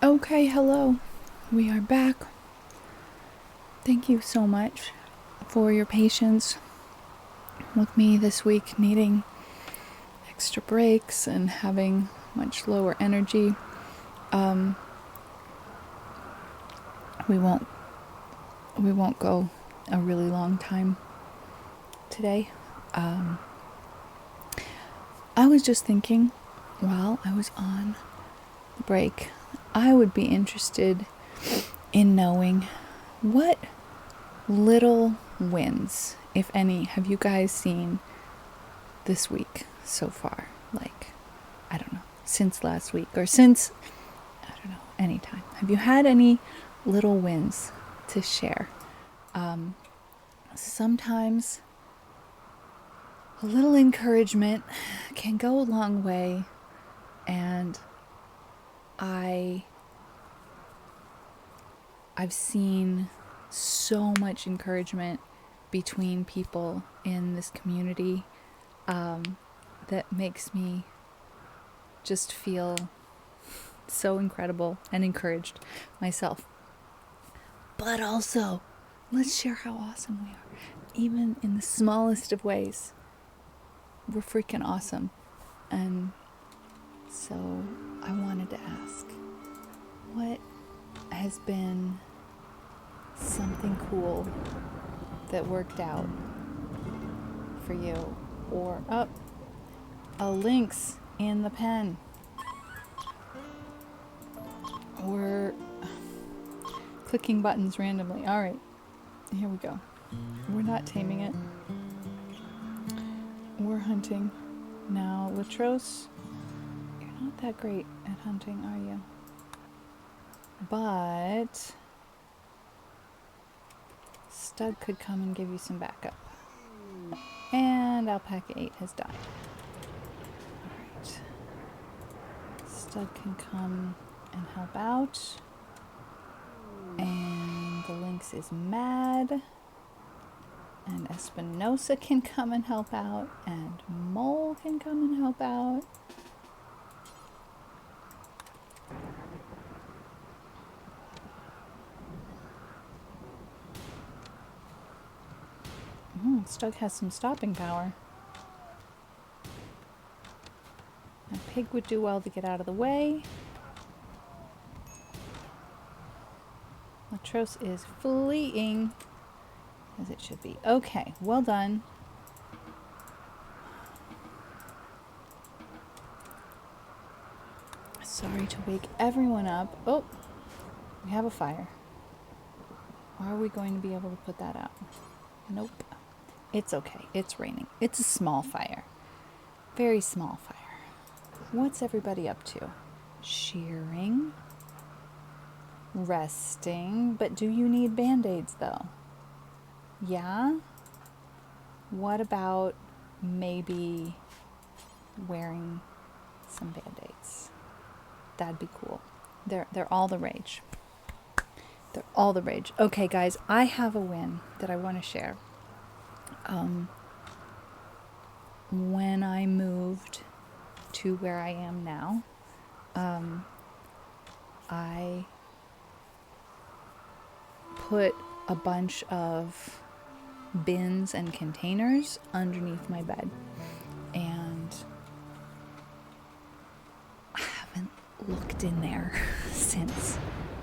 Speaker 1: Okay, hello. We are back. Thank you so much for your patience with me this week, needing extra breaks and having much lower energy. We won't go a really long time today. I was just thinking while I was on the break, I would be interested in knowing what little wins, if any, have you guys seen this week so far? Like, I don't know, since last week or since, I don't know, anytime. Have you had any little wins to share? Sometimes a little encouragement can go a long way, and I've seen so much encouragement between people in this community that makes me just feel so incredible and encouraged myself. But also, let's share how awesome we are. Even in the smallest of ways, we're freaking awesome. And so I wanted to ask, what has been something cool that worked out for you? Or a lynx in the pen. We're clicking buttons randomly. All right, here we go. We're not taming it. We're hunting. Now, Latros, you're not that great at hunting, are you? But Stud could come and give you some backup. And Alpaca 8 has died. Alright. Stud can come and help out. And the lynx is mad. And Espinosa can come and help out. And Mole can come and help out. Stug has some stopping power. A pig would do well to get out of the way. Latros is fleeing, as it should be. Okay, well done. Sorry to wake everyone up. Oh, we have a fire. Are we going to be able to put that out? Nope. It's okay. It's raining. It's a small fire. Very small fire. What's everybody up to? Shearing. Resting. But do you need band-aids though? Yeah? What about maybe wearing some band-aids? That'd be cool. They're all the rage. They're all the rage. Okay, guys, I have a win that I want to share. When I moved to where I am now, I put a bunch of bins and containers underneath my bed, and I haven't looked in there since.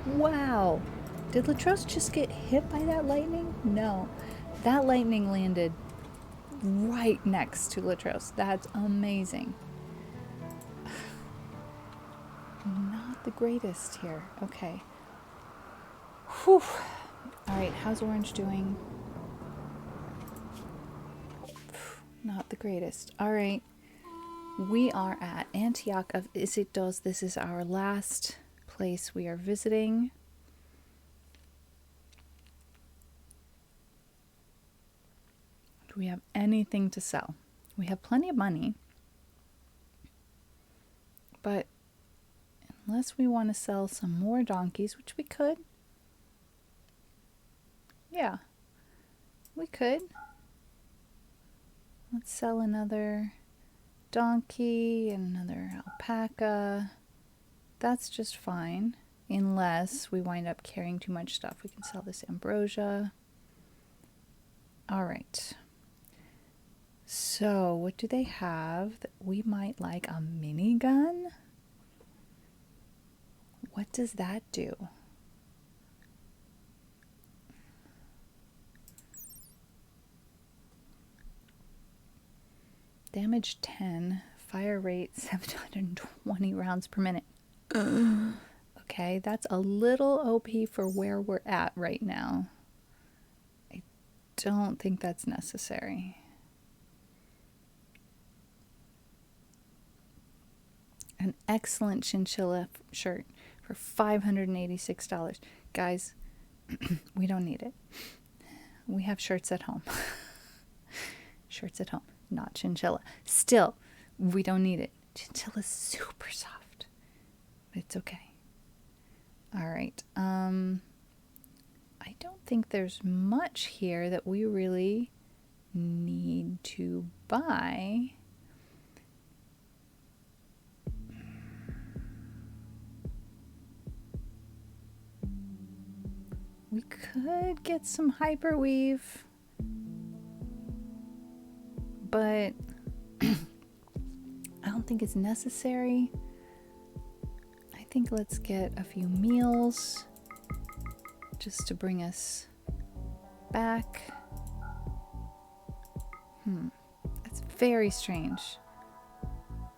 Speaker 1: Wow. Did Latros just get hit by that lightning? No. That lightning landed right next to Latros. That's amazing. Not the greatest here. Okay. Whew. Alright, how's Orange doing? Not the greatest. Alright. We are at Antioch of Isidros. This is our last place we are visiting. Do we have anything to sell? We have plenty of money. But unless we want to sell some more donkeys, which we could. Yeah, we could. Let's sell another donkey and another alpaca. That's just fine. unless we wind up carrying too much stuff. We can sell this ambrosia. All right. So what do they have that we might like? A minigun? What does that do? Damage 10, fire rate 720 rounds per minute. Okay, that's a little OP for where we're at right now. I don't think that's necessary. An excellent chinchilla shirt for $586. Guys, we don't need it. We have shirts at home. Shirts at home, not chinchilla. Still, we don't need it. Chinchilla's super soft, but it's okay. All right. I don't think there's much here that we really need to buy. We could get some hyperweave, but I don't think it's necessary. I think let's get a few meals just to bring us back. That's very strange.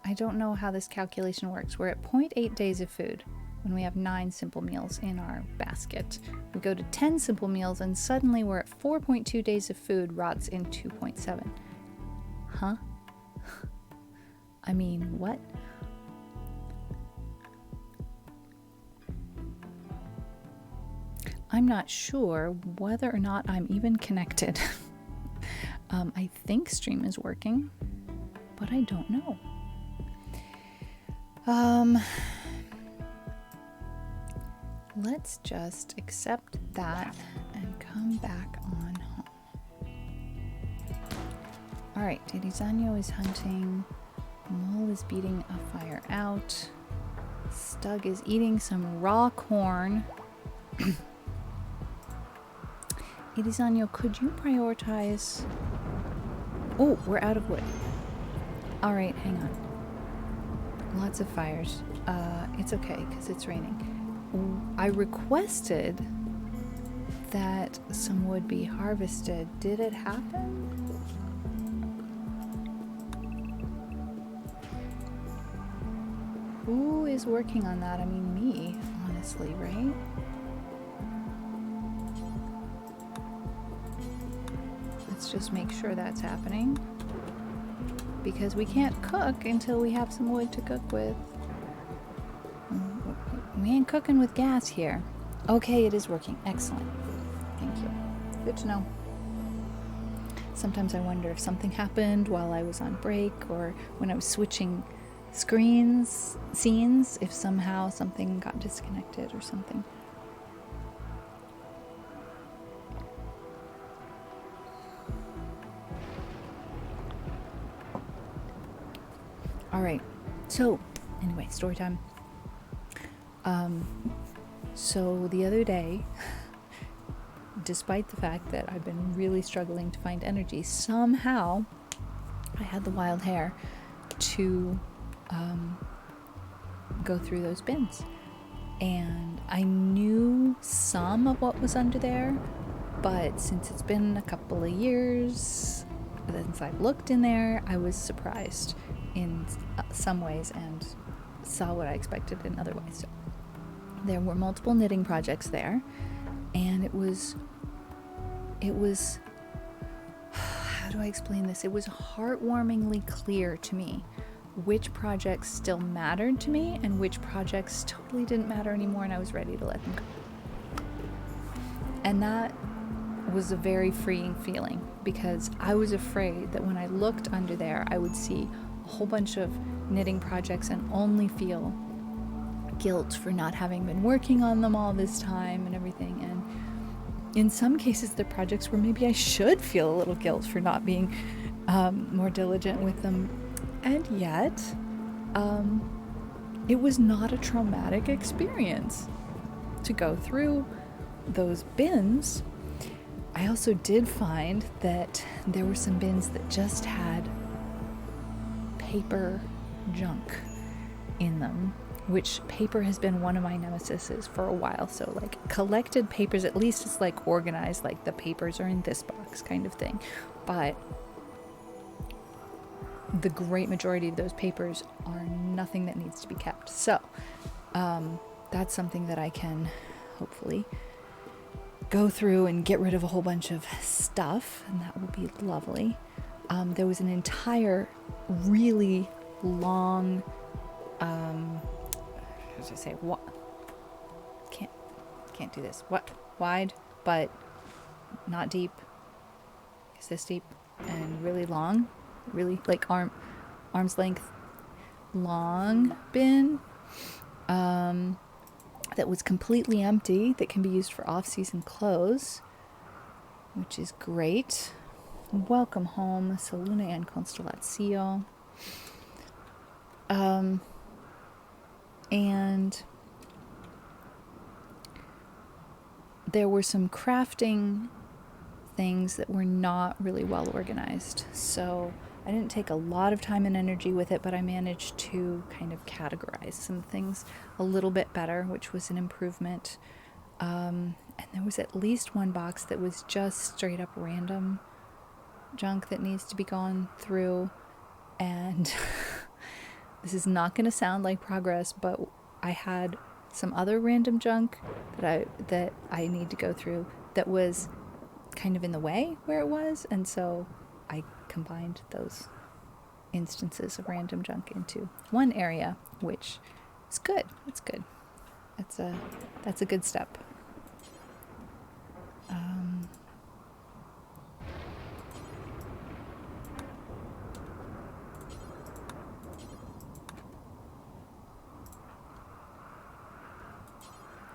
Speaker 1: I don't know how this calculation works. We're at 0.8 days of food when we have 9 simple meals in our basket. We go to 10 simple meals and suddenly we're at 4.2 days of food rots in 2.7. Huh? I mean, what? I'm not sure whether or not I'm even connected. I think stream is working, but I don't know. Let's just accept that and come back on home. All right, Elizanio is hunting. Mole is beating a fire out. Stug is eating some raw corn. Elizanio, could you prioritize? Oh, we're out of wood. All right, hang on. Lots of fires. It's okay because it's raining. I requested that some wood be harvested. Did it happen? Who is working on that? I mean, me, honestly, right? Let's just make sure that's happening. Because we can't cook until we have some wood to cook with. We ain't cooking with gas here. Okay, it is working. Excellent. Thank you. Good to know. Sometimes I wonder if something happened while I was on break or when I was switching scenes, if somehow something got disconnected or something. All right. So, anyway, story time. So the other day, despite the fact that I've been really struggling to find energy, somehow I had the wild hair to go through those bins. And I knew some of what was under there, but since it's been a couple of years since I've looked in there, I was surprised in some ways and saw what I expected in other ways. So there were multiple knitting projects there, and it was how do I explain this? It was heartwarmingly clear to me which projects still mattered to me and which projects totally didn't matter anymore, and I was ready to let them go. And that was a very freeing feeling, because I was afraid that when I looked under there, I would see a whole bunch of knitting projects and only feel guilt for not having been working on them all this time and everything. And in some cases, the projects where maybe I should feel a little guilt for not being more diligent with them. And yet, it was not a traumatic experience. to go through those bins, I also did find that there were some bins that just had paper junk in them, which paper has been one of my nemesises for a while. So like collected papers, at least it's like organized, like the papers are in this box kind of thing. But the great majority of those papers are nothing that needs to be kept. So that's something that I can hopefully go through and get rid of a whole bunch of stuff, and that will be lovely. There was an entire really long, how should I say, what? Can't do this. What? Wide, but not deep. Is this deep? And really long, really like arm's length long bin. That was completely empty, that can be used for off-season clothes, which is great. Welcome home, Salune and Constellatio. And there were some crafting things that were not really well organized. So I didn't take a lot of time and energy with it, but I managed to kind of categorize some things a little bit better, which was an improvement. And there was at least one box that was just straight up random junk that needs to be gone through. And this is not going to sound like progress, but I had some other random junk that I need to go through that was kind of in the way where it was, and so I combined those instances of random junk into one area, which is good. It's good. That's a good step.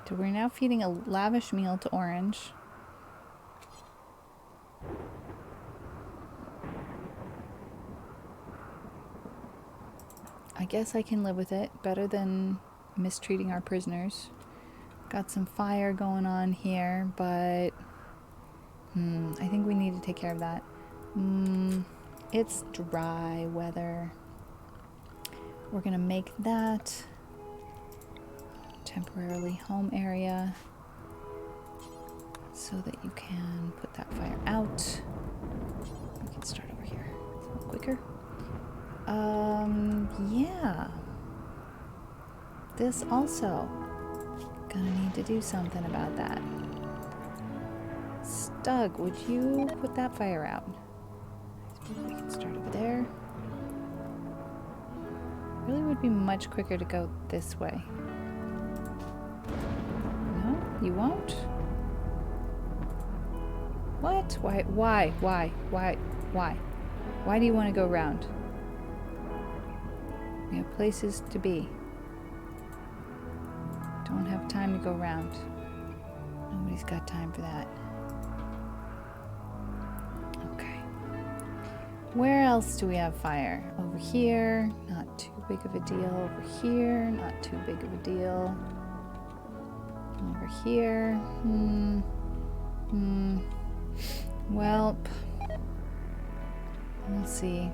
Speaker 1: So we're now feeding a lavish meal to Orange. I guess I can live with it. Better than mistreating our prisoners. Got some fire going on here, but I think we need to take care of that. It's dry weather. We're gonna make that temporarily home area so that you can put that fire out. We can start over here. It's a little quicker. Yeah. This also gonna need to do something about that. Stug, would you put that fire out? I suppose we can start over there. Really would be much quicker to go this way. No, you won't? What? Why? Why do you want to go around? We have places to be. Don't have time to go around. Nobody's got time for that. Okay. Where else do we have fire? Over here, not too big of a deal. Over here, not too big of a deal. Over here, Well, we'll see.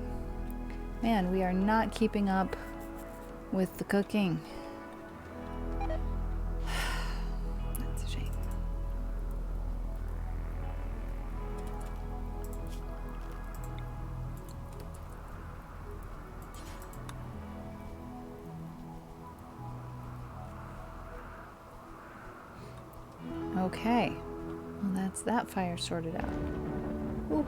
Speaker 1: Man, we are not keeping up with the cooking. That's a shame. Okay. Well, that's that fire sorted out. Ooh.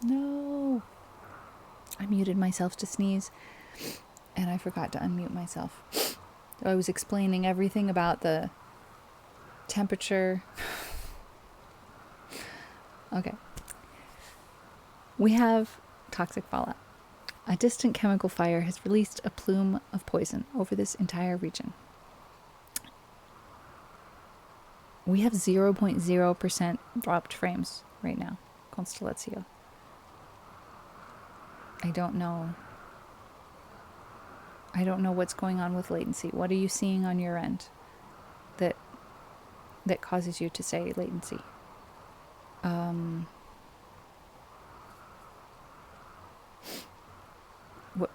Speaker 1: No. I muted myself to sneeze, and I forgot to unmute myself. So I was explaining everything about the temperature. Okay. We have toxic fallout. A distant chemical fire has released a plume of poison over this entire region. We have 0.0% dropped frames right now. Constellatio. I don't know what's going on with latency. What are you seeing on your end that causes you to say latency?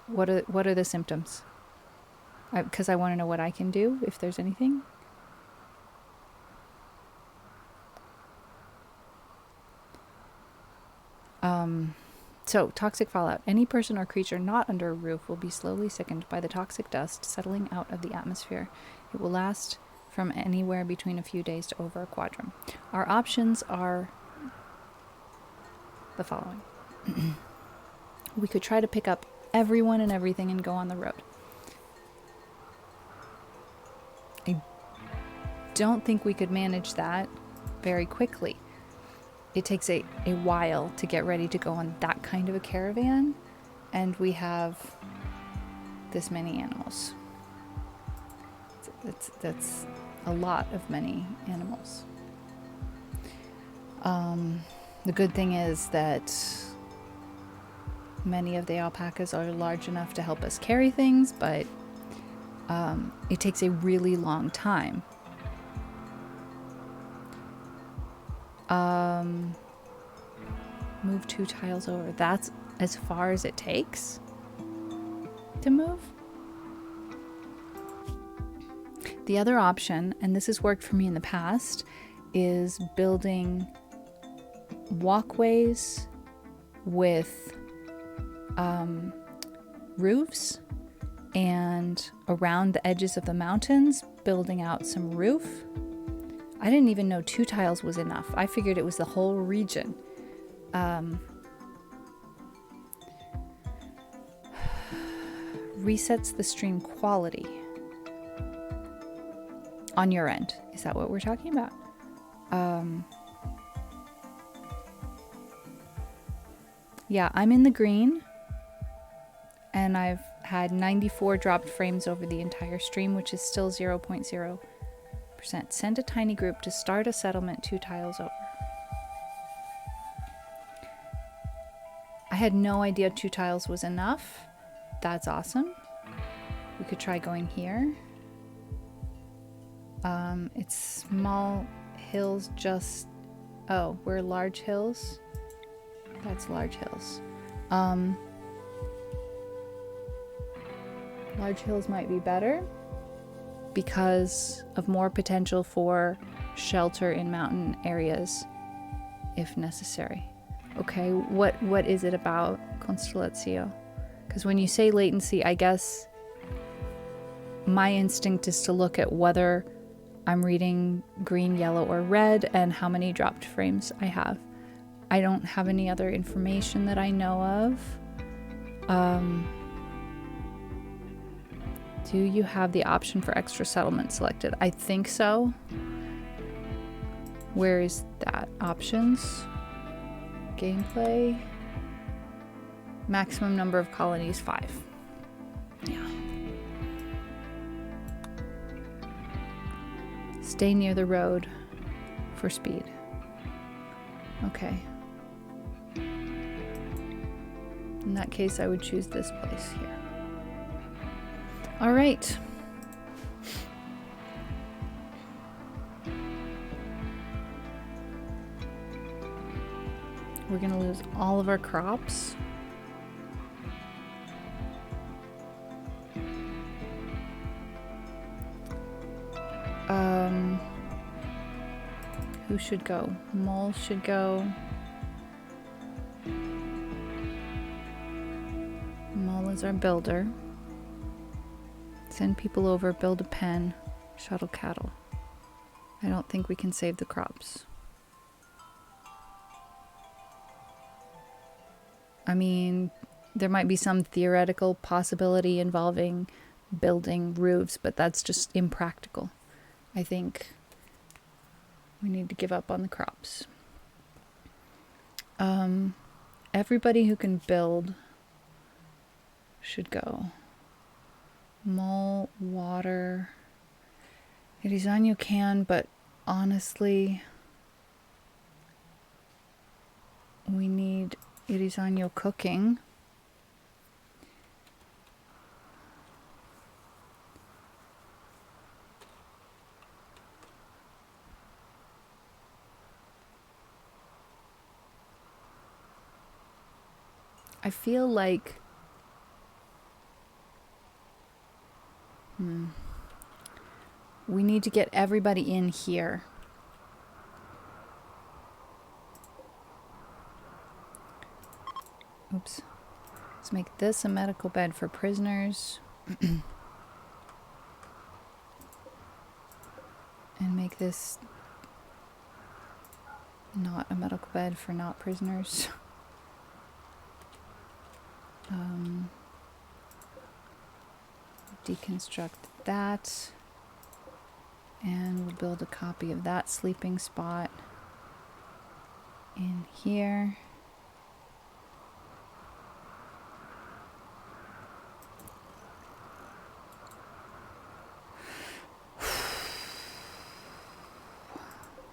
Speaker 1: What are the symptoms? Because I want to know what I can do if there's anything. So, toxic fallout. Any person or creature not under a roof will be slowly sickened by the toxic dust settling out of the atmosphere. It will last from anywhere between a few days to over a quadrum. Our options are the following. We could try to pick up everyone and everything and go on the road. I don't think we could manage that very quickly. It takes a while to get ready to go on that kind of a caravan, and we have this many animals. That's a lot of many animals. The good thing is that many of the alpacas are large enough to help us carry things, but it takes a really long time. Move 2 tiles over. That's as far as it takes to move. The other option, and this has worked for me in the past, is building walkways with roofs, and around the edges of the mountains, building out some roof. I didn't even know 2 tiles was enough. I figured it was the whole region. Resets the stream quality on your end. Is that what we're talking about? Yeah, I'm in the green, and I've had 94 dropped frames over the entire stream, which is still 0.0%. Send a tiny group to start a settlement 2 tiles over. I had no idea 2 tiles was enough. That's awesome. We could try going here. It's small hills just... Oh, we're large hills? That's large hills. Large hills might be better because of more potential for shelter in mountain areas if necessary. Okay, what is it about Constellatio? Because when you say latency, I guess my instinct is to look at whether I'm reading green, yellow, or red and how many dropped frames I have. I don't have any other information that I know of. Do you have the option for extra settlement selected? I think so. Where is that? Options? Gameplay? Maximum number of colonies, 5. Yeah. Stay near the road for speed. Okay. In that case, I would choose this place here. All right. We're going to lose all of our crops. Who should go? Mole should go. Mole is our builder. Send people over, build a pen, shuttle cattle. I don't think we can save the crops. I mean, there might be some theoretical possibility involving building roofs, but that's just impractical. I think we need to give up on the crops. Everybody who can build should go. Mull, water. Irizanyo can, but honestly, we need Irizanyo cooking. I feel like we need to get everybody in here. Oops. Let's make this a medical bed for prisoners. And make this not a medical bed for not prisoners. Deconstruct that. And we'll build a copy of that sleeping spot in here.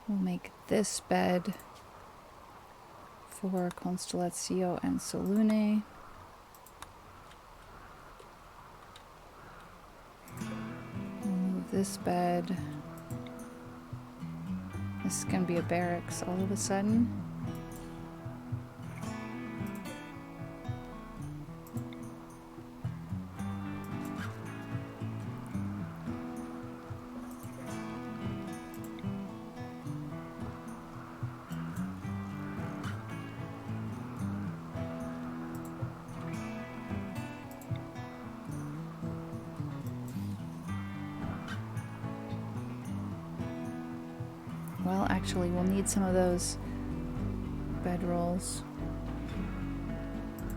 Speaker 1: We'll make this bed for Constellazio and Solune. We'll move this bed. This is going to be a barracks all of a sudden. Well, actually, we'll need some of those bedrolls.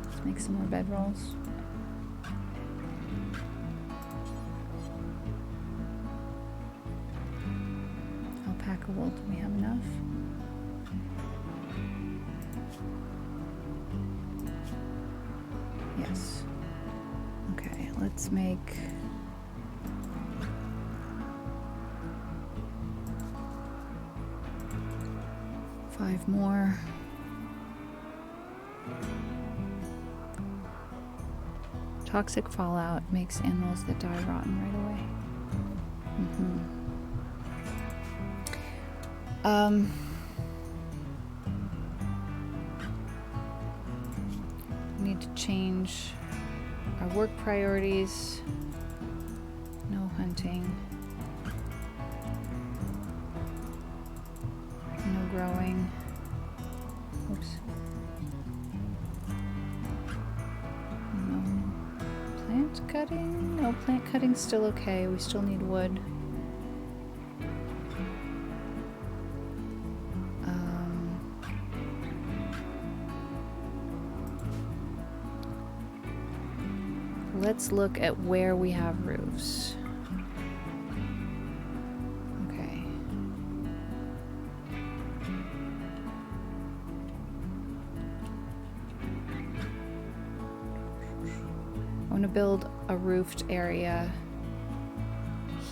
Speaker 1: Let's make some more bedrolls. Alpaca wool, do we have enough? Yes. Okay, let's make... five more. Toxic fallout makes animals that die rotten right away. We need to change our work priorities. No hunting. No growing. Oops. No plant cutting? No, plant cutting's still okay. We still need wood. Let's look at where we have roofs. Okay. I want to build a roofed area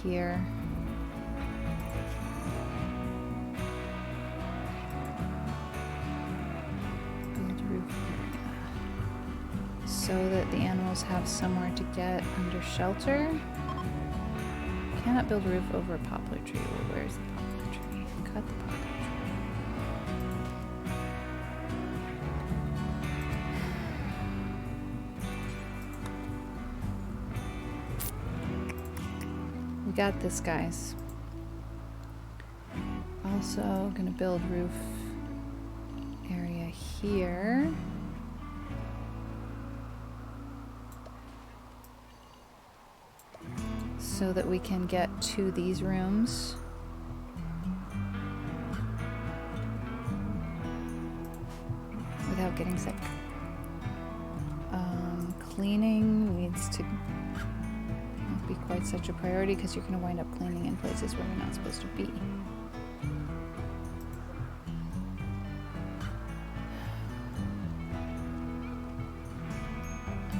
Speaker 1: here. Build roof area so that the animals have somewhere to get under shelter. Cannot build a roof over a poplar tree. Well, where's the poplar tree? Cut the poplar tree. We got this, guys. Also gonna build roof area here. So that we can get to these rooms. Without getting sick. cleaning needs to not be quite such a priority because you're going to wind up cleaning in places where you're not supposed to be.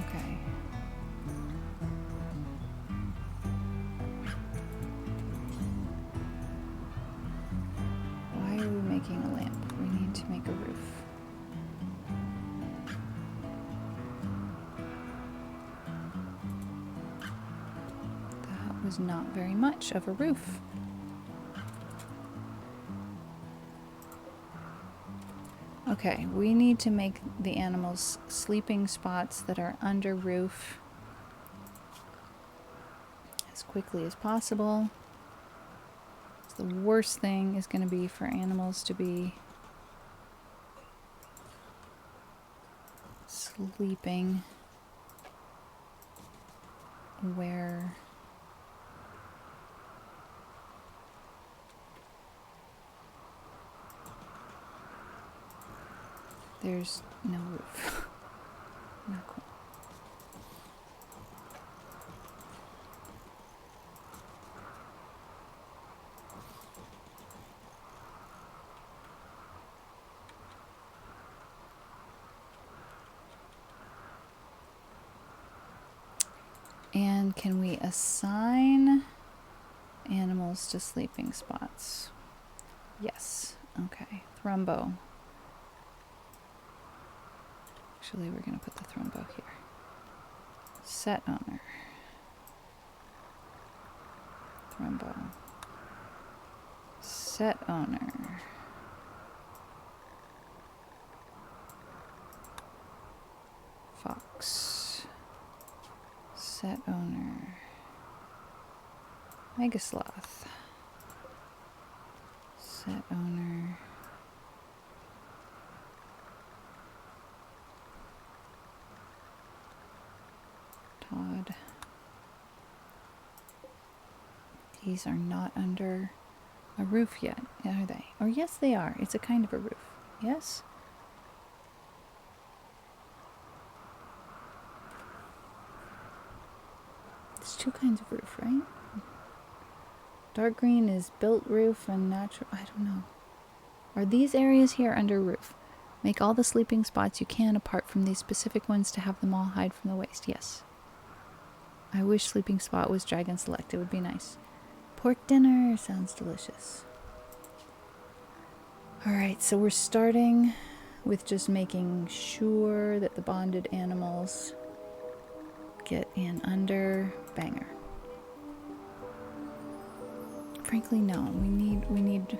Speaker 1: Okay. Why are we making a lamp? We need to make a roof. Was not very much of a roof. Okay, we need to make the animals sleeping spots that are under roof as quickly as possible. The worst thing is going to be for animals to be sleeping where there's no roof. Not cool. And can we assign animals to sleeping spots? Yes. Okay. Thrumbo. Actually, we're going to put the Thrumbo here. Set owner. Thrumbo. Set owner. Fox. Set owner. Megasloth. Set owner. Todd. These are not under a roof yet, are they? Or yes, they are. It's a kind of a roof. Yes? There's two kinds of roof, right? Dark green is built roof and natural. I don't know. Are these areas here under roof? Make all the sleeping spots you can apart from these specific ones to have them all hide from the waste. Yes. I wish sleeping spot was dragon select. It would be nice. Pork dinner sounds delicious. Alright, so we're starting with just making sure that the bonded animals get in under banger. Frankly, no. We need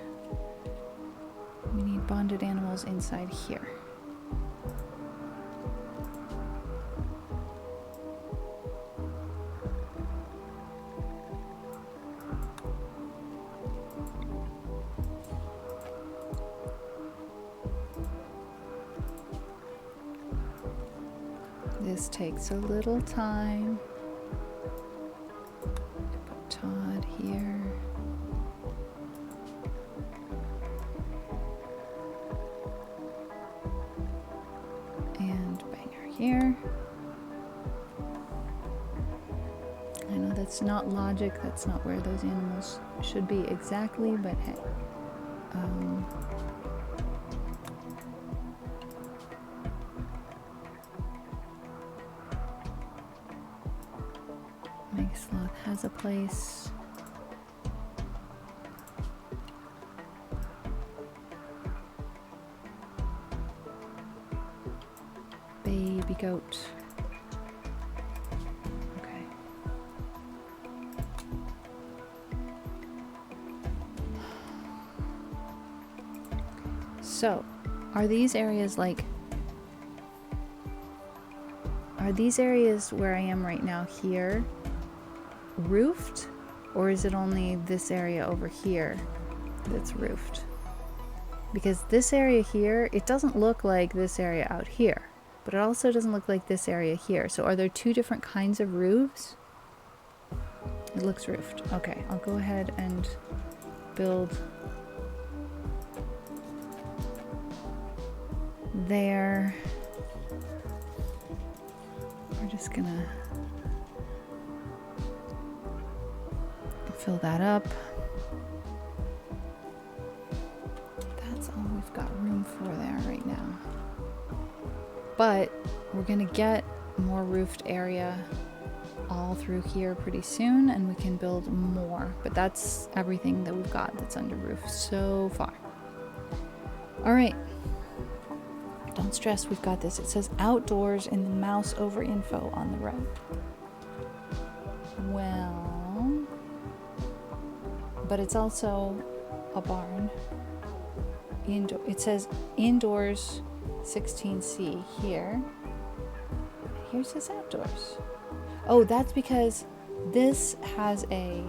Speaker 1: bonded animals inside here. This takes a little time. Put Todd here. And Banger here. I know that's not logic, that's not where those animals should be exactly, but hey. Megasloth has a place. Baby goat. Okay. So, are these areas like... Are these areas where I am right now here roofed, or is it only this area over here that's roofed? Because this area here, it doesn't look like this area out here, but it also doesn't look like this area here. So are there two different kinds of roofs? It looks roofed. Okay, I'll go ahead and build there. Where just gonna fill that up. That's all we've got room for there right now. But we're gonna get more roofed area all through here pretty soon, and we can build more. But that's everything that we've got that's under roof so far. All right. Don't stress, we've got this. It says outdoors in the mouse over info on the right. Well, but it's also a barn. It says indoors 16C here. Here says outdoors. Oh, that's because this has a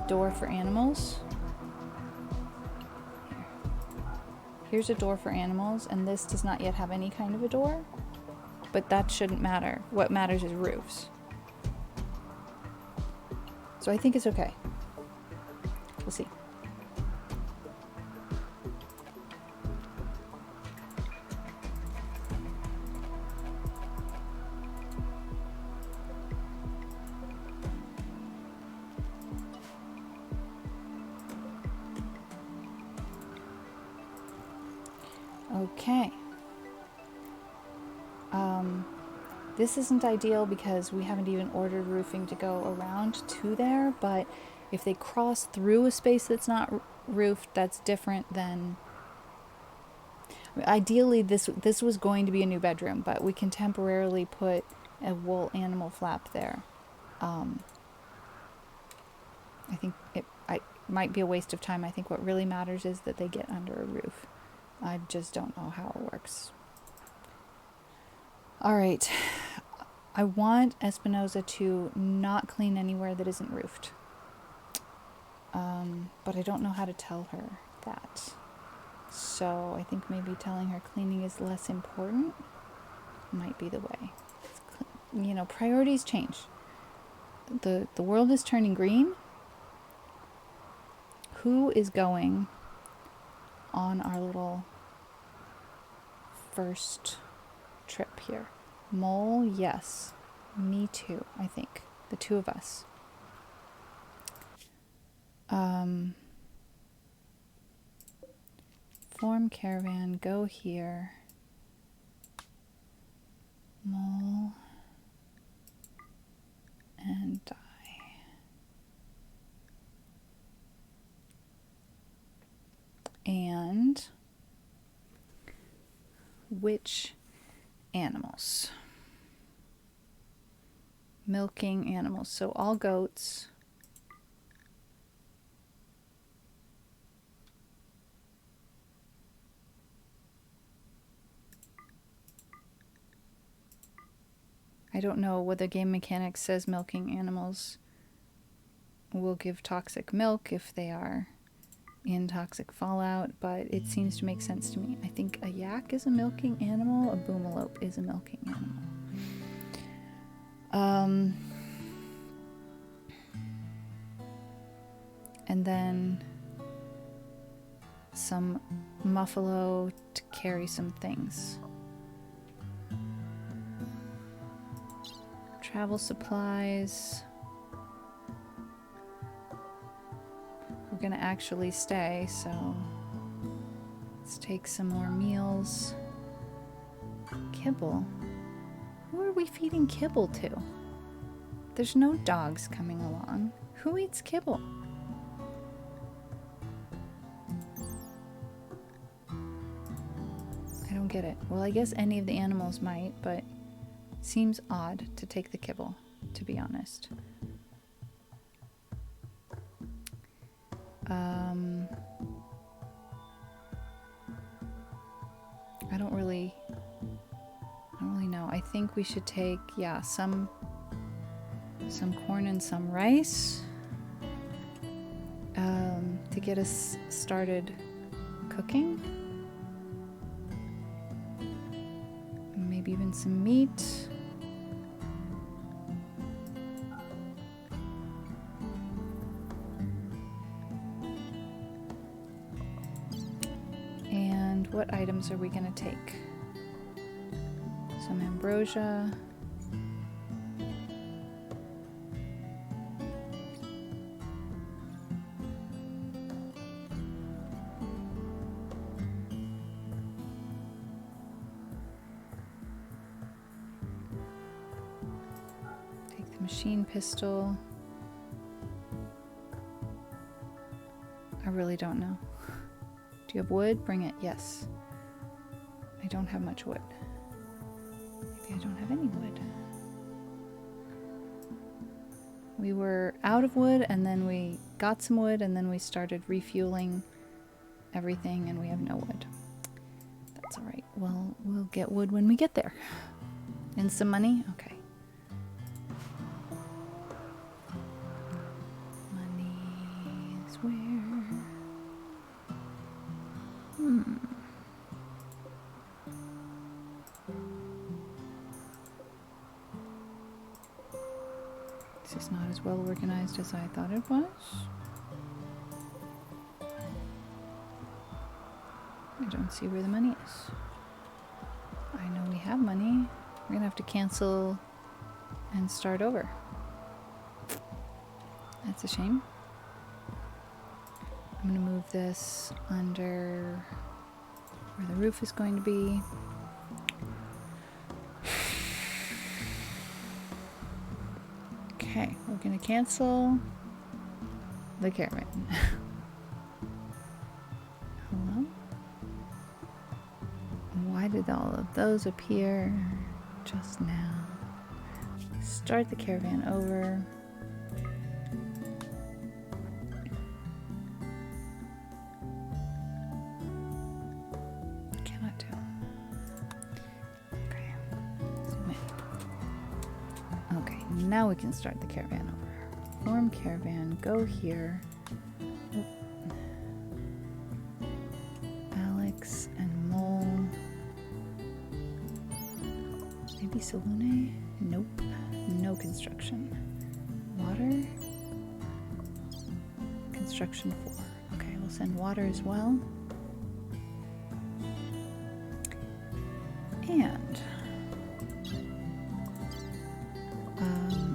Speaker 1: door for animals. Here's a door for animals, and this does not yet have any kind of a door, but that shouldn't matter. What matters is roofs. So I think it's okay. We'll see. Okay. This isn't ideal because we haven't even ordered roofing to go around to there, but if they cross through a space that's not roofed, that's different than... Ideally, this was going to be a new bedroom, but we can temporarily put a wool animal flap there. I think it might be a waste of time. I think what really matters is that they get under a roof. I just don't know how it works. All right. I want Espinosa to not clean anywhere that isn't roofed. But I don't know how to tell her that. So I think maybe telling her cleaning is less important might be the way. You know, priorities change. The world is turning green. Who is going on our little first trip here? Mole, yes. Me too, I think. The two of us. Form caravan, go here. Mole and die. And which animals? Milking animals. So all goats. I don't know what the game mechanics says milking animals will give toxic milk if they are in toxic fallout, but it seems to make sense to me. I think a yak is a milking animal, a boomalope is a milking animal. And then some muffalo to carry some things. Travel supplies. We're gonna actually stay, so let's take some more meals. Kibble. Who are we feeding kibble to? There's no dogs coming along. Who eats kibble? I don't get it. Well, I guess any of the animals might, but it seems odd to take the kibble, to be honest. I don't really know. I think we should take, yeah, some corn and some rice to get us started cooking. Maybe even some meat. And what items are we going to take? Some ambrosia. Take the machine pistol. I really don't know. Do you have wood? Bring it. Yes. I don't have much wood. Maybe I don't have any wood. We were out of wood and then we got some wood and then we started refueling everything and we have no wood. That's all right. Well, we'll get wood when we get there. And some money? Okay. Money is where... This is not as well organized as I thought it was. I don't see where the money is. I know we have money. We're gonna have to cancel and start over. That's a shame. I'm gonna move this under where the roof is going to be. Okay, we're gonna cancel the caravan. Hello? Why did all of those appear just now? Start the caravan over. Cannot do. Okay. Zoom in. Okay, now we can start the caravan over. Form caravan, go here. Oop. Alex and Mole. Maybe Salune? Nope. No construction. Water? Construction 4. Okay, we'll send water as well. And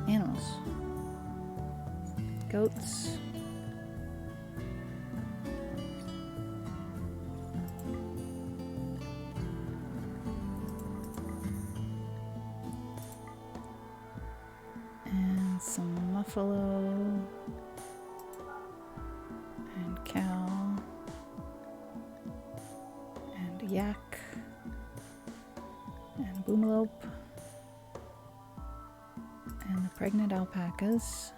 Speaker 1: animals. Goats. And some buffalo. And cow. And a yak. And a boomalope. And the pregnant alpacas.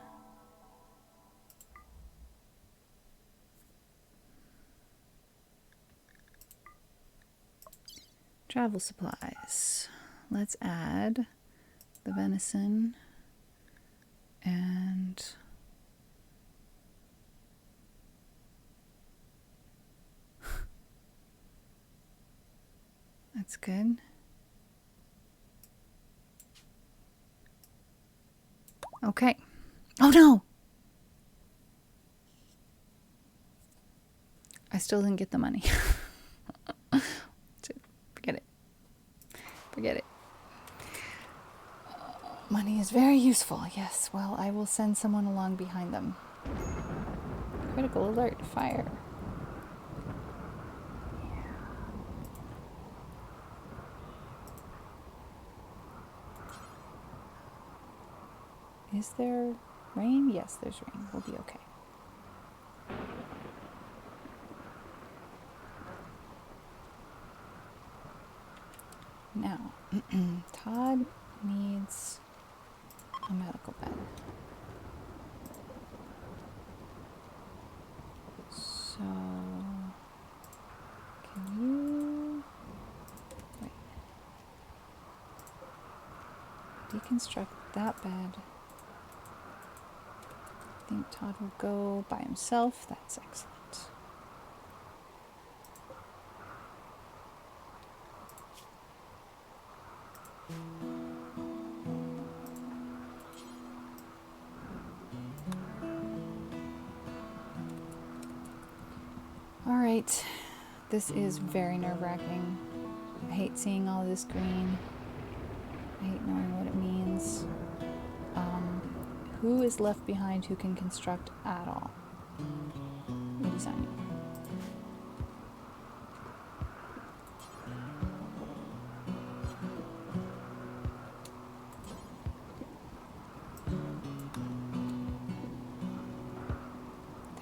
Speaker 1: Travel supplies. Let's add the venison and that's good. Okay. Oh no! I still didn't get the money. Forget it. Forget it. Money is very useful. Yes, well, I will send someone along behind them. Critical alert. Fire. Is there rain? Yes, there's rain. We'll be okay. Now, Todd needs a medical bed. So, can you... Wait. Deconstruct that bed. I think Todd will go by himself. That's excellent. All right, this is very nerve-wracking. I hate seeing all this green. I hate knowing what it means. Who is left behind who can construct at all? Lasagna.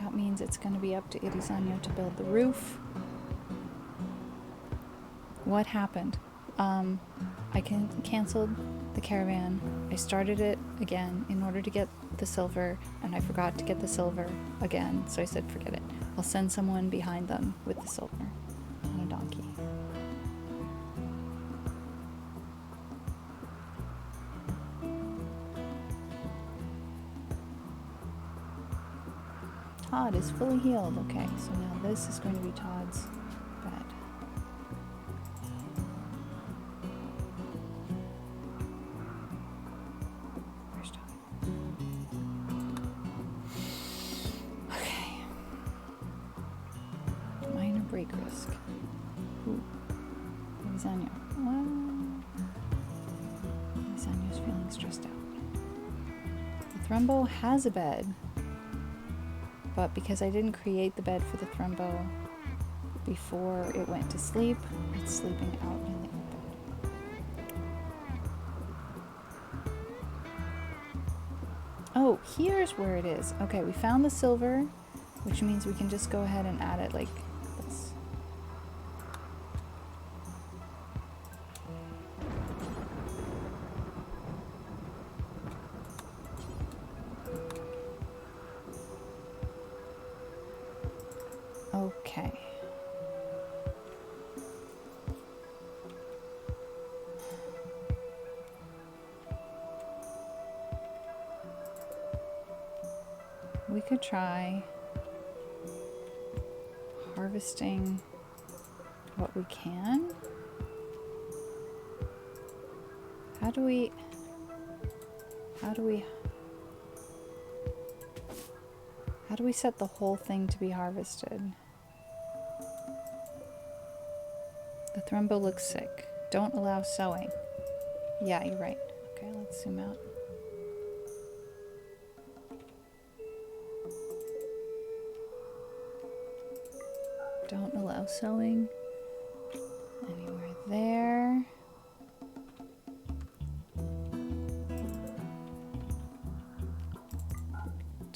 Speaker 1: That means it's going to be up to Irisanyo to build the roof. What happened? I canceled the caravan. I started it again in order to get the silver, and I forgot to get the silver again, so I said forget it. I'll send someone behind them with the silver on a donkey. Todd is fully healed. Okay, so now this is going to be Todd's bed. Where's Todd? Okay. Minor break risk. Ooh. Lasagna. Lasagna's feeling stressed out. The Thrumbo has a bed. But because I didn't create the bed for the Thrumbo before it went to sleep, it's sleeping out in the open. Oh, here's where it is. Okay, we found the silver, which means we can just go ahead and add it like this. Okay. We could try harvesting what we can. How do we set the whole thing to be harvested? The Thrumbo looks sick. Don't allow sowing. Yeah, you're right. Okay, let's zoom out. Don't allow sowing anywhere there.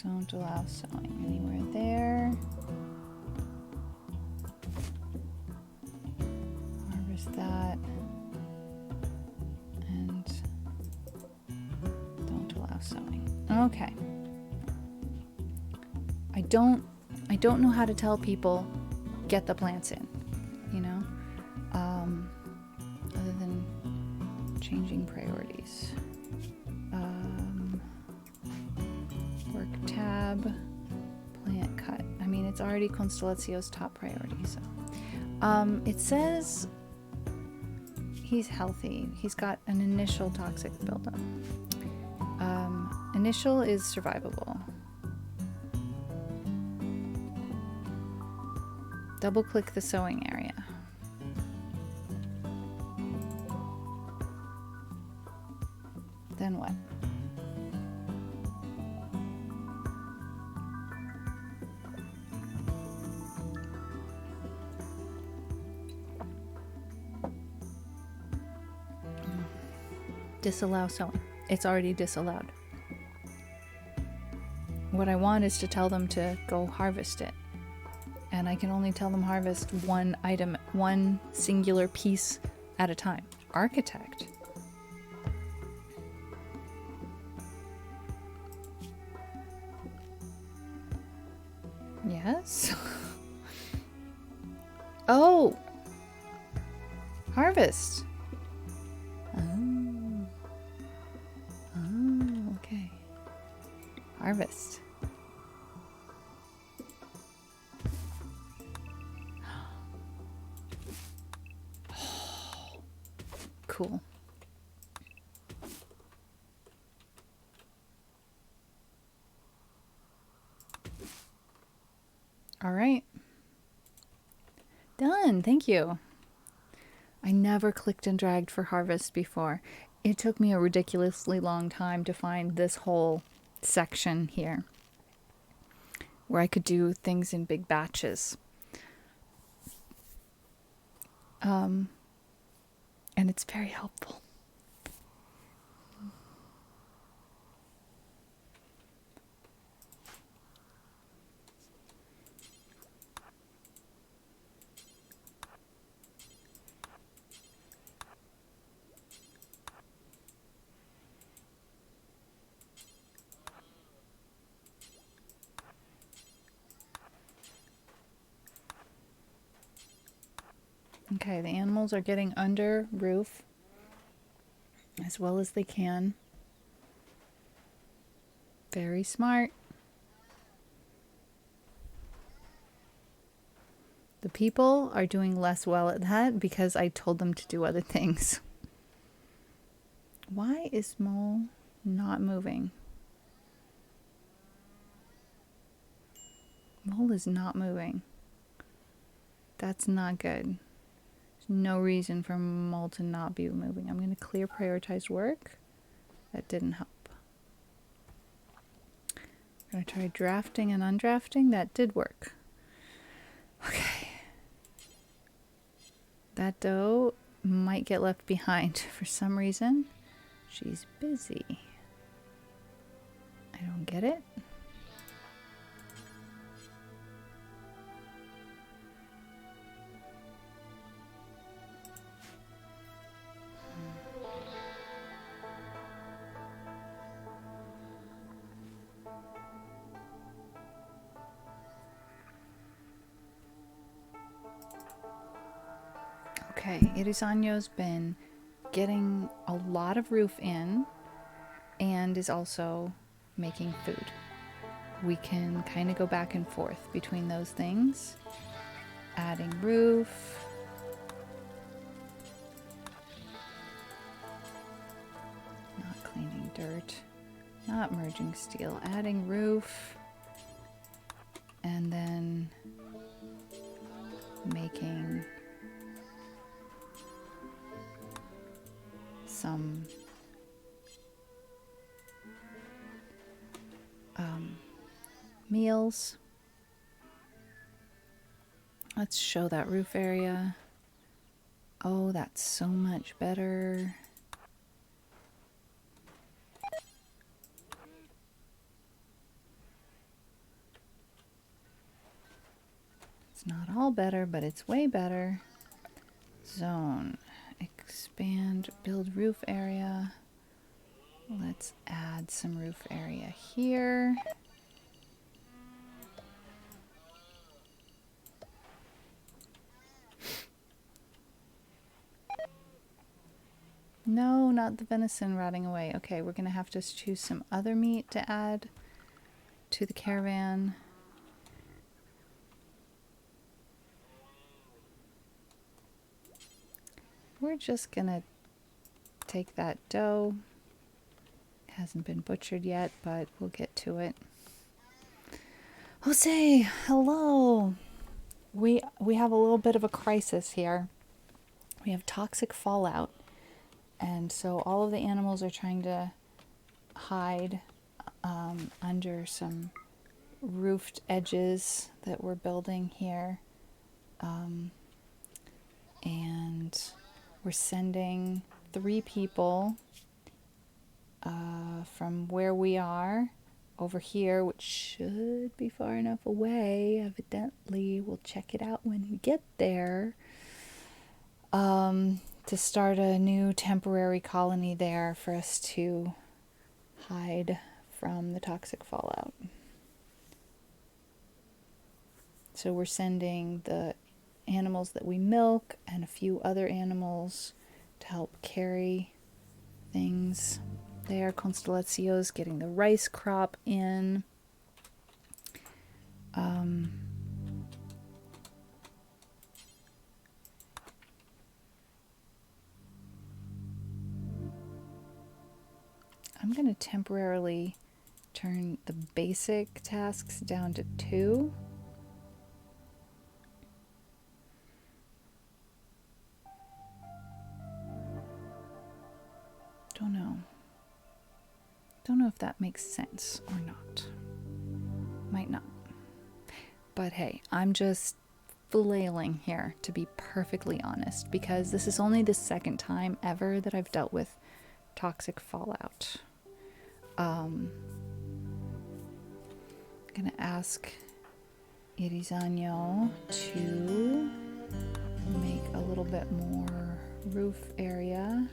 Speaker 1: Don't allow sowing anywhere there. Harvest that. And don't allow sowing. Okay. I don't know how to tell people get the plants in, you know, other than changing priorities. Work tab, plant cut. I mean, it's already Constellazio's top priority, so. It says he's healthy. He's got an initial toxic buildup. Initial is survivable. Double click the sewing area. Then what? Disallow sewing. It's already disallowed. What I want is to tell them to go harvest it. And I can only tell them harvest one item, one singular piece at a time. Architect. Yes. Oh! Harvest. Oh. Oh, okay. Harvest. Cool. All right. Done. Thank you. I never clicked and dragged for harvest before. It took me a ridiculously long time to find this whole section here where I could do things in big batches. And it's very helpful. Okay, the animals are getting under roof as well as they can. Very smart. The people are doing less well at that because I told them to do other things. Why is Mole not moving? Mole is not moving. That's not good. There's no reason for Mole to not be moving. I'm going to clear prioritized work. That didn't help. I'm going to try drafting and undrafting. That did work. Okay. That doe might get left behind for some reason. She's busy. I don't get it. Okay, Irisanyo's been getting a lot of roof in and is also making food. We can kind of go back and forth between those things. Adding roof. Not cleaning dirt. Not merging steel. Adding roof. And then making some meals. Let's show that roof area. Oh, that's so much better. It's not all better, but it's way better. Zone. Expand, build roof area. Let's add some roof area here. No, not the venison rotting away. Okay, we're gonna have to choose some other meat to add to the caravan. We're just gonna take that doe. Hasn't been butchered yet, but we'll get to it. Jose, hello. We have a little bit of a crisis here. We have toxic fallout, and so all of the animals are trying to hide under some roofed edges that we're building here, and we're sending 3 people from where we are over here, which should be far enough away. Evidently, we'll check it out when we get there, to start a new temporary colony there for us to hide from the toxic fallout. So we're sending the animals that we milk and a few other animals to help carry things there. Constellacion's getting the rice crop in. I'm going to temporarily turn the basic tasks down to 2. Don't know if that makes sense or not. Might not. But hey, I'm just flailing here, to be perfectly honest, because this is only the second time ever that I've dealt with toxic fallout. I'm gonna ask Irizanyo to make a little bit more roof area.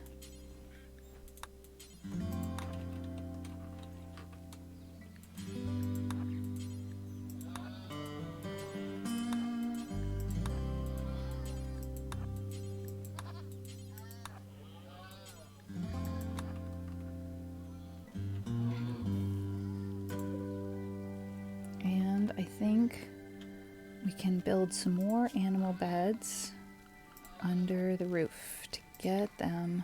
Speaker 1: And I think we can build some more animal beds under the roof to get them.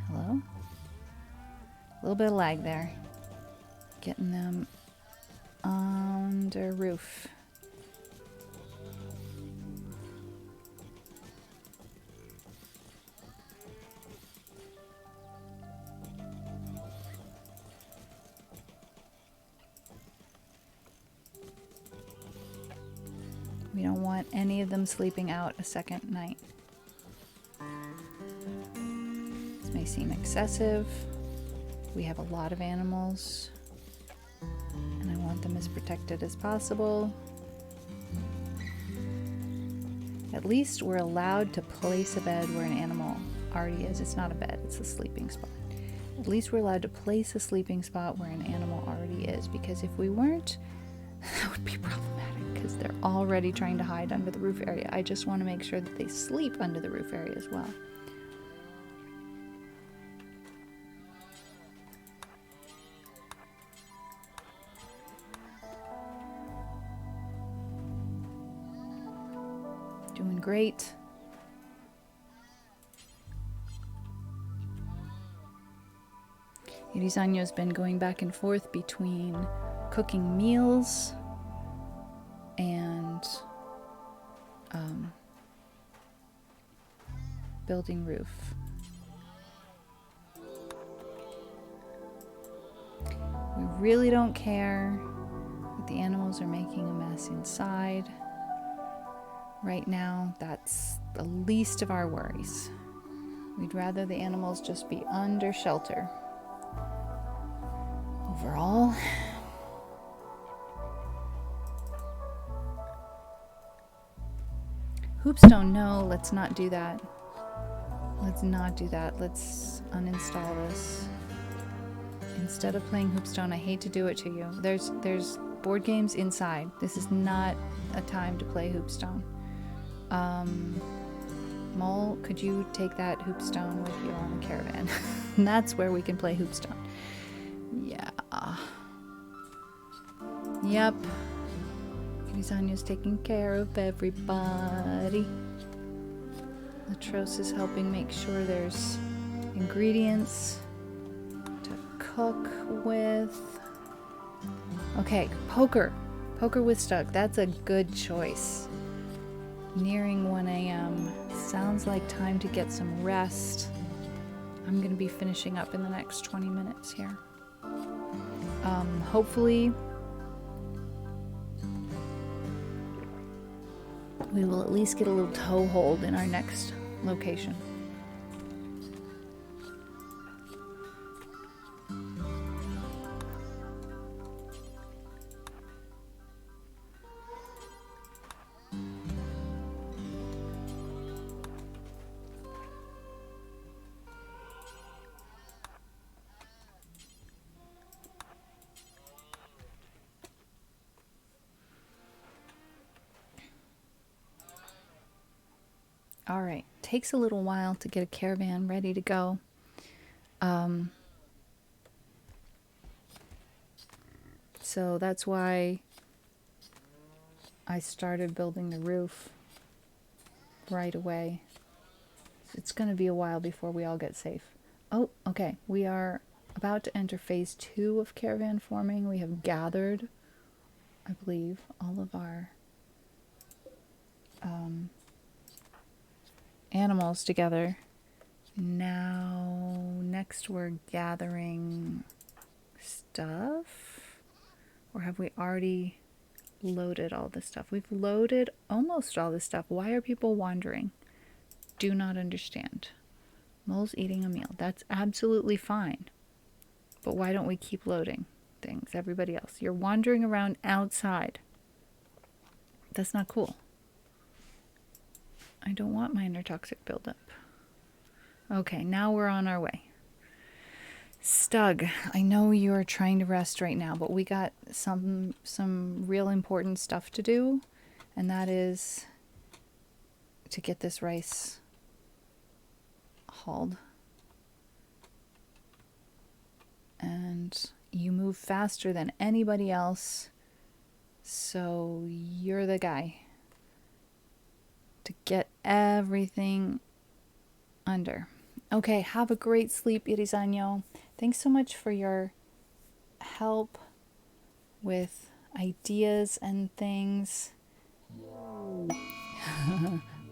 Speaker 1: Hello? A little bit of lag there. Getting them under roof. We don't want any of them sleeping out a second night. This may seem excessive. We have a lot of animals, and I want them as protected as possible. At least we're allowed to place a bed where an animal already is. It's not a bed, it's a sleeping spot. At least we're allowed to place a sleeping spot where an animal already is, because if we weren't, that would be problematic, because they're already trying to hide under the roof area. I just want to make sure that they sleep under the roof area as well. Doing great. Irizanyo's been going back and forth between cooking meals and building roof. We really don't care that the animals are making a mess inside. Right now, that's the least of our worries. We'd rather the animals just be under shelter. Overall, Hoopstone, no, let's not do that. Let's not do that. Let's uninstall this. Instead of playing Hoopstone, I hate to do it to you. There's board games inside. This is not a time to play Hoopstone. Mole, could you take that Hoopstone with you on the caravan? And that's where we can play Hoopstone. Yeah. Yep. Irizanyo's taking care of everybody. Latros is helping make sure there's ingredients to cook with. Okay, poker. Poker with Stuck. That's a good choice. Nearing 1 a.m. Sounds like time to get some rest. I'm going to be finishing up in the next 20 minutes here. Hopefully we will at least get a little toehold in our next location. All right, takes a little while to get a caravan ready to go. So that's why I started building the roof right away. It's going to be a while before we all get safe. Oh, okay. We are about to enter phase 2 of caravan forming. We have gathered, I believe, all of our animals together Now, next we're gathering stuff. Or have we already loaded all this stuff? We've loaded almost all this stuff. Why are people wandering? Do not understand. Mole's eating a meal. That's absolutely fine. But why don't we keep loading things? Everybody else. You're wandering around outside. That's not cool. I don't want my neurotoxic buildup. Okay, now we're on our way. Stug, I know you're trying to rest right now, but we got some real important stuff to do, and that is to get this rice hauled. And you move faster than anybody else, so you're the guy to get everything under. Okay, have a great sleep, Irisanyo. Thanks so much for your help with ideas and things.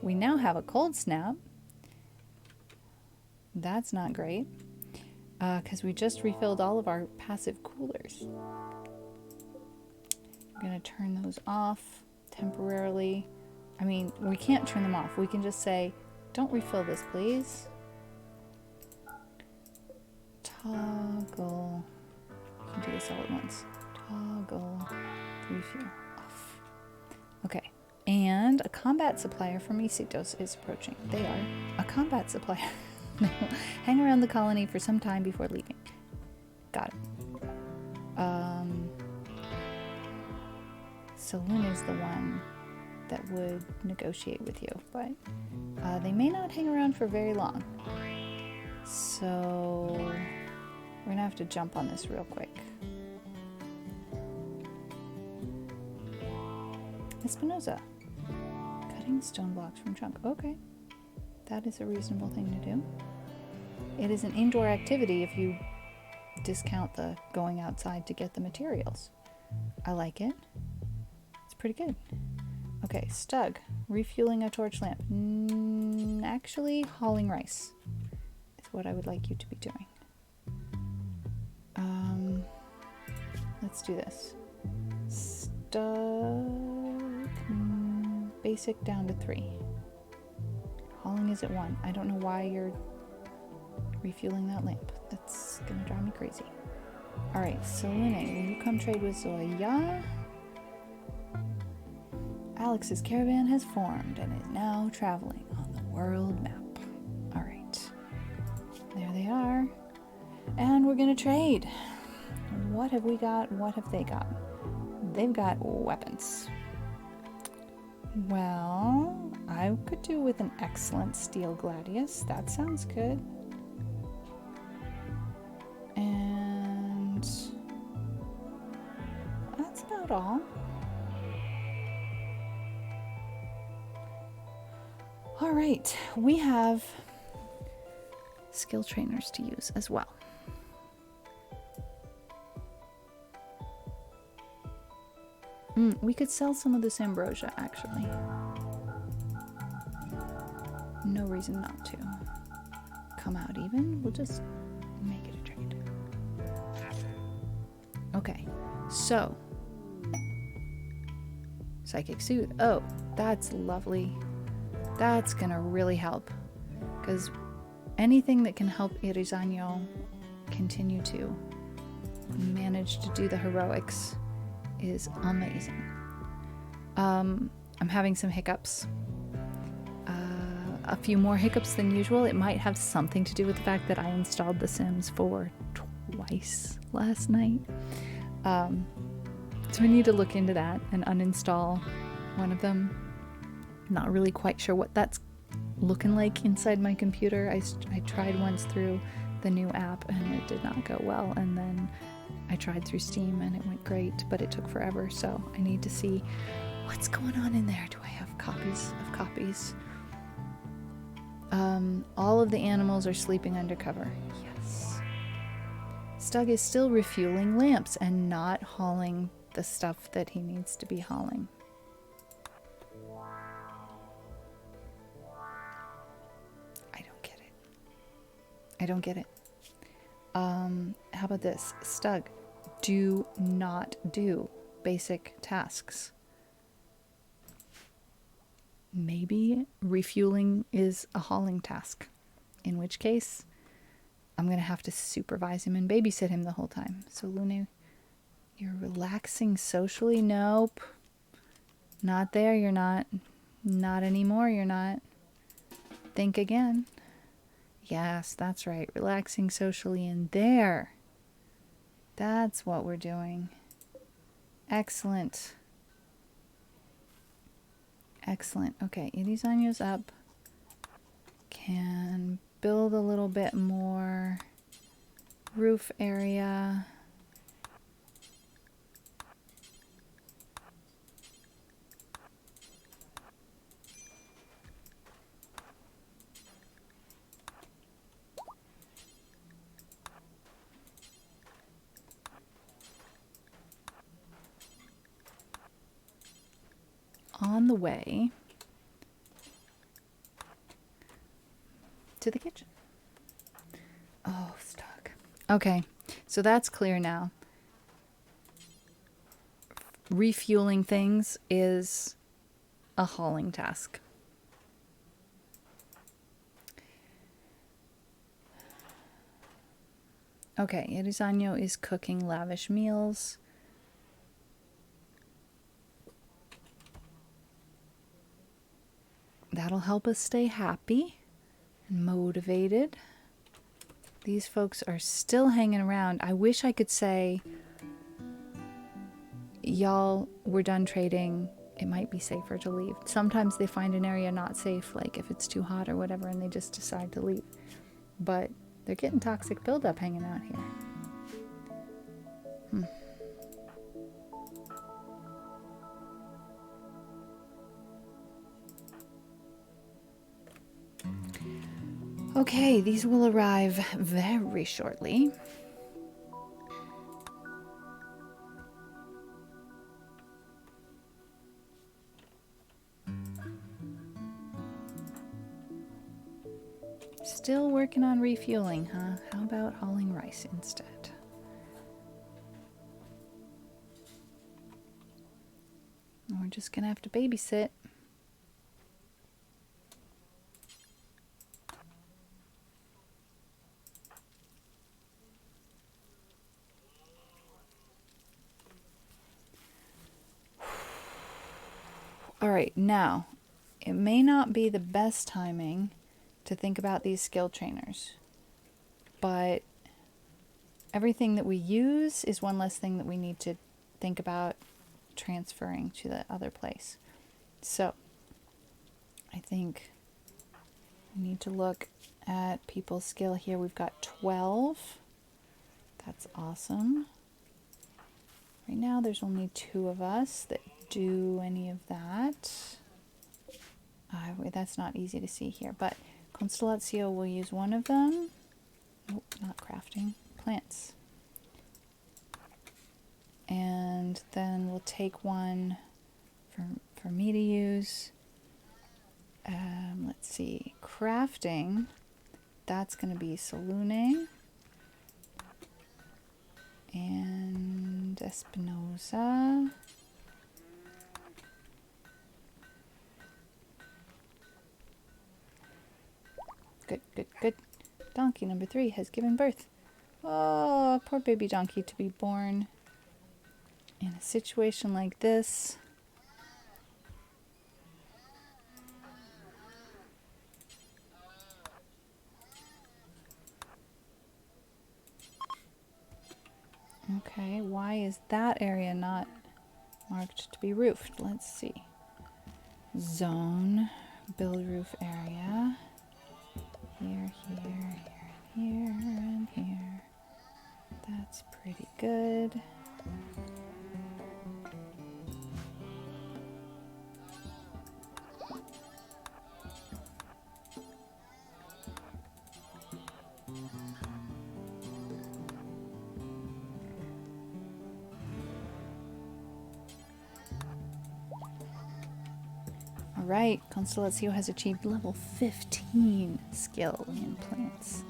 Speaker 1: We now have a cold snap. That's not great, because we just refilled all of our passive coolers. I'm going to turn those off temporarily. I mean, we can't turn them off. We can just say, don't refill this, please. Toggle. You can do this all at once. Toggle refuel off. Okay. And a combat supplier from Isitos is approaching. They are a combat supplier. Hang around the colony for some time before leaving. Got it. Saloon is the one that would negotiate with you, but they may not hang around for very long. So we're gonna have to jump on this real quick. Espinosa. Cutting stone blocks from trunk. Okay. That is a reasonable thing to do. It is an indoor activity if you discount the going outside to get the materials. I like it. It's pretty good. Okay, Stug. Refueling a torch lamp. Actually, hauling rice is what I would like you to be doing. Let's do this. Stug. Basic down to 3. Hauling is at 1. I don't know why you're refueling that lamp. That's gonna drive me crazy. Alright, Selene, will you come trade with Zoya? Alex's caravan has formed and is now traveling on the world map. Alright. There they are. And we're gonna trade. What have we got? What have they got? They've got weapons. Well, I could do with an excellent steel gladius. That sounds good. And that's about all. All right, we have skill trainers to use as well. We could sell some of this ambrosia, actually. No reason not to. Come out even. We'll just make it a trade. Okay, so Psychic Soothe. Oh, that's lovely. That's gonna really help, because anything that can help Irizanyo continue to manage to do the heroics is amazing. I'm having some hiccups. A few more hiccups than usual. It might have something to do with the fact that I installed The Sims 4 twice last night. So I need to look into that and uninstall one of them. Not really quite sure what that's looking like inside my computer. I tried once through the new app and it did not go well, and then I tried through Steam and it went great, but it took forever, so I need to see what's going on in there. Do I have copies of copies? All of the animals are sleeping undercover. Yes. Stug is still refueling lamps and not hauling the stuff that he needs to be hauling. I don't get it. I don't get it. How about this? Stug. Do not do basic tasks. Maybe refueling is a hauling task, in which case I'm going to have to supervise him and babysit him the whole time. So Lune, you're relaxing socially? Nope. Not there, you're not. Not anymore, you're not. Think again. Yes, that's right. Relaxing socially in there. That's what we're doing. Excellent. Excellent. Okay, Irizanyo's up. Can build a little bit more roof area. On the way to the kitchen. Oh, stuck. Okay, so that's clear now. Refueling things is a hauling task. Okay, Irizanyo is cooking lavish meals. That'll help us stay happy and motivated. These folks are still hanging around. I wish I could say, y'all, we're done trading. It might be safer to leave. Sometimes they find an area not safe, like if it's too hot or whatever, and they just decide to leave. But they're getting toxic buildup hanging out here. Okay, these will arrive very shortly. Still working on refueling, huh? How about hauling rice instead? We're just gonna have to babysit. All right, now, it may not be the best timing to think about these skill trainers, but everything that we use is one less thing that we need to think about transferring to the other place. So, I think we need to look at people's skill here. We've got 12. That's awesome. Right now, there's only 2 of us that do any of that. That's not easy to see here, but Constellatio will use one of them. Nope, not crafting. Plants. And then we'll take one for me to use. Let's see. Crafting. That's going to be Salune. And Espinosa. Good, good, good. Donkey number 3 has given birth. Oh, poor baby donkey to be born in a situation like this. Okay, why is that area not marked to be roofed? Let's see. Zone, build roof area. Here, here, here, and here. That's pretty good. Alright, Constellatio has achieved level 15 skill in plants.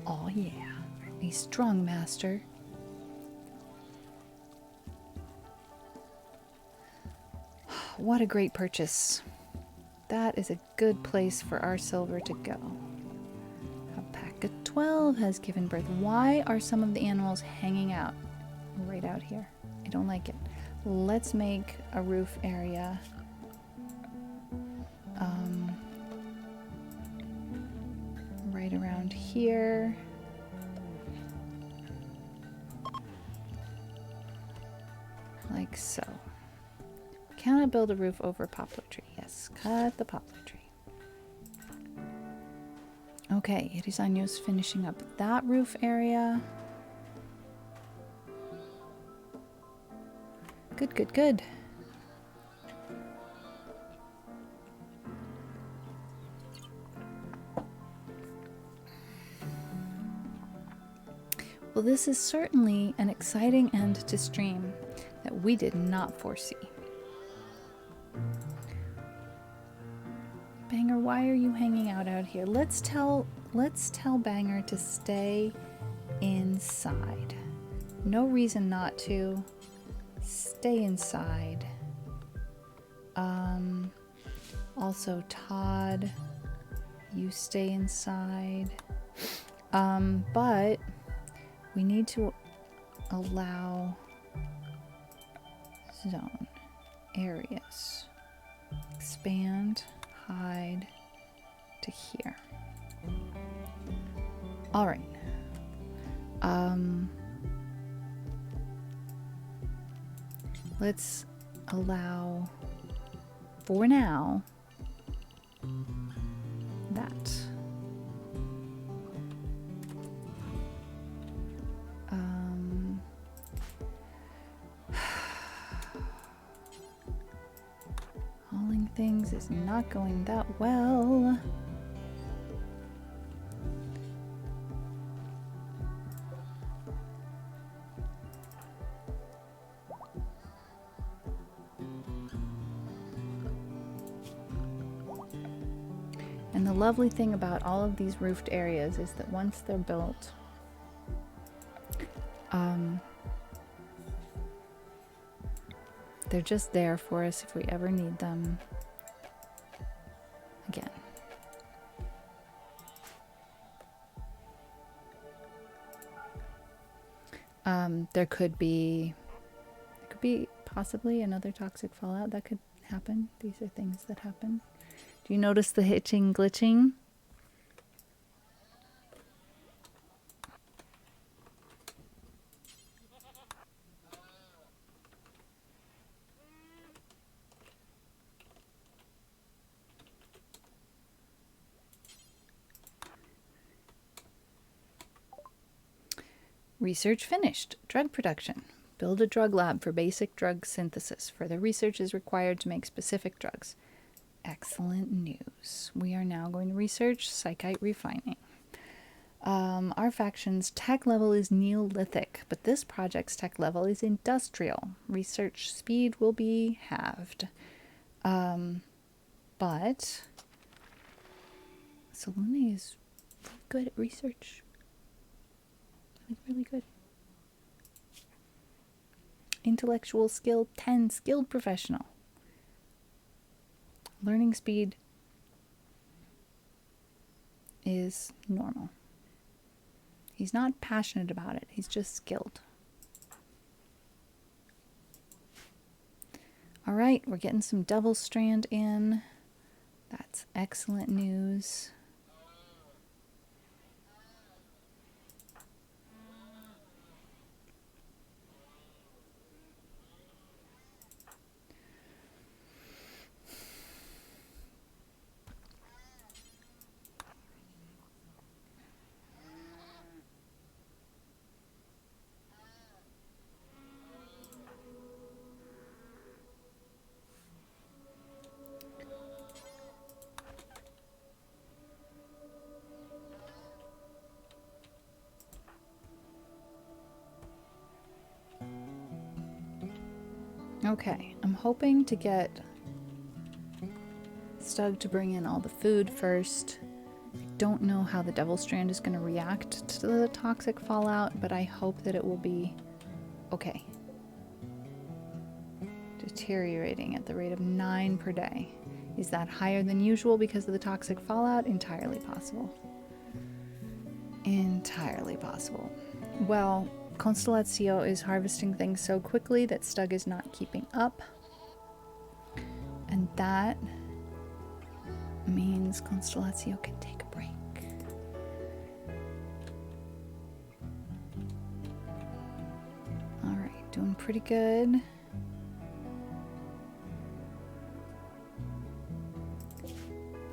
Speaker 1: Oh yeah, a strong master. What a great purchase. That is a good place for our silver to go. Alpaca 12 has given birth. Why are some of the animals hanging out right out here? I don't like it. Let's make a roof area. Right around here. Like so. Can I build a roof over a poplar tree? Yes, cut the poplar tree. Okay, Irisanyo's finishing up that roof area. Good, good, good. Well, this is certainly an exciting end to stream that we did not foresee. Banger, why are you hanging out here? Let's tell Banger to stay inside. No reason not to. Stay inside. Also Todd, you stay inside. But we need to allow zone areas. Expand, hide to here. All right. Let's allow, for now, that. Hauling things is not going that well. And the lovely thing about all of these roofed areas is that once they're built, they're just there for us if we ever need them again. There could be possibly another toxic fallout that could happen. These are things that happen. Do you notice the hitching, glitching? Research finished. Drug production. Build a drug lab for basic drug synthesis. Further research is required to make specific drugs. Excellent news. We are now going to research psychite refining. Our faction's tech level is Neolithic, but this project's tech level is industrial. Research speed will be halved. But Alena is good at research. Really good. Intellectual skill 10, skilled professional. Learning speed is normal. He's not passionate about it, he's just skilled. All right, we're getting some double strand in. That's excellent news. Okay, I'm hoping to get Stug to bring in all the food first. I don't know how the Devil Strand is going to react to the toxic fallout, but I hope that it will be okay. Deteriorating at the rate of 9 per day. Is that higher than usual because of the toxic fallout? Entirely possible. Entirely possible. Well, Constellatio is harvesting things so quickly that Stug is not keeping up. And that means Constellatio can take a break. Alright, doing pretty good.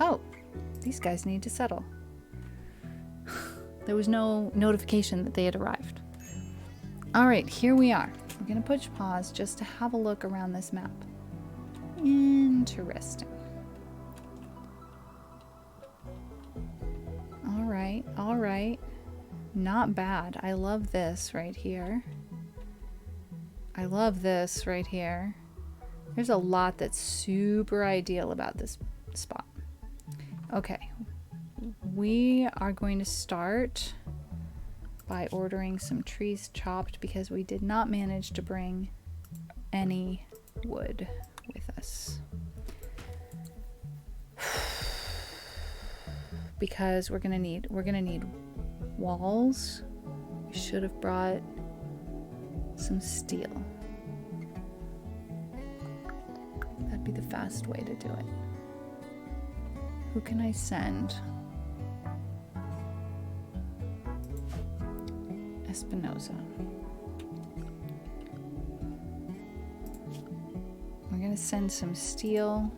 Speaker 1: Oh, these guys need to settle. There was no notification that they had arrived. Alright, here we are. We're going to push pause just to have a look around this map. Interesting. Alright, alright. Not bad. I love this right here. I love this right here. There's a lot that's super ideal about this spot. Okay. We are going to start by ordering some trees chopped because we did not manage to bring any wood with us. Because we're gonna need walls. We should have brought some steel. That'd be the fast way to do it. Who can I send? Espinosa. We're gonna send some steel.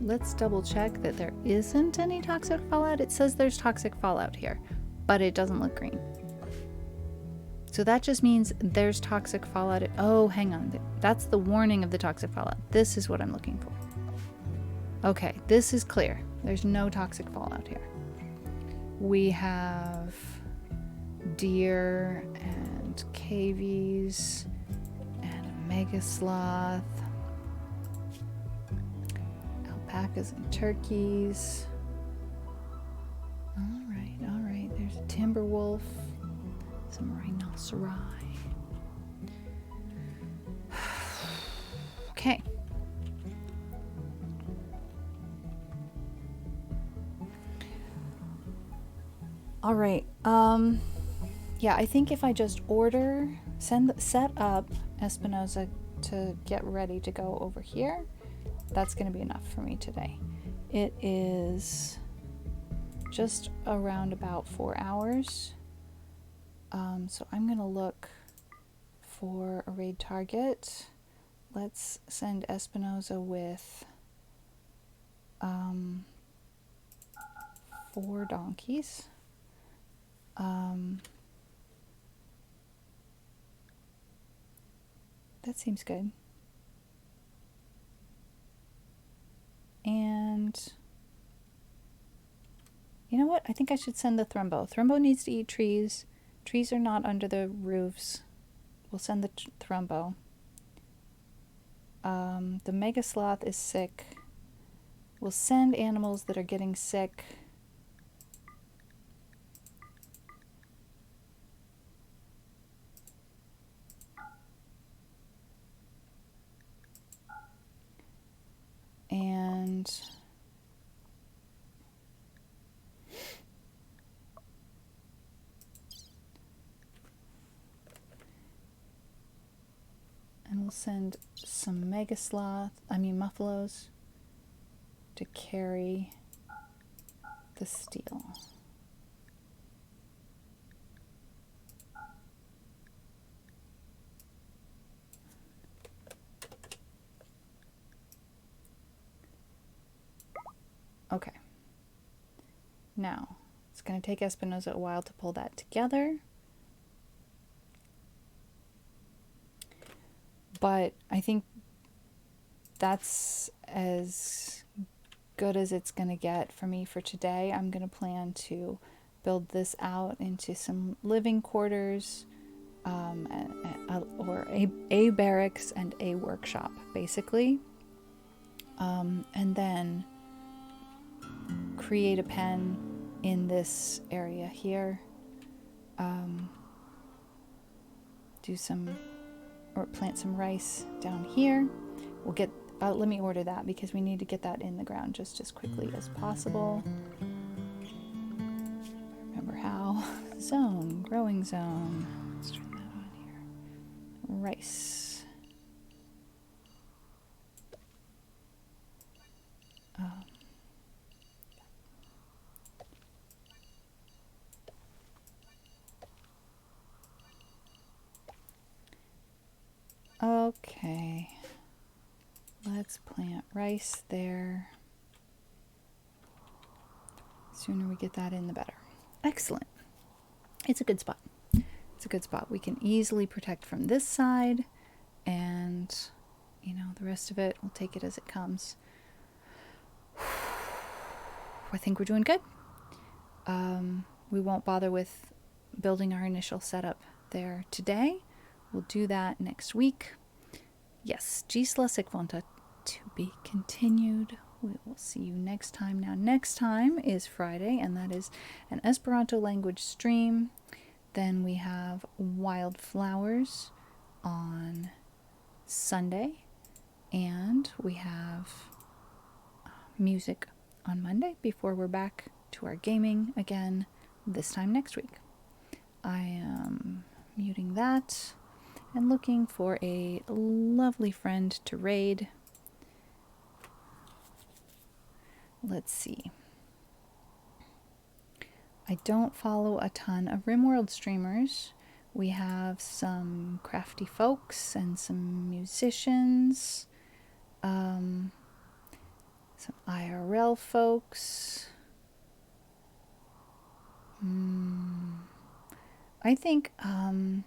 Speaker 1: Let's double check that there isn't any toxic fallout. It says there's toxic fallout here, but it doesn't look green. So that just means there's toxic fallout. Oh, hang on. That's the warning of the toxic fallout. This is what I'm looking for. Okay, this is clear. There's no toxic fallout here. We have deer and cavies and a mega sloth, alpacas and turkeys. All right. There's a timber wolf, some rhinoceri. Okay. All right. Yeah, I think if I just set up Espinosa to get ready to go over here, that's going to be enough for me today. It is just around about 4 hours. So I'm going to look for a raid target. Let's send Espinosa with 4 donkeys. That seems good. And you know what? I think I should send the Thrumbo. Thrumbo needs to eat trees. Trees are not under the roofs. We'll send the Thrumbo. The Mega Sloth is sick. We'll send animals that are getting sick. And we'll send some muffalos to carry the steel. Okay. Now, it's going to take Espinosa a while to pull that together. But I think that's as good as it's going to get for me for today. I'm going to plan to build this out into some living quarters, or a barracks and a workshop, basically. And then create a pen in this area here. Do some, or plant some rice down here. We'll get, let me order that because we need to get that in the ground just as quickly as possible. Remember how. Zone, growing zone. Let's turn that on here. Rice. Okay, let's plant rice there. Sooner we get that in, the better. Excellent. It's a good spot. It's a good spot. We can easily protect from this side, and you know, the rest of it, we'll take it as it comes. I think we're doing good. We won't bother with building our initial setup there today. We'll do that next week. Yes, Gisela Sikvonta to be continued. We will see you next time. Now, next time is Friday, and that is an Esperanto language stream. Then we have wildflowers on Sunday, and we have music on Monday before we're back to our gaming again this time next week. I am muting that and looking for a lovely friend to raid. Let's see. I don't follow a ton of RimWorld streamers. We have some crafty folks and some musicians, some IRL folks. I think I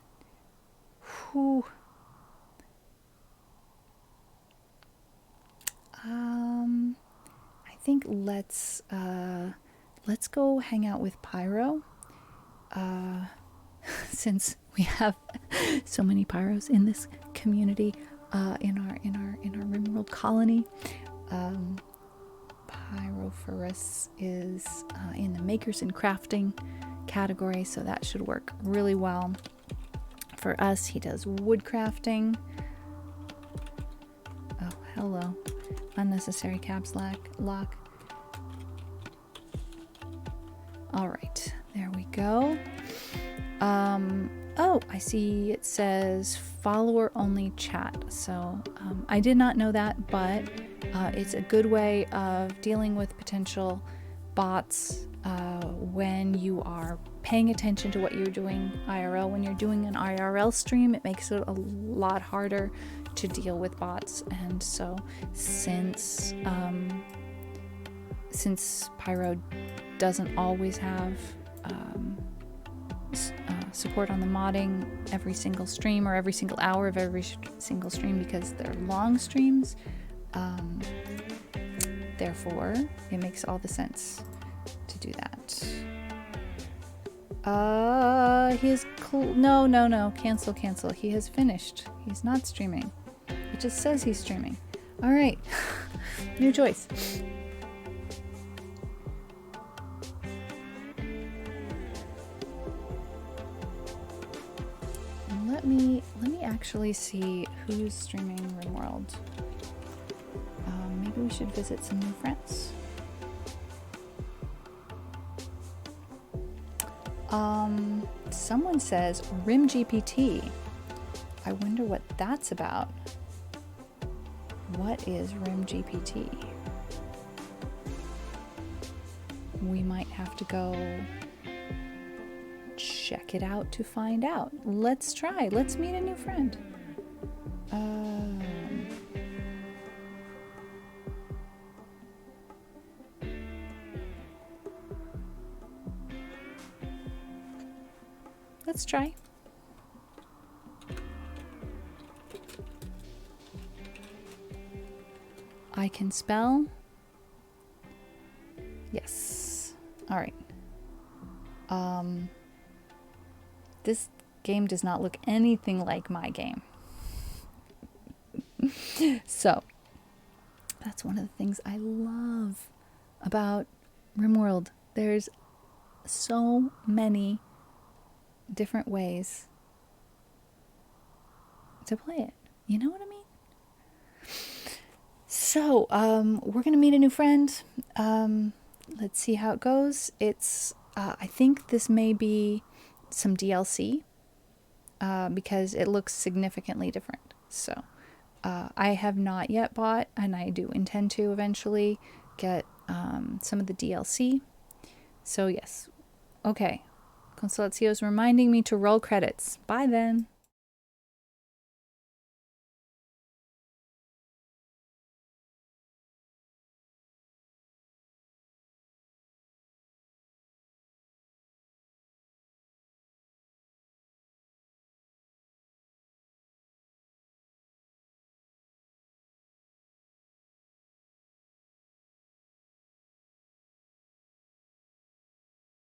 Speaker 1: think let's go hang out with Pyro, since we have so many Pyros in this community, in our RimWorld colony. Pyrophorus is in the makers and crafting category, so that should work really well for us. He does wood crafting. Oh, hello. Unnecessary caps lock. All right, there we go. Oh, I see it says follower only chat. So I did not know that, but it's a good way of dealing with potential bots when you are paying attention to what you're doing IRL. When you're doing an IRL stream, it makes it a lot harder to deal with bots. And so since Pyro doesn't always have support on the modding every single stream or every single hour of every single stream, because they're long streams, therefore it makes all the sense to do that. He is no, cancel. He has finished. He's not streaming. It just says he's streaming. All right. New choice. Let me actually see who's streaming RimWorld. Maybe we should visit some new friends. Someone says RimGPT. I wonder what that's about. What is RimGPT? We might have to go check it out to find out. Let's try. Let's meet a new friend. Let's try. I can spell. Yes. All right. game does not look anything like my game. So that's one of the things I love about RimWorld. There's so many different ways to play it. You know what I mean? So, we're going to meet a new friend. Let's see how it goes. It's, I think this may be some DLC, because it looks significantly different. So, I have not yet bought, and I do intend to eventually get some of the DLC. So, yes. Okay. Constellazzio's reminding me to roll credits. Bye then.